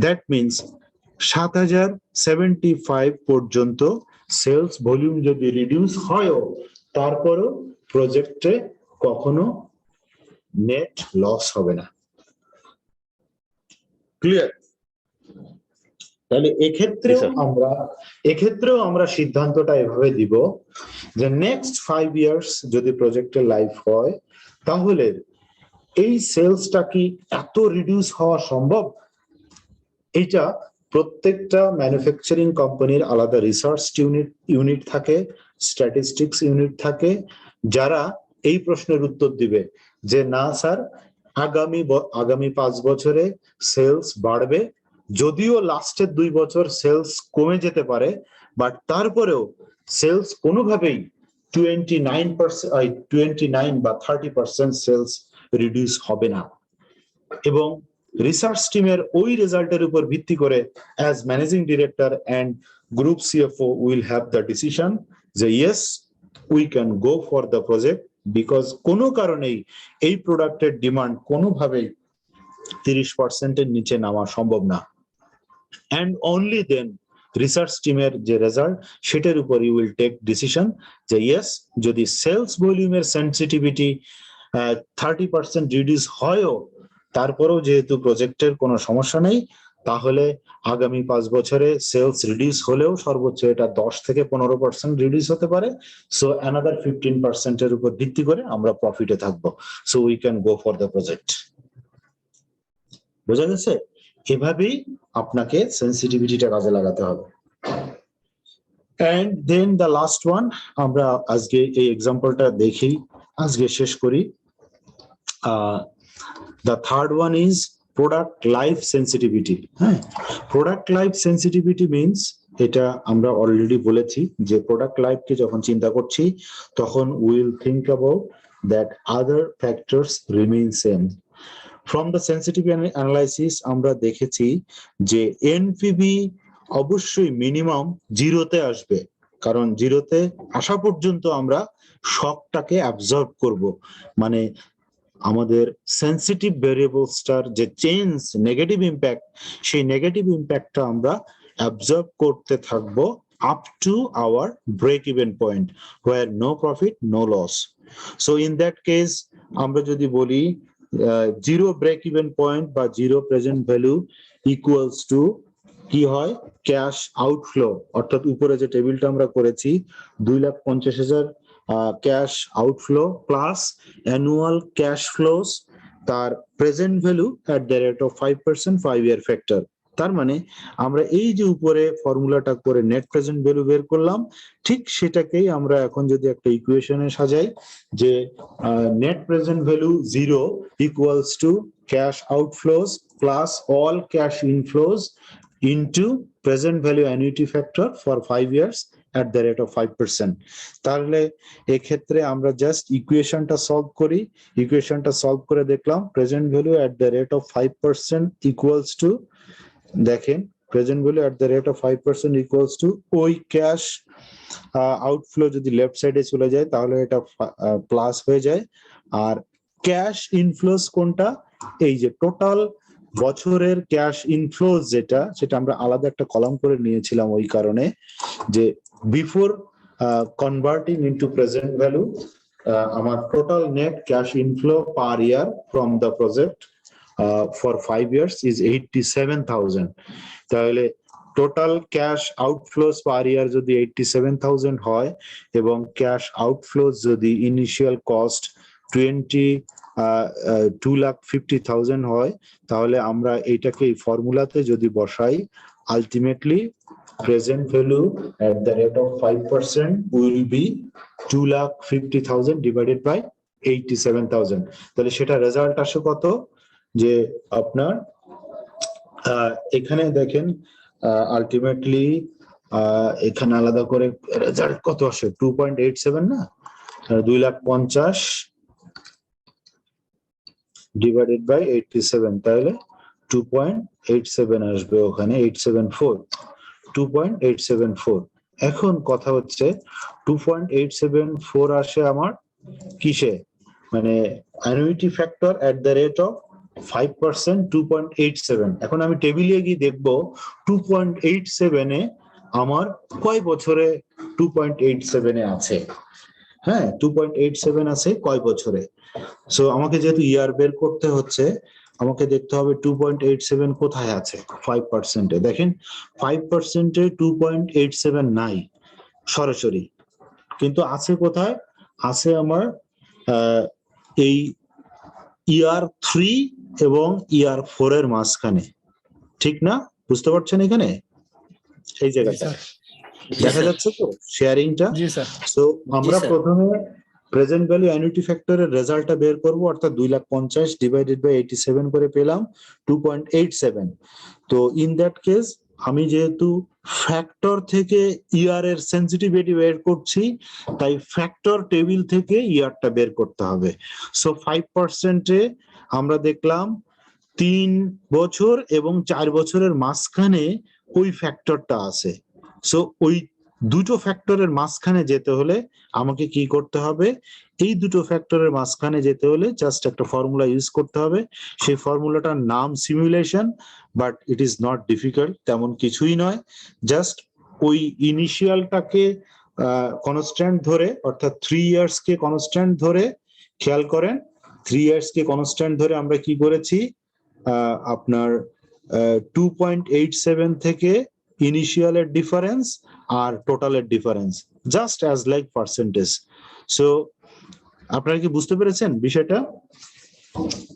দ্যাট মিনস 7,075 পর্যন্ত সেলস ভলিউম যদি রিডিউস হয়ও তারপরও প্রজেক্টে কখনো নেট লস হবে না। ক্লিয়ার? তাহলে এক্ষেত্রেও আমরা সিদ্ধান্তটা এভাবে দিব যে নেক্সট 5 ইয়ার্স যদি প্রজেক্টের লাইফ হয় তাহলে এই সেলসটা কি এত রিডিউস হওয়া সম্ভব? এটা প্রত্যেকটা ম্যানুফ্যাকচারিং কোম্পানির আলাদা রিসার্চ ইউনিট থাকে, স্ট্যাটিস্টিক্স ইউনিট থাকে, যারা এই প্রশ্নের উত্তর দিবে যে না স্যার আগামী 5 বছরে সেলস বাড়বে, যদিও লাস্টের 2 বছর সেলস কমে যেতে পারে, বাট তারপরেও সেলস কোনোভাবেই 29 বা 30% সেলস রিডিউস হবে না। এবং রিসার্চ টিমের ওই রেজাল্টের উপর ভিত্তি করে as managing director and group CFO will have the decision যে yes we can go for the project, because কোনো কারণেই এই প্রোডাক্টের ডিমান্ড কোনোভাবেই 30% এর নিচে নামা সম্ভব না। and only then রিসার্চ টিমের যে রেজাল্ট সেটার উপর ইউ উইল টেক ডিসিশন যে ইয়েস যদি সেলস ভলিউমের সেন্সিটিভিটি 30% রিডিউস হয়ও তারপরেও যেহেতু প্রজেক্টের কোনো সমস্যা নেই, তাহলে আগামী 5 বছরে সেলস রিডিউস হলেও সর্বোচ্চ এটা 10 থেকে 15% রিডিউস হতে পারে। সো অ্যানাদার 15% এর উপর ভিত্তি করে আমরা প্রফিটে থাকবো। So we can go for the project. বোঝা গেছে? এভাবেই আপনাকে সেন্সিটিভিটিটা কাজে লাগাতে হবে। And then the last one, আমরা আজকে এই এক্সাম্পলটা দেখেই আজকে শেষ করি। The third one is product life sensitivity. Product life sensitivity means এটা আমরা অলরেডি বলেছি যে প্রোডাক্ট লাইফকে যখন চিন্তা করছি তখন will think about that other factors remain same. From the sensitivity analysis আমরা দেখেছি যে এনপিভি অবশ্যই মিনিমাম 0-তে আসবে, কারণ 0-তে আসা পর্যন্ত আমরা শকটাকে অ্যাবজর্ব করব। মানে আমাদের সেন্সিটিভ ভেরিয়েবলসটার যে চেঞ্জ নেগেটিভ ইম্প্যাক্ট, সেই নেগেটিভ ইম্প্যাক্টটা আমরা অ্যাবজর্ব করতে থাকবো up to our break even point where no profit no loss. So in that case আমরা যদি বলি 0 ব্রেক ইভেন পয়েন্ট বা 0 প্রেজেন্ট ভ্যালু ইকুয়ালস টু কি হয়, ক্যাশ আউটফ্লো, অর্থাৎ উপরে যে টেবিলটা আমরা করেছি 2,50,000 cash outflow plus annual cash flows তার present value at the rate of 5% 5 year factor. তার মানে আমরা এই যে উপরে ফর্মুলাটা করে নেট প্রেজেন্ট ভ্যালু বের করলাম, ঠিক সেটাকেই আমরা এখন যদি একটা ইকুয়েশনে সাজাই যে net present value 0 equals to cash outflows plus all cash inflows into present value annuity factor for 5 years at the rate of 5%. তাহলে এক্ষেত্রে আমরা জাস্ট ইকুয়েশনটা সলভ করি। ইকুয়েশনটা সলভ করে দেখলাম present value at the rate of 5% equals to, দেখেন present value at the rate of 5% equals to ওই cash outflow যদি left সাইডে চলে যায় তাহলে এটা প্লাস হয়ে যায়। আর ক্যাশ ইনফ্লোস কোনটা, এই যে টোটাল বছরের ক্যাশ ইনফ্লোস যেটা, সেটা আমরা আলাদা একটা কলাম করে নিয়েছিলাম ওই কারণে যে before converting into present value আমার total net cash inflow per year from the project for 5 years is 87,000। তাহলে টোটাল ক্যাশ আউটফ্লোস পার ইয়ার যদি 87,000 হয় এবং ক্যাশ আউটফ্লোস যদি ইনিশিয়াল কস্ট 2,50,000 হয়, তাহলে আমরা এইটাকে এই ফর্মুলাতে যদি বসাই, ultimately present value at the rate of 5% will be 2,50,000 divided by 87,000. তাহলে সেটা রেজাল্ট আসে কত, যে আপনার এখানে দেখেন আলটিমেটলি এখানে আলাদা করে রেজাল্ট কত আসে 2.87 না 2,50,000 ডিভাইডেড বাই 87 তাহলে 2.87 আসবে ওখানে 2.874 এখন কথা হচ্ছে 2.874 আসে আমার কিসে মানে annuity factor at the rate of 5% 2.87 এখন আমি টেবিলে গিয়ে দেখবো 2.87 এ আমার কয় বছরে 2.87 এ আছে হ্যাঁ 2.87 আছে কয় বছরে সো আমাকে যেহেতু ইয়ার বের করতে হচ্ছে আমাকে দেখতে হবে 2.87 কোথায় আছে 5% এ দেখেন 5% এ 2.87 নাই সরাসরি কিন্তু আছে কোথায় আছে আমার এই ইয়ার 3 এবং ইয়ার 4 এর মাঝখানে ঠিক না বুঝতে পারছেন এখানে এই জায়গাটা দেখা যাচ্ছে তো শেয়ারিংটা জি স্যার সো আমরা প্রথমে প্রেজেন্ট ভ্যালু অ্যানুইটি ফ্যাক্টরের রেজাল্টটা বের করব অর্থাৎ 2,50,000 ডিভাইডেড বাই 87 করে পেলাম 2.87 তো ইন দ্যাট কেস আমি যেহেতু ফ্যাক্টর থেকে ইয়ার এর সেনসিটিভিটি বের করছি তাই ফ্যাক্টর টেবিল থেকে ইয়ারটা বের করতে হবে সো 5% এ আমরা দেখলাম 3 বছর এবং 4 বছরের মাঝখানে ওই ফ্যাক্টরটা আছে সো ওই দুটো ফ্যাক্টরের মাঝখানে যেতে হলে আমাকে কি করতে হবে এই দুটো ফ্যাক্টরের মাঝখানে যেতে হলে জাস্ট একটা ফর্মুলা ইউজ করতে হবে সেই ফর্মুলাটার নাম simulation but it is not difficult তেমন কিছুই নয় জাস্ট ওই ইনিশিয়ালটাকে কনস্ট্যান্ট ধরে অর্থাৎ 3 ইয়ার্স কে কনস্ট্যান্ট ধরে খেয়াল করেন 3 ইয়ার্স কে কনস্ট্যান্ট ধরে আমরা কি করেছি আপনার 2.87 থেকে ইনিশিয়ালের ডিফারেন্স আর টোটালের difference just as like percentage so আপনারা কি বুঝতে পেরেছেন বিষয়টা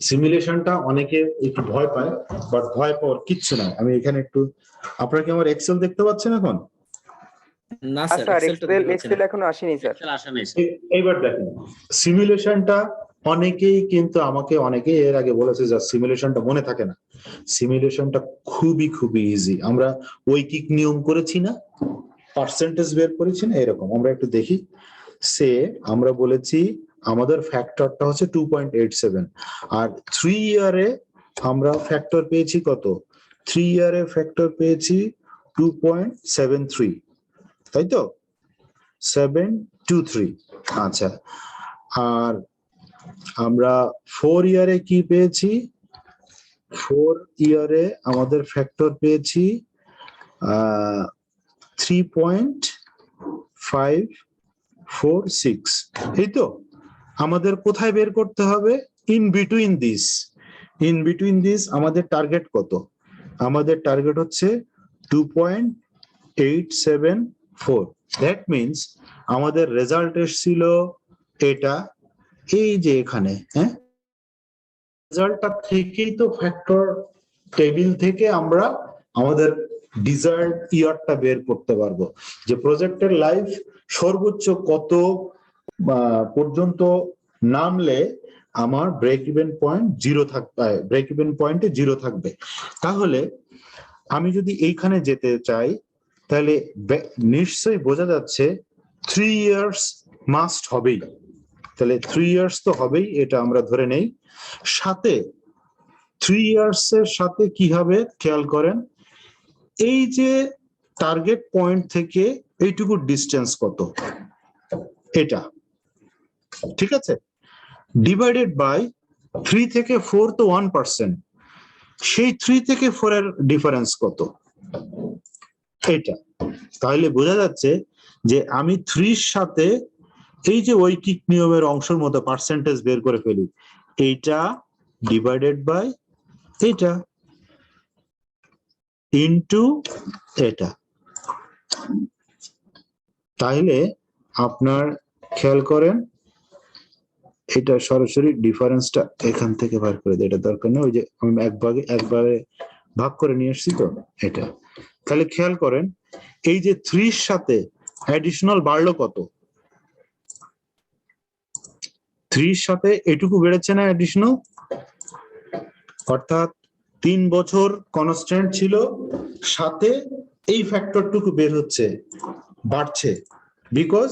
সিমুলেশনটা অনেকে একটু ভয় পায় বাট ভয় পাওয়ার কিচ্ছু না আমি এখানে একটু আপনারা কি আমার এক্সেল দেখতে পাচ্ছেন এখন না স্যার এক্সেল এখনো আসেনি স্যার এইবার দেখেন সিমুলেশনটা অনেকেই কিন্তু আমাকে অনেকেই এর আগে বলেছে যে সিমুলেশনটা মনে থাকে না সিমুলেশনটা খুবই ইজি আমরা ঐকিক নিয়ম করেছি না পার্সেন্টেজ বের করেছি না এরকম আমরা একটু দেখি সে আমরা বলেছি আমাদের ফ্যাক্টরটা হচ্ছে 2.87 আর 3 ইয়ারে আমরা ফ্যাক্টর পেয়েছি কত 3 ইয়ারে ফ্যাক্টর পেয়েছি 2.73 তাই তো 723 আচ্ছা আর আমরা 4 ইয়ারে কি পেয়েছি 4 ইয়ারে আমাদের ফ্যাক্টর পেয়েছি 3.546 এই তো আমাদের কোথায় বের করতে হবে ইন বিটুইন দিস আমাদের টার্গেট কত আমাদের টার্গেট হচ্ছে 2.874 দ্যাট মিন্স আমাদের রেজাল্ট এসেছিল এটা এই যে এখানে হ্যাঁ রেজাল্টটা থেকেই তো ফ্যাক্টর টেবিল থেকে আমরা আমাদের ডিজায়ার্ড ইয়ারটা বের করতে পারবো যে প্রজেক্টের লাইফ সর্বোচ্চ কত পর্যন্ত নামলে আমার ব্রেক ইভেন পয়েন্ট 0 থাকবে ব্রেক ইভেন পয়েন্টে 0 থাকবে তাহলে আমি যদি এইখানে যেতে চাই তাহলে নিশ্চয়ই বোঝা যাচ্ছে 3 ইয়ার্স মাস্ট হবেই তাহলে 3 ইয়ার্স তো হবেই এটা আমরা ধরে নেই সাথে 3 ইয়ার্স এর সাথে কি হবে খেয়াল করেন এই যে টার্গেট পয়েন্ট থেকে এইটুকু ডিস্টেন্স কত এটা ঠিক আছে ডিভাইডেড বাই 3 থেকে 4 তো 1% সেই 3 থেকে 4 এর ডিফারেন্স কত এটা তাহলে বোঝা যাচ্ছে যে আমি 3 এর সাথে এই যে ঐকিক নিয়মের অংশের মতো পার্সেন্টেজ বের করে ফেলি এইটা ডিভাইডেড বাই এটা ইনটু এটা তাহলে আপনার খেয়াল করেন এটা সরাসরি ডিফারেন্সটা এখান থেকে বার করে দেয় এটা দরকার নেই ওই যে আমি একবারে ভাগ করে নিয়ে এসেছি তো এটা তাহলে খেয়াল করেন এই যে 3 এর সাথে অ্যাডিশনাল বাড়লো কত 3 এর সাথে এটুকু বেড়েছে না অ্যাডিশনাল অর্থাৎ 3 বছর কনস্ট্যান্ট ছিল সাথে এই ফ্যাক্টরটুকু বের হচ্ছে, বাড়ছে, বিকজ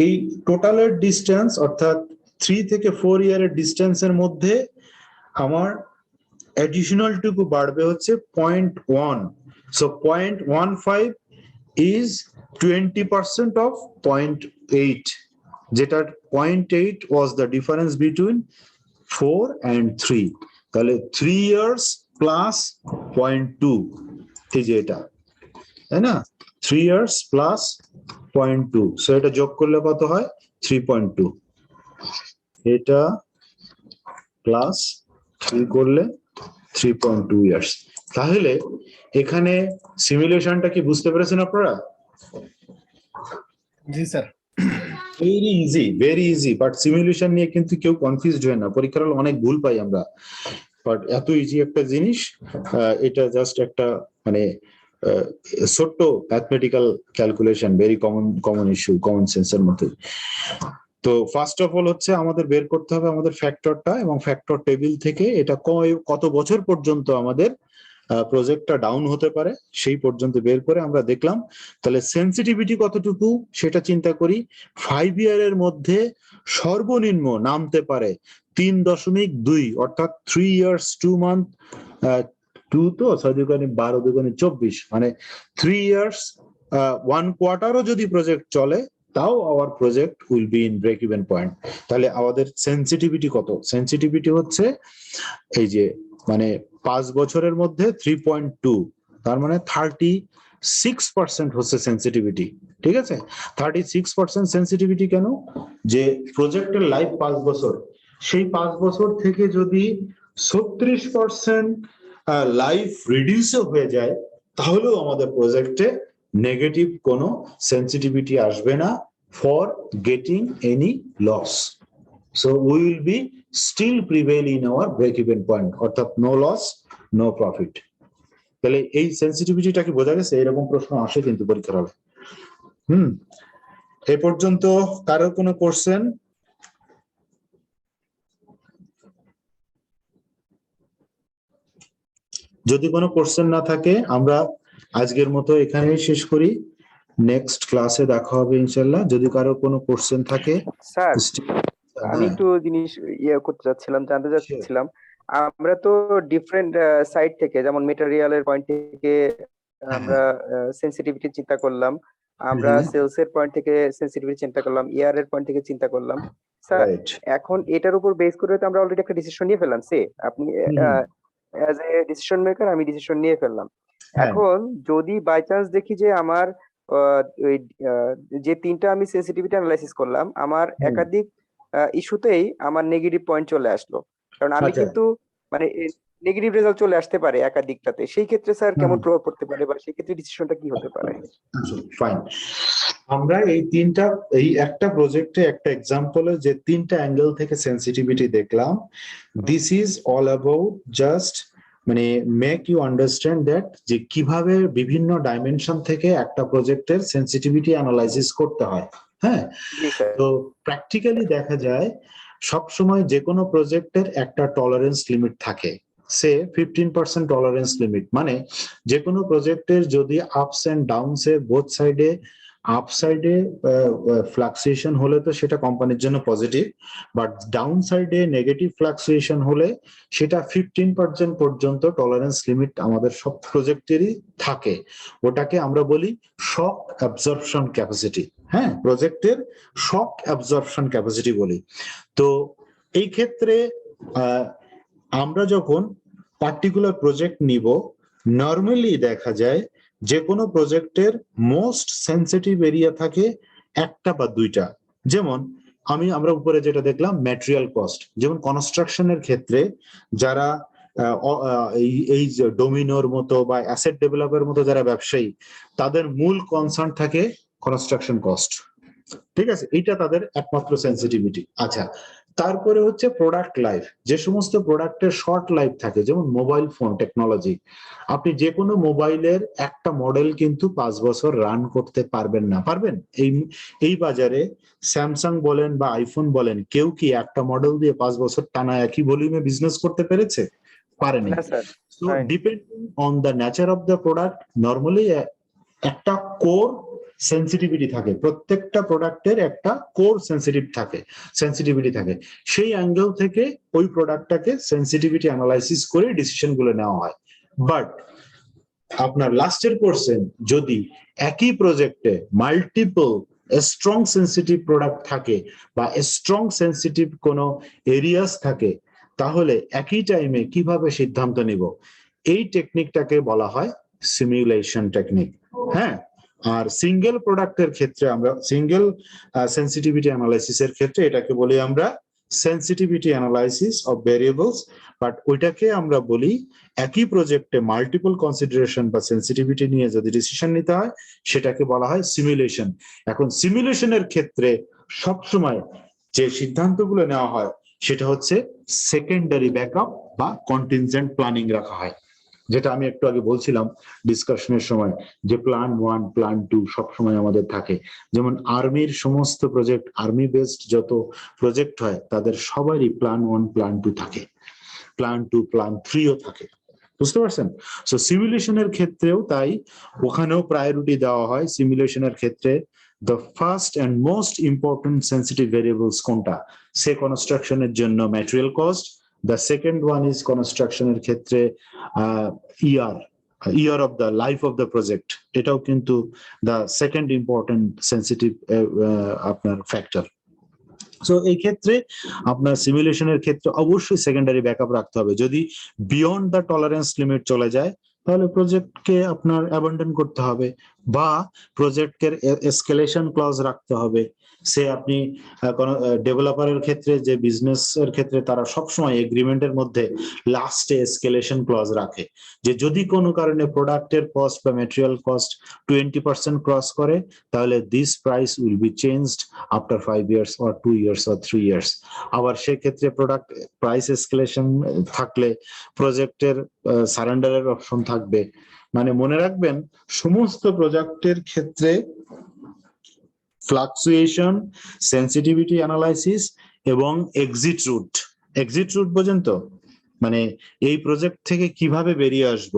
এই টোটালের ডিস্টেন্স অর্থাৎ 3 থেকে 4 ইয়ারের ডিস্টেন্সের মধ্যে আমার অ্যাডিশনাল টুকু বাড়বে হচ্ছে 0.1, সো 0.15 is 20% of 0.8, যেটার 0.8 was the difference between 4 and 3, তাহলে 3 years plus 0.2, এই যে এটা, তাই না, 3 years plus 0.2, সো এটা যোগ করলে কত হয় 3.2, এটা প্লাস 3 করলে 3.2 ইয়ার্স। তাহলে এখানে সিমুলেশনটা কি বুঝতে পেরেছেন আপনারা? জি sir. Very easy, but simulation নিয়ে কিন্তু কেউ কনফিউজড হয় না, পরীক্ষার হলে অনেক ভুল পাই আমরা, বাট এত ইজি একটা জিনিস, এটা জাস্ট একটা মানে ছোট্ট mathematical calculation, very common issue, common সেন্সের মধ্যে। তো ফার্স্ট অফ অল হচ্ছে আমাদের বের করতে হবে আমাদের ফ্যাক্টরটা, এবং ফ্যাক্টর টেবিল থেকে এটা কত বছর পর্যন্ত আমাদের প্রজেক্টটা ডাউন হতে পারে সেই পর্যন্ত বের করে আমরা দেখলাম। তাহলে সেন্সিটিভিটি কতটুকু সেটা চিন্তা করি। 5 ইয়ারের মধ্যে সর্বনিম্ন নামতে পারে 3.2, অর্থাৎ 3 years 2 month, 2 তো 6 দুগুণে 12 দুগুণে 24, মানে 3 years 1 quarterও যদি প্রজেক্ট চলে তাও our project will be in break even point. তাহলে আমাদের সেন্সিটিভিটি কত? সেন্সিটিভিটি হচ্ছে এই যে মানে 5 বছরের মধ্যে 3.2, তার মানে 36% হচ্ছে সেন্সিটিভিটি। ঠিক আছে, 36% সেন্সিটিভিটি কেন? যে প্রজেক্টের লাইফ 5 বছর, সেই 5 বছর থেকে যদি 36% লাইফ রিডিউসও হয়ে যায় তাহলেও আমাদের প্রজেক্টে নেগেটিভ কোনো সেন্সিটিভিটি আসবে না for getting any loss. So we will be still prevail in our break even point, অর্থাৎ নো লস নো প্রফিট। তাহলে এই সেন্সিটিভিটিটা কি বোঝা গেছে? এরকম প্রশ্ন আসে কিন্তু পরীক্ষার হলে। এ পর্যন্ত কারোর কোনো কোশ্চেন? যদি কোনো কোশ্চেন না থাকে আমরা আজকের মতো এখানেই শেষ করি, নেক্সট ক্লাসে দেখা হবে ইনশাআল্লাহ। যদি কারো কোনো কোশ্চেন থাকে। স্যার আমি একটু জিনিস করতে চাচ্ছিলাম, জানতে চাচ্ছিলাম, আমরা তো ডিফারেন্ট সাইড থেকে, যেমন মেটেরিয়ালের পয়েন্ট থেকে আমরা সেনসিটিভিটি চিন্তা করলাম, আমরা সেলস এর পয়েন্ট থেকে সেনসিটিভিটি চিন্তা করলাম, ইয়ার এর পয়েন্ট থেকে চিন্তা করলাম। স্যার এখন এটার উপর বেস করে তো আমরা অলরেডি একটা ডিসিশন নিয়ে ফেললাম, আপনি অ্যাজ এ ডিসিশন মেকার, আমি ডিসিশন নিয়ে ফেললাম। এখন যদি বাই চান্স দেখি যে আমার যে 3টা আমি সেনসিটিভিটি অ্যানালাইসিস করলাম, আমার একাধিক ইস্যুতেই আমার নেগেটিভ পয়েন্ট চলে আসলো, কারণ আমি কিন্তু মানে নেগেটিভ রেজাল্ট চলে আসতে পারে একাধিকটাতে, সেই ক্ষেত্রে স্যার কেমন প্রভাব পড়তে পারে, বা সেই ক্ষেত্রে ডিসিশনটা কি হতে পারে? ফাইন, আমরা এই একটা প্রজেক্টে একটা এক্সাম্পলে যে 3টা অ্যাঙ্গেল থেকে সেনসিটিভিটি দেখলাম, this is all about just মানে মেক ইউ আন্ডারস্ট্যান্ড দ্যাট যে কিভাবে বিভিন্ন ডাইমেনশন থেকে একটা প্রজেক্টের সেনসিটিভিটি অ্যানালাইসিস করতে হয়। হ্যাঁ, তো প্র্যাকটিক্যালি দেখা যায় সব সময় যে কোনো প্রজেক্টের একটা টলারেন্স লিমিট থাকে, সে 15% টলারেন্স লিমিট, মানে যে কোনো প্রজেক্টের যদি আপস এন্ড ডাউনস এ বোথ সাইডে, আপ সাইডে ফ্লাকচুয়েশন হলে তো সেটা কোম্পানির জন্য পজিটিভ, বাট ডাউন সাইডে নেগেটিভ ফ্লাকচুয়েশন হলে সেটা 15% পর্যন্ত টলারেন্স লিমিট আমাদের সব প্রজেক্টেরই থাকে। ওটাকে আমরা বলি শক অ্যাবজর্পশন ক্যাপাসিটি। হ্যাঁ, প্রজেক্টের শক অ্যাবজর্পশন ক্যাপাসিটি বলি। তো এই ক্ষেত্রে আমরা যখন পার্টিকুলার প্রজেক্ট নিব, নর্মালি দেখা যায় যে কোনো প্রজেক্টের মোস্ট সেন্সিটিভ এরিয়া থাকে একটা বা দুইটা। যেমন আমরা উপরে যেটা দেখলাম ম্যাটেরিয়াল কস্ট, যেমন কনস্ট্রাকশনের ক্ষেত্রে যারা এই যে ডোমিনোর মতো বা অ্যাসেট ডেভেলপের মতো যারা ব্যবসায়ী, তাদের মূল কনসার্ন থাকে কনস্ট্রাকশন কস্ট। ঠিক আছে, এইটা তাদের একমাত্র সেন্সিটিভিটি। আচ্ছা, তারপরে হচ্ছে প্রোডাক্ট লাইফ। যে সমস্ত প্রোডাক্টের শর্ট লাইফ থাকে, যেমন মোবাইল ফোন টেকনোলজি, আপনি যে কোনো মোবাইলের একটা মডেল কিন্তু 5 বছর রান করতে পারবেন না। পারবেন? এই বাজারে স্যামসাং বলেন বা আইফোন বলেন, কেউ কি একটা মডেল দিয়ে 5 বছর টানা একই ভলিউমে বিজনেস করতে পেরেছে? পারেনি। না স্যার, সো হয়নি। Depending on the nature of the product normally একটা কোর সেন্সিটিভিটি থাকে, প্রত্যেকটা প্রোডাক্টের একটা কোর সেন্সিটিভিটি থাকে। সেই অ্যাঙ্গেল থেকে ওই প্রোডাক্টটাকে সেন্সিটিভিটি অ্যানালাইসিস করে ডিসিশন গুলো নেওয়া হয়। বাট আপনার লাস্টের কোর্সে যদি একই প্রজেক্টে মাল্টিপল স্ট্রং সেন্সিটিভ প্রোডাক্ট থাকে বা স্ট্রং সেন্সিটিভ কোনো এরিয়াস থাকে, তাহলে একই টাইমে কিভাবে সিদ্ধান্ত নিব, এই টেকনিকটাকে বলা হয় সিমুলেশন টেকনিক। হ্যাঁ, আর সিঙ্গেল প্রোডাক্টের ক্ষেত্রে আমরা সিঙ্গেল সেন্সিটিভিটি অ্যানালাইসিসের ক্ষেত্রে এটাকে বলি আমরা sensitivity analysis of variables, but ওইটাকে আমরা বলি একই প্রজেক্টে মাল্টিপল কনসিডারেশন বা সেন্সিটিভিটি নিয়ে যদি ডিসিশন নিতে হয় সেটাকে বলা হয় সিমুলেশন। এখন সিমুলেশনের ক্ষেত্রে সবসময় যে সিদ্ধান্তগুলো নেওয়া হয় সেটা হচ্ছে সেকেন্ডারি ব্যাকআপ বা কন্টিনজেন্ট প্ল্যানিং রাখা হয়, যেটা আমি একটু আগে বলছিলাম ডিসকাশনের সময়, যে প্ল্যান 1 প্ল্যান 2 সবসময় আমাদের থাকে। যেমন আর্মির সমস্ত প্রজেক্ট, আর্মি বেসড যত প্রজেক্ট হয় তাদের সবারই প্ল্যান 1 প্ল্যান 2 থাকে, প্ল্যান 2 প্ল্যান 3ও থাকে, বুঝতে পারছেন? সো সিমুলেশনের ক্ষেত্রেও তাই, ওখানেও প্রায়োরিটি দেওয়া হয়। সিমুলেশনের ক্ষেত্রে the first and most important sensitive variables কোনটা, সে কনস্ট্রাকশনের জন্য material cost, the second one is কনস্ট্রাকশনের ক্ষেত্রে year of the life of the project, এটাও কিন্তু the second important sensitive আপনার ফ্যাক্টর। সো এই ক্ষেত্রে আপনার সিমুলেশনের ক্ষেত্রে অবশ্যই সেকেন্ডারি ব্যাকআপ রাখতে হবে। যদি বিয়ন্ড দ্য টলারেন্স লিমিট চলে যায় তাহলে প্রজেক্টকে আপনার অ্যাবান্ডন করতে হবে, বা প্রজেক্টের এসকেলেশন ক্লজ রাখতে হবে। সে আপনি ডেভেলপারের ক্ষেত্রে, যে বিজনেস এর ক্ষেত্রে তারা সবসময় এগ্রিমেন্টের মধ্যে লাস্টে এসকেলেশন ক্লজ রাখে, যে যদি কোনো কারণে প্রোডাক্টের কস্ট বা ম্যাটেরিয়াল কস্ট 20% ক্রস করে তাহলে this price will be changed after 5 years or 2 years or 3 years। আবার সেক্ষেত্রে প্রোডাক্ট প্রাইস এসকেলেশন থাকলে প্রজেক্টের সারেন্ডারের অপশন থাকবে। মানে মনে রাখবেন সমস্ত প্রজেক্টের ক্ষেত্রে ফ্লাকচুয়েশন, সেন্সিটিভিটি অ্যানালাইসিস এবং এক্সিট রুট বোঝেন তো, মানে এই প্রজেক্ট থেকে কিভাবে বেরিয়ে আসব,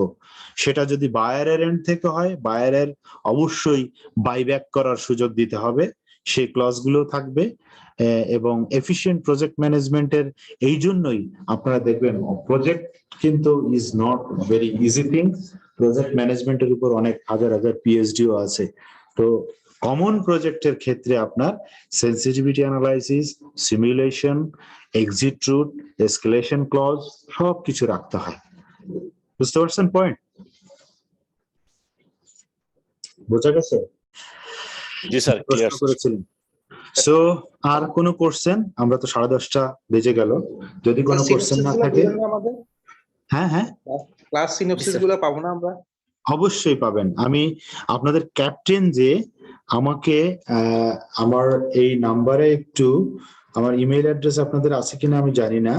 সেটা যদি বায়ারের এন্ড থেকে হয় বায়ারের অবশ্যই বাইব্যাক করার সুযোগ দিতে হবে, সেই ক্লজগুলো থাকবে। এবং এফিশিয়েন্ট প্রজেক্ট ম্যানেজমেন্টের এই জন্যই আপনারা দেখবেন প্রজেক্ট কিন্তু is not very easy thing. Project ম্যানেজমেন্টের উপর অনেক হাজার হাজার পিএইচডিও আছে। তো কমন প্রজেক্টের ক্ষেত্রে আপনার sensitivity analysis, simulation, exit route, escalation clause সবকিছু রাখতে হয়। বুঝতে পারছেন পয়েন্ট? বোঝা গেছে? জি স্যার, ক্লিয়ার করেছিলেন। সো আর কোনো কোশ্চেন? আমরা তো 10:30 বেজে গেল, যদি কোনো কোশ্চেন না থাকে। হ্যাঁ হ্যাঁ, ক্লাস সিনপসিস গুলো পাবো না আমরা? অবশ্যই পাবেন। আমি আপনাদের ক্যাপ্টেন যে আমাকে আমার এই নাম্বারে একটু, আমার ইমেল অ্যাড্রেস আপনাদের আছে কিনা আমি জানি না,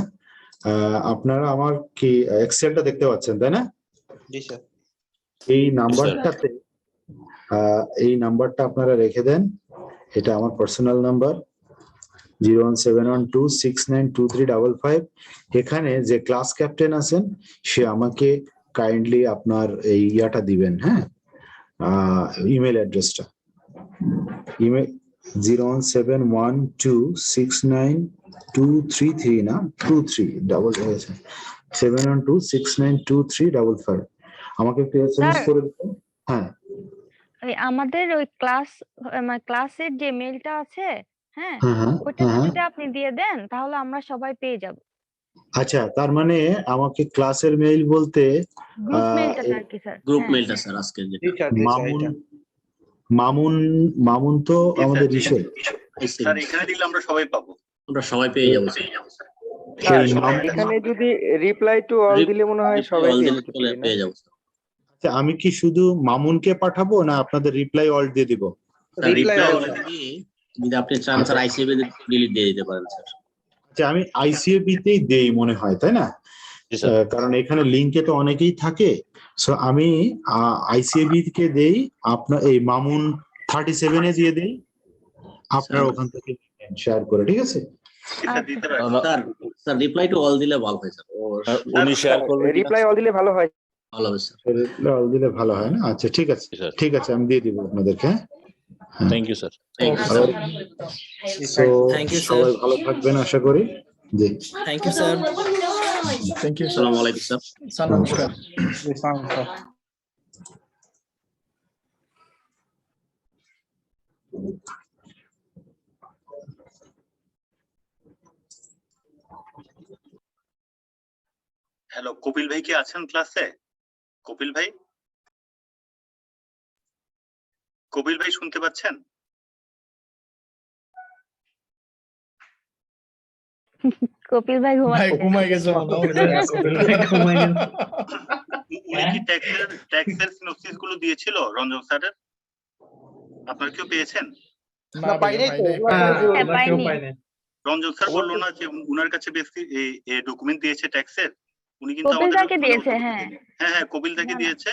আপনারা আমার কি এক্সেলটা দেখতে পাচ্ছেন তাই না? জি স্যার। এই নাম্বারটাতে এই নাম্বারটা আপনারা রেখে দেন, এটা আমার পার্সোনাল নাম্বার 01712692355। এখানে যে ক্লাস ক্যাপ্টেন আছেন সে আমাকে কাইন্ডলি আপনার এই ইয়াটা দিবেন, হ্যাঁ, ইমেল অ্যাড্রেসটা। ইমেল 01712692333 না 712692355। আমাকে একটু এসএমএস করে দিবেন। হ্যাঁ, আমাদের ওই ক্লাসের যে মেলটা আছে, হ্যাঁ, ওটা যদি আপনি দিয়ে দেন তাহলে আমরা সবাই পেয়ে যাব। আচ্ছা, তার মানে আমাকে ক্লাসের মেইল বলতে গ্রুপ মেলটা আর কি স্যার? গ্রুপ মেইলটা স্যার আজকে যেটা মামুন তো আমাদের রিসে স্যার, এখানে দিলে আমরা সবাই পাবো, আমরা সবাই পেয়ে যাবো স্যার। এখানে যদি রিপ্লাই টু অল দিলে মনে হয় সবাই পেয়ে যাবো। আচ্ছা, আমি কি শুধু মামুনকে পাঠাবো না আপনাদের রিপ্লাই অল দিয়ে দিব? রিপ্লাই অল দিয়ে যদি আপনি চান স্যার আইসিএবি ডিলিট দিয়ে দিতে পারেন স্যার। আচ্ছা, আমি আইসিএবি তেই দেই মনে হয়, তাই না? কারণ এখানে লিংকে তো অনেকেই থাকে। সো আমি আইসিএবি কে দেই, আপনার এই মামুন 37 এ দিয়ে দেই, আপনারা ওখান থেকে শেয়ার করে, ঠিক আছে? এটা আচ্ছা দিতে পারেন sir sir reply to all দিলে ভালো হয় স্যার ও উনি শেয়ার করবে কিনা? রিপ্লাই অল দিলে ভালো হয়। ভালো হবে স্যার। All দিলে ভালো হয় না? আচ্ছা ঠিক আছে, স্যার ঠিক আছে, আমি দিয়ে দিব আপনাদেরকে। হ্যাঁ। Thank you sir. Thank you আর sir. so Thank you, sir. সবাই ভালো থাকবেন আশা করি। জি Thank you, sir. Thank you sir. আসসালামু আলাইকুম স্যার। স্যার নমস্কার। হ্যালো, কপিল ভাই কি আছেন ক্লাসে? কপিল ভাই, কপিল ভাই শুনতে পাচ্ছেন? কপিল ভাই ভাই ঘুমাচ্ছে। ঘুমাই গেছে মনে হয়। উনি কি ট্যাক্সের সিনোপসিস গুলো দিয়েছিল রঞ্জন স্যারের? আপনারা কেউ পেয়েছেন? না ভাই পাইনি তো, ওগুলো হ্যাঁ, পাইনি। রঞ্জন স্যার বললো না যে উনার কাছে বেসিক এই ডকুমেন্ট দিয়েছে ট্যাক্সের, উনি কিন্তু কপিল আমাদের দাকে দিয়েছে, হ্যাঁ। হ্যাঁ কপিল দাকে না, না। দিয়েছে।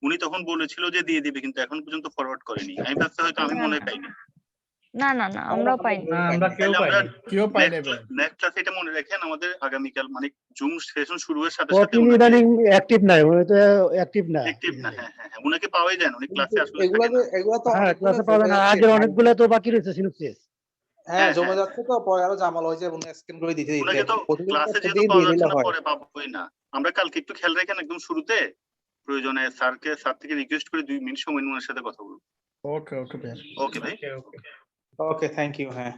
উনি তখন বলেছিল যে দিয়ে দিবে, কিন্তু এখন পর্যন্ত ফরওয়ার্ড করেনি। আমি ভাবছি হয়তো আমি মনে হয় পাইনি। না না না, আমরাও পাইনি। কেউ পাই নাই ভাই। নেক্সট ক্লাসে এটা মনে রাখেন, আমাদের আগামীকাল মানে জুম সেশন শুরু হওয়ার সাথে সাথে কপিল ইদানিং অ্যাক্টিভ নাই, উনি তো অ্যাক্টিভ না। অ্যাক্টিভ না। হ্যাঁ হ্যাঁ হ্যাঁ, উনাকে পাওয়াই যায় না, উনি ক্লাসে আসলে এগুলা থাকে না। এগুলা তো হ্যাঁ, অনেকগুলো ক্লাসে পাওয়া যায় না। জমে আগের যাচ্ছে। অনেকগুলো তো বাকি রয়েছে সিনোপসিস। হ্যাঁ জমে যাচ্ছে তো, পরে আরো জামাল হয়েছে, উনি স্ক্যান করে দিতে দিতে উনাকে তো প্রতিদিন ক্লাসে একটা যেহেতু দিন পাওয়া দিয়ে যাচ্ছে দিলে না, হয়। পরে পাবোই না। আমরা কালকে একটু খেয়াল রাখেন, একদম শুরুতে প্রয়োজনে স্যার থেকে রিকোয়েস্ট করে 2 মিনিট সময় নিয়ে ওনার সাথে কথা বলবো। ওকে ওকে ভাই। ওকে ভাই। Okay thank you. হ্যাঁ